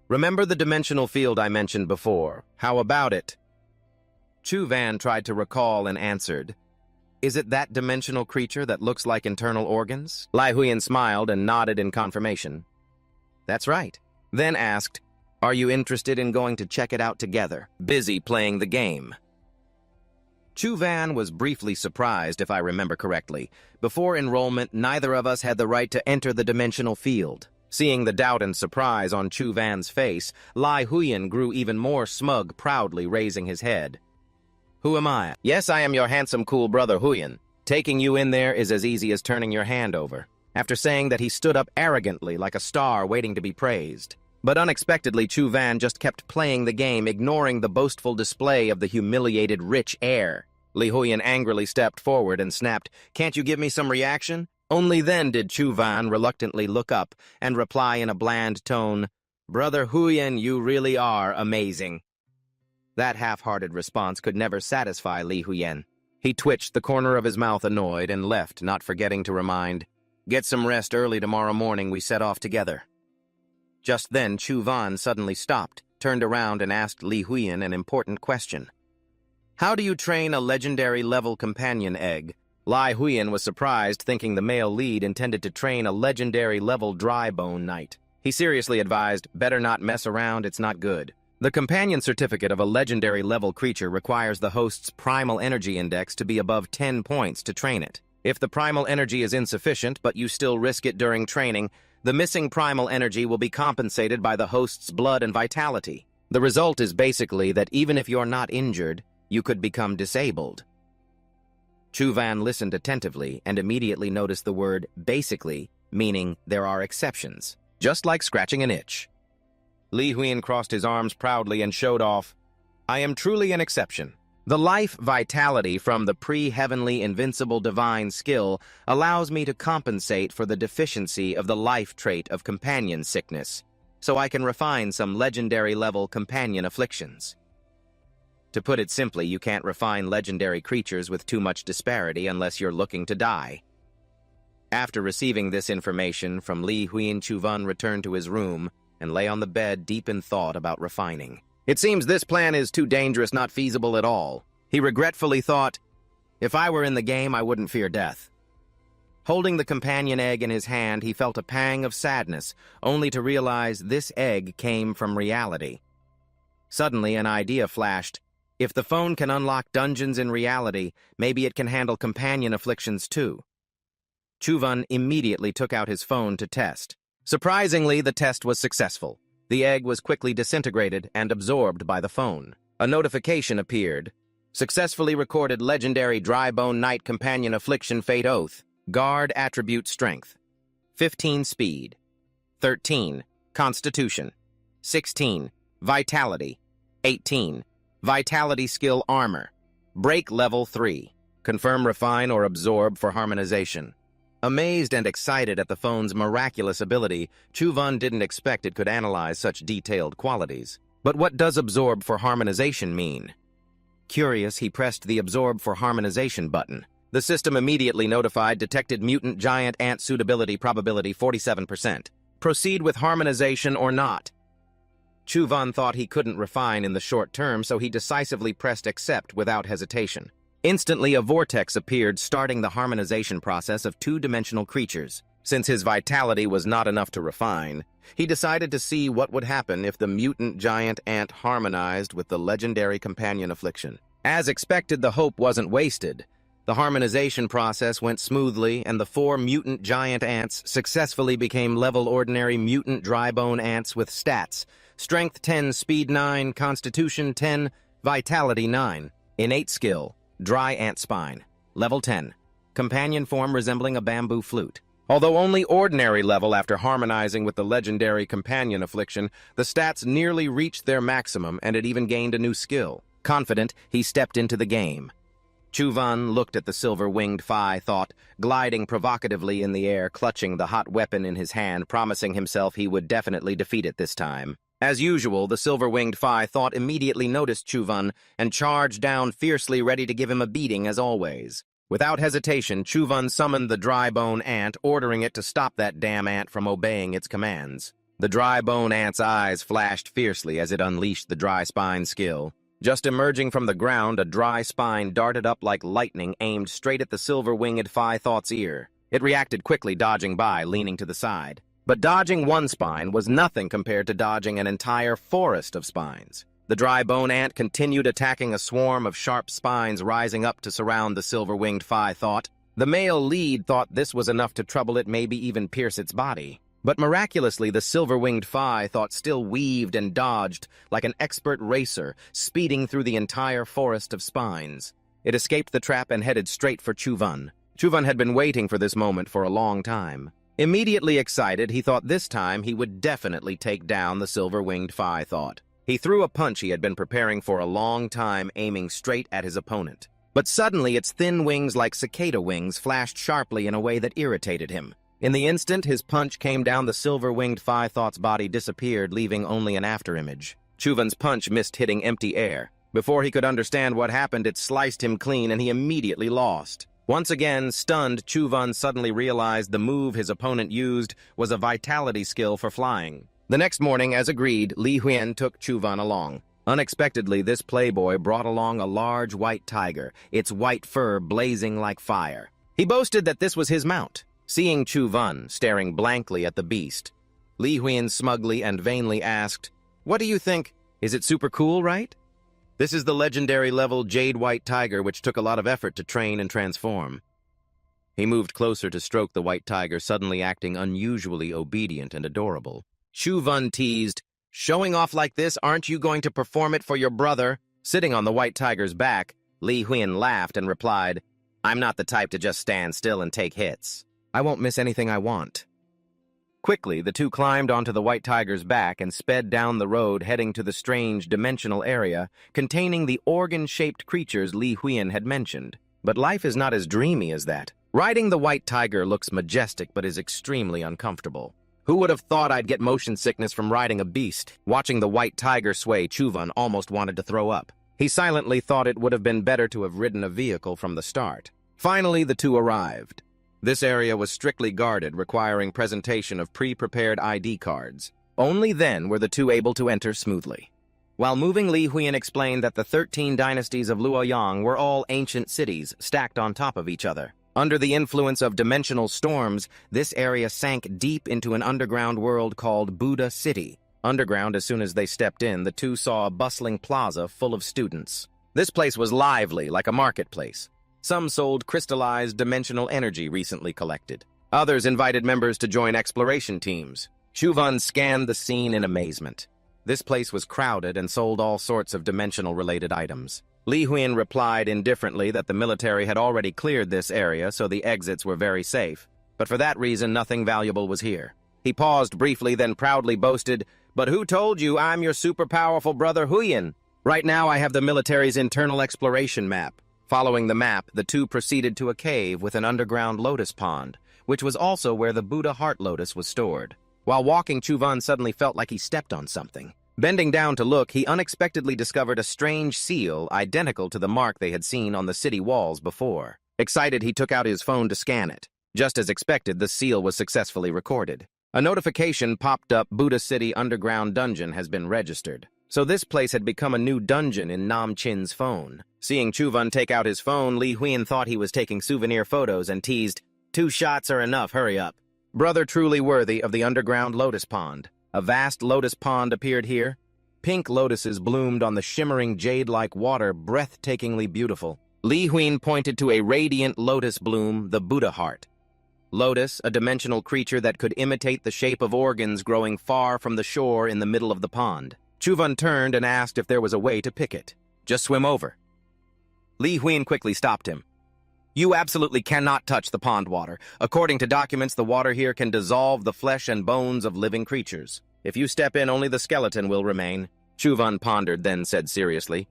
A: "Remember the dimensional field I mentioned before? How about it?" Chuvan tried to recall and answered, "Is it that dimensional creature that looks like internal organs?" Lai Hyen smiled and nodded in confirmation. "That's right." Then asked, "Are you interested in going to check it out together?" Busy playing the game. Chuvan was briefly surprised, if I remember correctly. Before enrollment, neither of us had the right to enter the dimensional field. Seeing the doubt and surprise on Chuvan's face, Lai Hyen grew even more smug, proudly raising his head. "Who am I?" "Yes, I am your handsome, cool brother, Hyen. Taking you in there is as easy as turning your hand over." After saying that, he stood up arrogantly like a star waiting to be praised. But unexpectedly, Chuvan just kept playing the game, ignoring the boastful display of the humiliated rich heir. Li Hyen angrily stepped forward and snapped, "Can't you give me some reaction?" Only then did Chuvan reluctantly look up and reply in a bland tone, "Brother Hyen, you really are amazing." That half-hearted response could never satisfy Li Hyen. He twitched the corner of his mouth annoyed and left, not forgetting to remind, "Get some rest early tomorrow morning, we set off together." Just then, Chuvan suddenly stopped, turned around and asked Li Hyen an important question. "How do you train a legendary-level companion egg?" Lai Hyen was surprised, thinking the male lead intended to train a legendary-level dry bone knight. He seriously advised, "Better not mess around, it's not good." The companion certificate of a legendary-level creature requires the host's primal energy index to be above 10 points to train it. If the primal energy is insufficient, but you still risk it during training, the missing primal energy will be compensated by the host's blood and vitality. The result is basically that even if you're not injured, you could become disabled. Chuvan listened attentively and immediately noticed the word "basically" meaning there are exceptions, just like scratching an itch. Li Huiyan crossed his arms proudly and showed off, "I am truly an exception. The life vitality from the pre-heavenly invincible divine skill allows me to compensate for the deficiency of the life trait of companion sickness, so I can refine some legendary-level companion afflictions." To put it simply, you can't refine legendary creatures with too much disparity unless you're looking to die. After receiving this information from Li Huiyan, Chuvan returned to his room and lay on the bed deep in thought about refining. It seems this plan is too dangerous, not feasible at all. He regretfully thought, if I were in the game, I wouldn't fear death. Holding the companion egg in his hand, he felt a pang of sadness, only to realize this egg came from reality. Suddenly, an idea flashed. If the phone can unlock dungeons in reality, maybe it can handle companion afflictions too. Chuvan immediately took out his phone to test. Surprisingly, the test was successful. The egg was quickly disintegrated and absorbed by the phone. A notification appeared. Successfully recorded legendary Dry Bone Knight Companion Affliction Fate Oath. Guard Attribute Strength. 15 Speed. 13 Constitution. 16 Vitality. 18 Vitality Skill Armor. Break Level 3. Confirm, refine, or absorb for harmonization. Amazed and excited at the phone's miraculous ability, Chuvan didn't expect it could analyze such detailed qualities. But what does absorb for harmonization mean? Curious, he pressed the Absorb for Harmonization button. The system immediately notified detected mutant giant ant suitability probability 47%. Proceed with harmonization or not. Chuvan thought he couldn't refine in the short term, so he decisively pressed accept without hesitation. Instantly, a vortex appeared, starting the harmonization process of two-dimensional creatures. Since his vitality was not enough to refine, he decided to see what would happen if the mutant giant ant harmonized with the legendary companion affliction. As expected, the hope wasn't wasted. The harmonization process went smoothly, and the 4 mutant giant ants successfully became level ordinary mutant dry bone ants with stats: Strength 10, Speed 9, Constitution 10, Vitality 9, Innate Skill, Dry Ant Spine, Level 10, Companion Form resembling a bamboo flute. Although only ordinary level after harmonizing with the legendary companion affliction, the stats nearly reached their maximum, and it even gained a new skill. Confident, he stepped into the game. Chuvan looked at the silver-winged Phi Thought, gliding provocatively in the air, clutching the hot weapon in his hand, promising himself he would definitely defeat it this time. As usual, the silver-winged Phi Thought immediately noticed Chuvan and charged down fiercely, ready to give him a beating as always. Without hesitation, Chuvan summoned the dry bone ant, ordering it to stop that damn ant from obeying its commands. The dry bone ant's eyes flashed fiercely as it unleashed the dry spine skill. Just emerging from the ground, a dry spine darted up like lightning, aimed straight at the silver-winged Phi Thought's ear. It reacted quickly, dodging by, leaning to the side. But dodging one spine was nothing compared to dodging an entire forest of spines. The dry bone ant continued attacking a swarm of sharp spines rising up to surround the silver-winged Phi Thought. The male lead thought this was enough to trouble it, maybe even pierce its body. But miraculously, the silver-winged Phi Thought still weaved and dodged like an expert racer, speeding through the entire forest of spines. It escaped the trap and headed straight for Chuvan. Chuvan had been waiting for this moment for a long time. Immediately excited, he thought this time he would definitely take down the silver-winged Phi Thought. He threw a punch he had been preparing for a long time, aiming straight at his opponent. But suddenly its thin wings like cicada wings flashed sharply in a way that irritated him. In the instant his punch came down, the silver-winged Phi Thought's body disappeared, leaving only an afterimage. Chuvan's punch missed, hitting empty air. Before he could understand what happened, it sliced him clean and he immediately lost. Once again, stunned, Chuvan suddenly realized the move his opponent used was a vitality skill for flying. The next morning, as agreed, Li Huiyan took Chuvan along. Unexpectedly, this playboy brought along a large white tiger, its white fur blazing like fire. He boasted that this was his mount. Seeing Chuvan staring blankly at the beast, Li Huiyan smugly and vainly asked, "What do you think? Is it super cool, right? This is the legendary level Jade White Tiger, which took a lot of effort to train and transform." He moved closer to stroke the white tiger, suddenly acting unusually obedient and adorable. Chuvan teased, "Showing off like this, aren't you going to perform it for your brother?" Sitting on the white tiger's back, Li Huiyan laughed and replied, "I'm not the type to just stand still and take hits. I won't miss anything I want." Quickly, the two climbed onto the white tiger's back and sped down the road heading to the strange dimensional area containing the organ-shaped creatures Li Huiyan had mentioned. But life is not as dreamy as that. Riding the white tiger looks majestic but is extremely uncomfortable. Who would have thought I'd get motion sickness from riding a beast? Watching the white tiger sway, Chuvan almost wanted to throw up. He silently thought it would have been better to have ridden a vehicle from the start. Finally, the two arrived. This area was strictly guarded, requiring presentation of pre-prepared ID cards. Only then were the two able to enter smoothly. While moving, Li Huiyan explained that the 13 dynasties of Luoyang were all ancient cities stacked on top of each other. Under the influence of dimensional storms, this area sank deep into an underground world called Buddha City. Underground, as soon as they stepped in, the two saw a bustling plaza full of students. This place was lively, like a marketplace. Some sold crystallized dimensional energy recently collected. Others invited members to join exploration teams. Chuvan scanned the scene in amazement. This place was crowded and sold all sorts of dimensional-related items. Li Huiyan replied indifferently that the military had already cleared this area, so the exits were very safe. But for that reason, nothing valuable was here. He paused briefly, then proudly boasted, "But who told you I'm your super-powerful brother Huiyan? Right now I have the military's internal exploration map." Following the map, the two proceeded to a cave with an underground lotus pond, which was also where the Buddha heart lotus was stored. While walking, Chuvan suddenly felt like he stepped on something. Bending down to look, he unexpectedly discovered a strange seal identical to the mark they had seen on the city walls before. Excited, he took out his phone to scan it. Just as expected, the seal was successfully recorded. A notification popped up: Buddha City Underground Dungeon has been registered. So this place had become a new dungeon in Nam Chin's phone. Seeing Chuvan take out his phone, Li Huiyan thought he was taking souvenir photos and teased, "2 shots are enough, hurry up." Brother truly worthy of the underground lotus pond. A vast lotus pond appeared here. Pink lotuses bloomed on the shimmering jade-like water, breathtakingly beautiful. Li Huiyan pointed to a radiant lotus bloom, the Buddha heart. Lotus, a dimensional creature that could imitate the shape of organs growing far from the shore in the middle of the pond. Chuvan turned and asked if there was a way to pick it. "Just swim over." Li Huiyan quickly stopped him. "You absolutely cannot touch the pond water. According to documents, the water here can dissolve the flesh and bones of living creatures. If you step in, only the skeleton will remain." Chuvan pondered, then said seriously,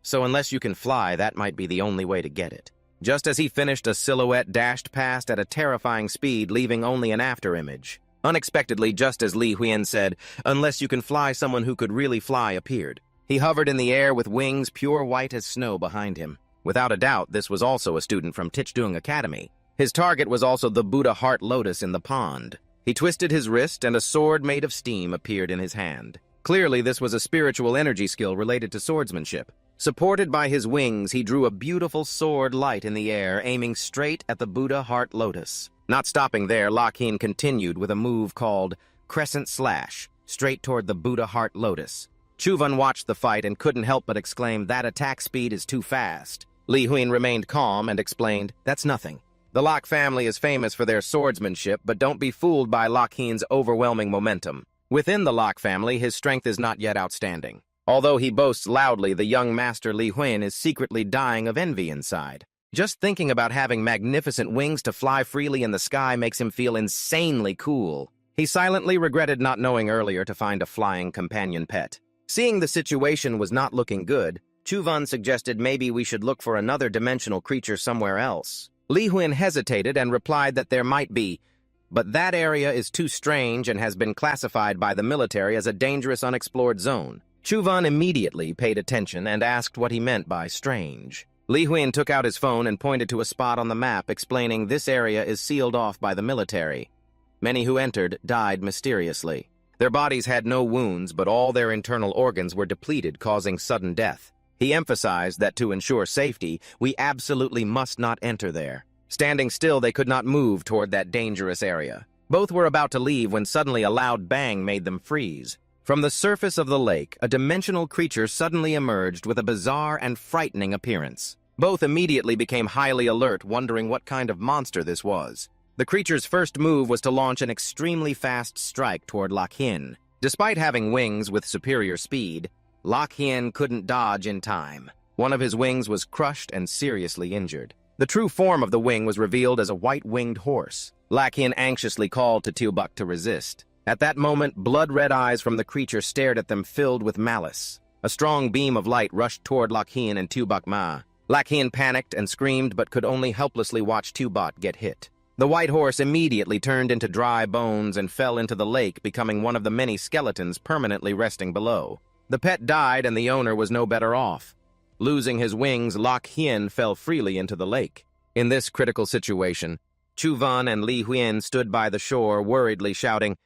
A: "So unless you can fly, that might be the only way to get it." Just as he finished, a silhouette dashed past at a terrifying speed, leaving only an afterimage. Unexpectedly, just as Li Huiyan said, "Unless you can fly," someone who could really fly appeared. He hovered in the air with wings pure white as snow behind him. Without a doubt, this was also a student from Tichdung Academy. His target was also the Buddha heart lotus in the pond. He twisted his wrist, and a sword made of steam appeared in his hand. Clearly, this was a spiritual energy skill related to swordsmanship. Supported by his wings, he drew a beautiful sword light in the air, aiming straight at the Buddha heart lotus. Not stopping there, Lockheed continued with a move called Crescent Slash, straight toward the Buddha heart lotus. Chuvan watched the fight and couldn't help but exclaim, "That attack speed is too fast." Li Huiyan remained calm and explained, "That's nothing. The Locke family is famous for their swordsmanship, but don't be fooled by Lockheed's overwhelming momentum. Within the Locke family, his strength is not yet outstanding. Although he boasts loudly, the young master Li Huiyan is secretly dying of envy inside. Just thinking about having magnificent wings to fly freely in the sky makes him feel insanely cool." He silently regretted not knowing earlier to find a flying companion pet. Seeing the situation was not looking good, Chuvan suggested maybe we should look for another dimensional creature somewhere else. Li Huiyan hesitated and replied that there might be, but that area is too strange and has been classified by the military as a dangerous unexplored zone. Chuvan immediately paid attention and asked what he meant by strange. Li Huiyan took out his phone and pointed to a spot on the map, explaining this area is sealed off by the military. Many who entered died mysteriously. Their bodies had no wounds, but all their internal organs were depleted, causing sudden death. He emphasized that to ensure safety, we absolutely must not enter there. Standing still, they could not move toward that dangerous area. Both were about to leave when suddenly a loud bang made them freeze. From the surface of the lake, a dimensional creature suddenly emerged with a bizarre and frightening appearance. Both immediately became highly alert, wondering what kind of monster this was. The creature's first move was to launch an extremely fast strike toward Lockheed. Despite having wings with superior speed, Lockheed couldn't dodge in time. One of his wings was crushed and seriously injured. The true form of the wing was revealed as a white-winged horse. Lakin anxiously called to Tubok to resist. At that moment, blood-red eyes from the creature stared at them filled with malice. A strong beam of light rushed toward Lakin and Tubok Ma. Lakin panicked and screamed but could only helplessly watch Tubok get hit. The white horse immediately turned into dry bones and fell into the lake, becoming one of the many skeletons permanently resting below. The pet died and the owner was no better off. Losing his wings, Lok Hien fell freely into the lake. In this critical situation, Chu Van and Li Huyen stood by the shore, worriedly shouting,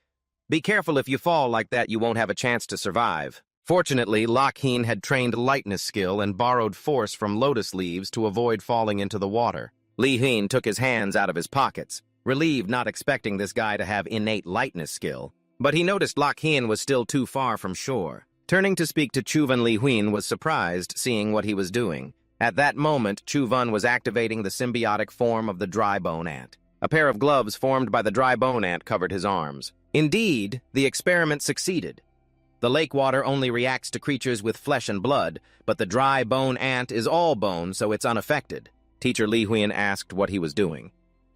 A: "Be careful, if you fall like that, you won't have a chance to survive." Fortunately, Lok Hien had trained lightness skill and borrowed force from lotus leaves to avoid falling into the water. Li Huyen took his hands out of his pockets, relieved, not expecting this guy to have innate lightness skill. But he noticed Lok Hien was still too far from shore. Turning to speak to Chuvan, Li Huyen was surprised, seeing what he was doing. At that moment, Chuvan was activating the symbiotic form of the dry bone ant. A pair of gloves formed by the dry bone ant covered his arms. Indeed, the experiment succeeded. The lake water only reacts to creatures with flesh and blood, but the dry bone ant is all bone, so it's unaffected. Teacher Li Huyen asked what he was doing.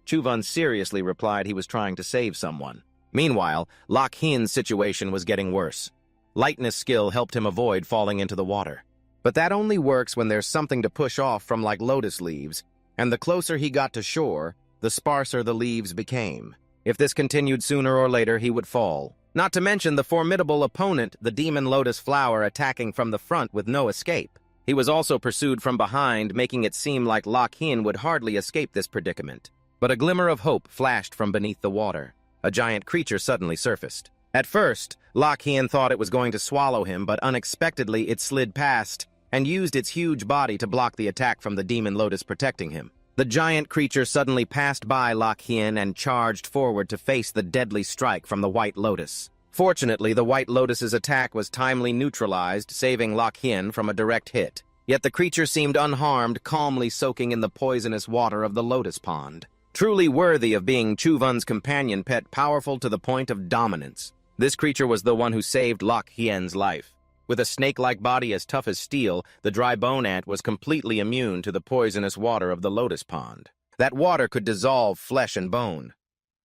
A: Chuvan seriously replied he was trying to save someone. Meanwhile, Lok Hien's situation was getting worse. Lightness skill helped him avoid falling into the water. But that only works when there's something to push off from, like lotus leaves, and the closer he got to shore, the sparser the leaves became. If this continued, sooner or later he would fall. Not to mention the formidable opponent, the demon lotus flower, attacking from the front with no escape. He was also pursued from behind, making it seem like Lok Hien would hardly escape this predicament. But a glimmer of hope flashed from beneath the water. A giant creature suddenly surfaced. At first, Lok Hien thought it was going to swallow him, but unexpectedly it slid past and used its huge body to block the attack from the demon lotus protecting him. The giant creature suddenly passed by Lok Hien and charged forward to face the deadly strike from the white lotus. Fortunately, the white lotus's attack was timely neutralized, saving Lok Hien from a direct hit. Yet the creature seemed unharmed, calmly soaking in the poisonous water of the lotus pond. Truly worthy of being Chuvan's companion pet, powerful to the point of dominance. This creature was the one who saved Lok Hien's life. With a snake-like body as tough as steel, the dry bone ant was completely immune to the poisonous water of the lotus pond. That water could dissolve flesh and bone.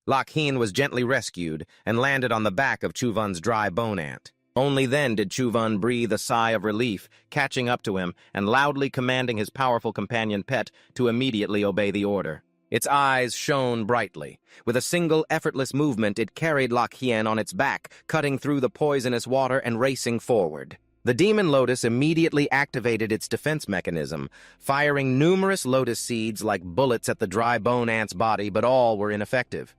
A: Lok Hien was gently rescued and landed on the back of Chuvan's dry bone ant. Only then did Chuvan breathe a sigh of relief, catching up to him and loudly commanding his powerful companion pet to immediately obey the order. Its eyes shone brightly. With a single effortless movement, it carried Lok Hien on its back, cutting through the poisonous water and racing forward. The demon lotus immediately activated its defense mechanism, firing numerous lotus seeds like bullets at the dry bone ant's body, but all were ineffective.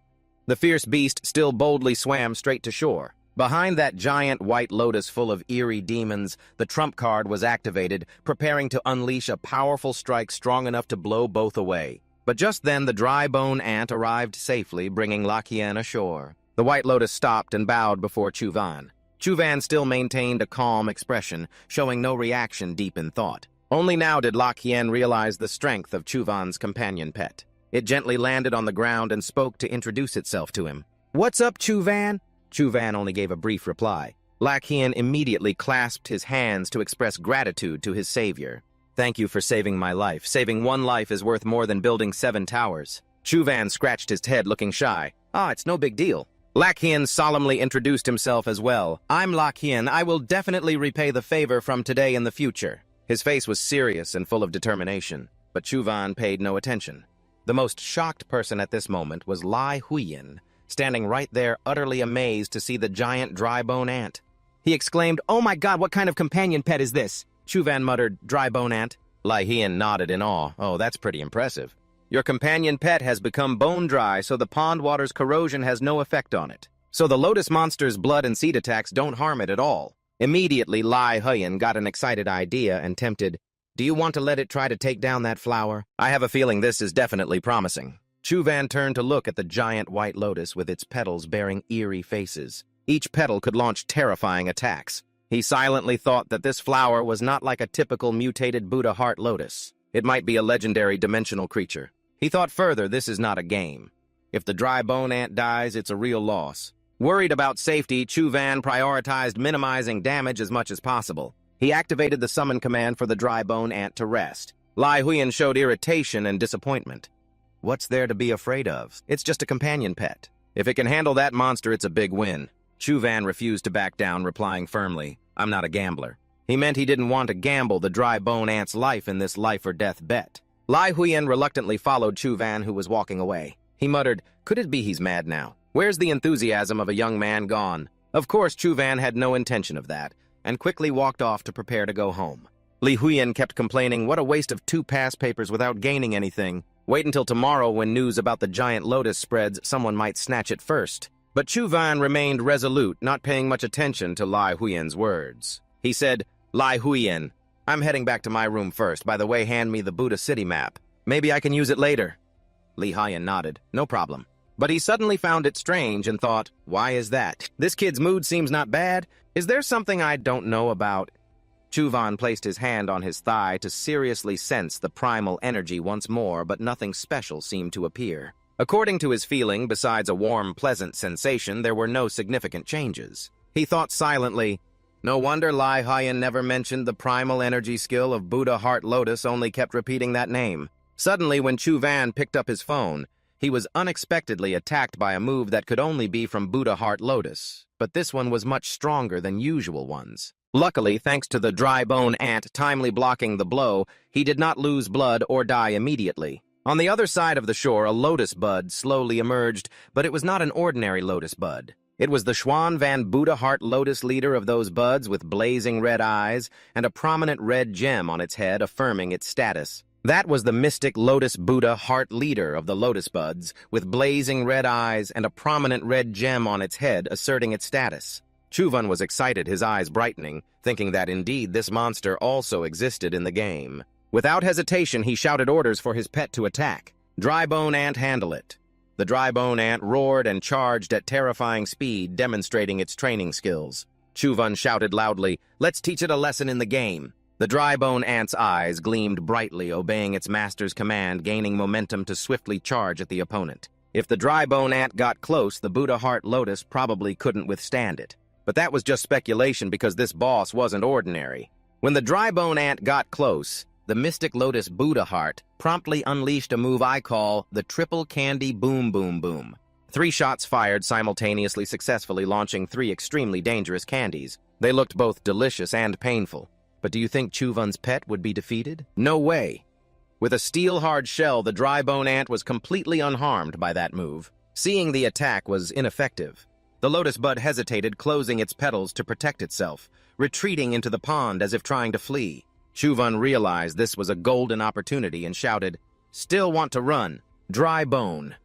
A: The fierce beast still boldly swam straight to shore. Behind that giant white lotus full of eerie demons, the trump card was activated, preparing to unleash a powerful strike strong enough to blow both away. But just then, the dry bone ant arrived safely, bringing Lok Hien ashore. The white lotus stopped and bowed before Chuvan. Chuvan still maintained a calm expression, showing no reaction deep in thought. Only now did Lok Hien realize the strength of Chuvan's companion pet. It gently landed on the ground and spoke to introduce itself to him. "What's up, Chuvan?" Chuvan only gave a brief reply. Lok Hien immediately clasped his hands to express gratitude to his savior. "Thank you for saving my life. Saving one life is worth more than building 7 towers. Chuvan scratched his head, looking shy. It's no big deal." Lok Hien solemnly introduced himself as well. "I'm Lok Hien. I will definitely repay the favor from today in the future." His face was serious and full of determination, but Chuvan paid no attention. The most shocked person at this moment was Lai Huyen, standing right there, utterly amazed to see the giant dry bone ant. He exclaimed, "Oh my God, what kind of companion pet is this?" Chuvan muttered, "Dry bone ant." Lai Huyen nodded in awe. "Oh, that's pretty impressive. Your companion pet has become bone dry, so the pond water's corrosion has no effect on it. So the lotus monster's blood and seed attacks don't harm it at all." Immediately, Lai Huyen got an excited idea and tempted, "Do you want to let it try to take down that flower? I have a feeling this is definitely promising." Chuvan turned to look at the giant white lotus with its petals bearing eerie faces. Each petal could launch terrifying attacks. He silently thought that this flower was not like a typical mutated Buddha heart lotus. It might be a legendary dimensional creature. He thought further, this is not a game. If the dry bone ant dies, it's a real loss. Worried about safety, Chuvan prioritized minimizing damage as much as possible. He activated the summon command for the dry bone ant to rest. Lai Huiyan showed irritation and disappointment. What's there to be afraid of? It's just a companion pet. If it can handle that monster, it's a big win. Chuvan refused to back down, replying firmly, I'm not a gambler. He meant he didn't want to gamble the dry bone ant's life in this life-or-death bet. Lai Huiyan reluctantly followed Chuvan, who was walking away. He muttered, could it be he's mad now? Where's the enthusiasm of a young man gone? Of course, Chuvan had no intention of that, and quickly walked off to prepare to go home. Li Huiyan kept complaining, what a waste of 2 pass papers without gaining anything. Wait until tomorrow when news about the giant lotus spreads, someone might snatch it first. But Chuvan remained resolute, not paying much attention to Lai Huiyan's words. He said, Lai Huiyan, I'm heading back to my room first. By the way, hand me the Buddha city map. Maybe I can use it later. Li Huiyan nodded. No problem. But he suddenly found it strange and thought, why is that? This kid's mood seems not bad. Is there something I don't know about? Chuvan placed his hand on his thigh to seriously sense the primal energy once more, but nothing special seemed to appear. According to his feeling, besides a warm, pleasant sensation, there were no significant changes. He thought silently, no wonder Lai Huiyan never mentioned the primal energy skill of Buddha Heart Lotus, only kept repeating that name. Suddenly, when Chuvan picked up his phone, he was unexpectedly attacked by a move that could only be from Buddha Heart Lotus, but this one was much stronger than usual ones. Luckily, thanks to the dry bone ant timely blocking the blow, he did not lose blood or die immediately. On the other side of the shore, a lotus bud slowly emerged, but it was not an ordinary lotus bud. It was the Xuan Van Buddha Heart Lotus leader of those buds with blazing red eyes and a prominent red gem on its head affirming its status. That was the mystic Lotus Buddha Heart leader of the lotus buds with blazing red eyes and a prominent red gem on its head asserting its status. Chuvan was excited, his eyes brightening, thinking that indeed this monster also existed in the game. Without hesitation, he shouted orders for his pet to attack. Dry bone ant, handle it. The dry bone ant roared and charged at terrifying speed, demonstrating its training skills. Chuvan shouted loudly, let's teach it a lesson in the game. The dry bone ant's eyes gleamed brightly, obeying its master's command, gaining momentum to swiftly charge at the opponent. If the dry bone ant got close, the Buddha Heart Lotus probably couldn't withstand it. But that was just speculation because this boss wasn't ordinary. When the dry bone ant got close, the mystic Lotus Buddha Heart promptly unleashed a move I call the Triple Candy Boom Boom Boom. 3 shots fired simultaneously, successfully launching 3 extremely dangerous candies. They looked both delicious and painful. But do you think Chuvan's pet would be defeated? No way. With a steel-hard shell, the dry bone ant was completely unharmed by that move. Seeing the attack was ineffective. The lotus bud hesitated, closing its petals to protect itself, retreating into the pond as if trying to flee. Chuvan realized this was a golden opportunity and shouted, still want to run. Dry bone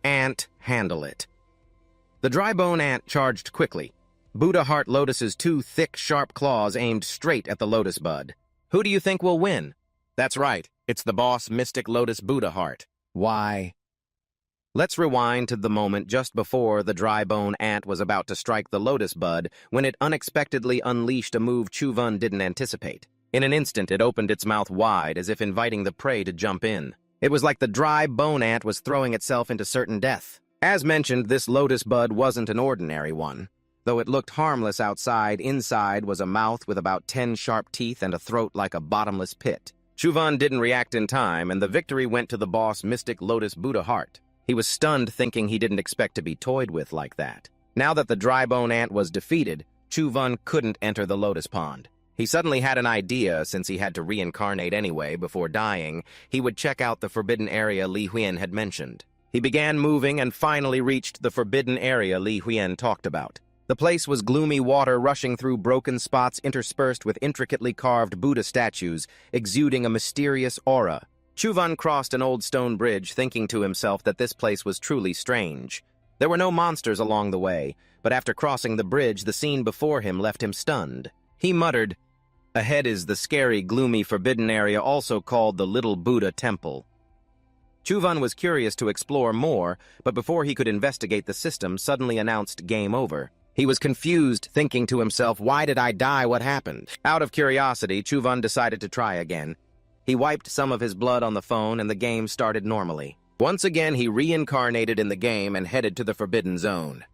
A: ant, handle it. The dry bone ant charged quickly. Buddha Heart Lotus's 2 thick, sharp claws aimed straight at the lotus bud. Who do you think will win? That's right, it's the boss Mystic Lotus Buddha Heart. Why? Let's rewind to the moment just before the dry bone ant was about to strike the lotus bud when it unexpectedly unleashed a move Chuvan didn't anticipate. In an instant, it opened its mouth wide as if inviting the prey to jump in. It was like the dry bone ant was throwing itself into certain death. As mentioned, this lotus bud wasn't an ordinary one. Though it looked harmless outside, inside was a mouth with about 10 sharp teeth and a throat like a bottomless pit. Chuvan didn't react in time, and the victory went to the boss Mystic Lotus Buddha Heart. He was stunned, thinking he didn't expect to be toyed with like that. Now that the dry bone ant was defeated, Chuvan couldn't enter the lotus pond. He suddenly had an idea, since he had to reincarnate anyway before dying. He would check out the forbidden area Li Huiyan had mentioned. He began moving and finally reached the forbidden area Li Huiyan talked about. The place was gloomy water rushing through broken spots interspersed with intricately carved Buddha statues, exuding a mysterious aura. Chuvan crossed an old stone bridge, thinking to himself that this place was truly strange. There were no monsters along the way, but after crossing the bridge, the scene before him left him stunned. He muttered, ahead is the scary, gloomy, forbidden area also called the Little Buddha Temple. Chuvan was curious to explore more, but before he could investigate, the system suddenly announced game over. He was confused, thinking to himself, why did I die? What happened? Out of curiosity, Chuvan decided to try again. He wiped some of his blood on the phone and the game started normally. Once again, he reincarnated in the game and headed to the Forbidden Zone.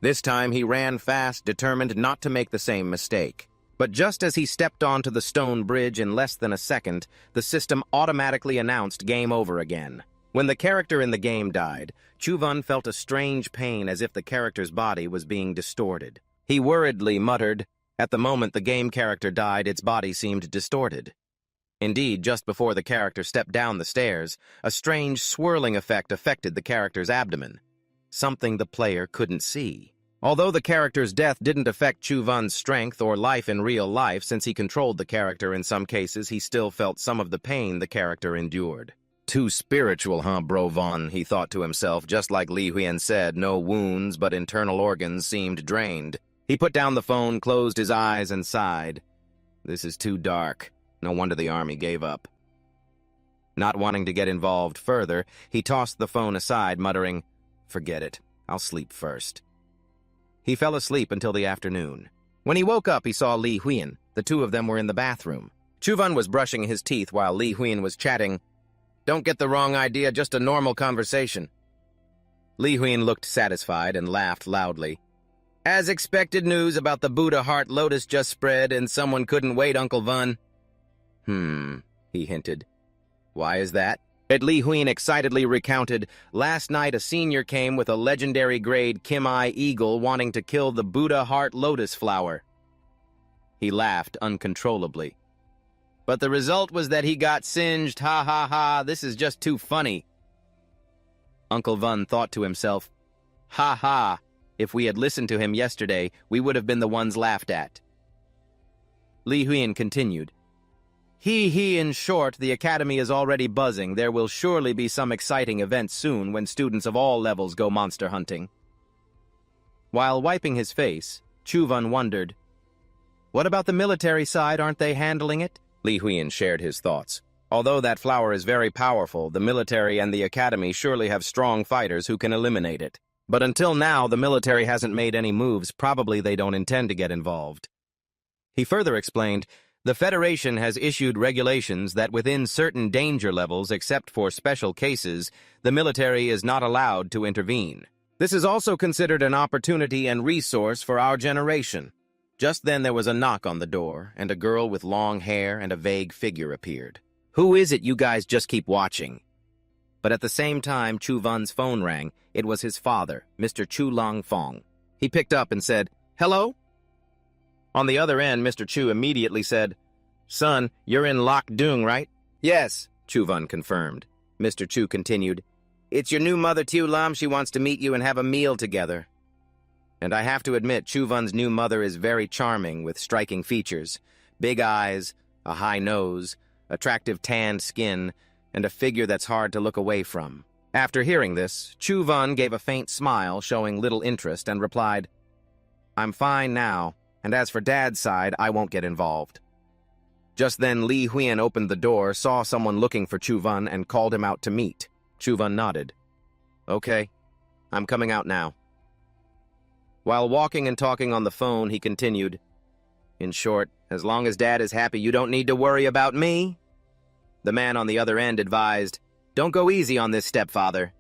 A: This time, he ran fast, determined not to make the same mistake. But just as he stepped onto the stone bridge in less than a second, the system automatically announced game over again. When the character in the game died, Chuvan felt a strange pain as if the character's body was being distorted. He worriedly muttered, "At the moment the game character died, its body seemed distorted." Indeed, just before the character stepped down the stairs, a strange swirling effect affected the character's abdomen, something the player couldn't see. Although the character's death didn't affect Chuvan's strength or life in real life, since he controlled the character in some cases, he still felt some of the pain the character endured. Too spiritual, huh, Bro Von, he thought to himself. Just like Li Huyen said, no wounds, but internal organs seemed drained. He put down the phone, closed his eyes, and sighed. This is too dark. No wonder the army gave up. Not wanting to get involved further, he tossed the phone aside, muttering, "Forget it. I'll sleep first." He fell asleep until the afternoon. When he woke up, he saw Li Huyen. The two of them were in the bathroom. Chuvan was brushing his teeth while Li Huyen was chatting. "Don't get the wrong idea, just a normal conversation." Li Huyen looked satisfied and laughed loudly. "As expected, news about the Buddha Heart Lotus just spread, and someone couldn't wait, Uncle Vun." He hinted. "Why is that?" Li Huyen excitedly recounted, "Last night a senior came with a legendary grade Kim-I eagle wanting to kill the Buddha Heart Lotus flower." He laughed uncontrollably. "But the result was that he got singed, ha ha ha, this is just too funny." Uncle Vun thought to himself, "Ha ha, if we had listened to him yesterday, we would have been the ones laughed at." Li Huyen continued, In short, the Academy is already buzzing. There will surely be some exciting events soon when students of all levels go monster hunting." While wiping his face, Chuvan wondered, "What about the military side? Aren't they handling it?" Li Huyen shared his thoughts. "Although that flower is very powerful, the military and the Academy surely have strong fighters who can eliminate it. But until now, the military hasn't made any moves. Probably they don't intend to get involved." He further explained, "The Federation has issued regulations that within certain danger levels, except for special cases, the military is not allowed to intervene. This is also considered an opportunity and resource for our generation." Just then there was a knock on the door, and a girl with long hair and a vague figure appeared. "Who is it you guys just keep watching?" But at the same time Chu Van's phone rang. It was his father, Mr. Chu Long Fong. He picked up and said, "Hello?" On the other end, Mr. Chu immediately said, "Son, you're in Loc Dung, right?" "Yes," Chu Van confirmed. Mr. Chu continued, "It's your new mother, Tiu Lam. She wants to meet you and have a meal together." And I have to admit, Chu Van's new mother is very charming with striking features. Big eyes, a high nose, attractive tanned skin, and a figure that's hard to look away from. After hearing this, Chu Van gave a faint smile, showing little interest, and replied, "I'm fine now. And as for Dad's side, I won't get involved." Just then, Li Huyen opened the door, saw someone looking for Chu Van, and called him out to meet. Chu Van nodded. "Okay, I'm coming out now." While walking and talking on the phone, he continued, "In short, as long as Dad is happy, you don't need to worry about me." The man on the other end advised, "Don't go easy on this stepfather.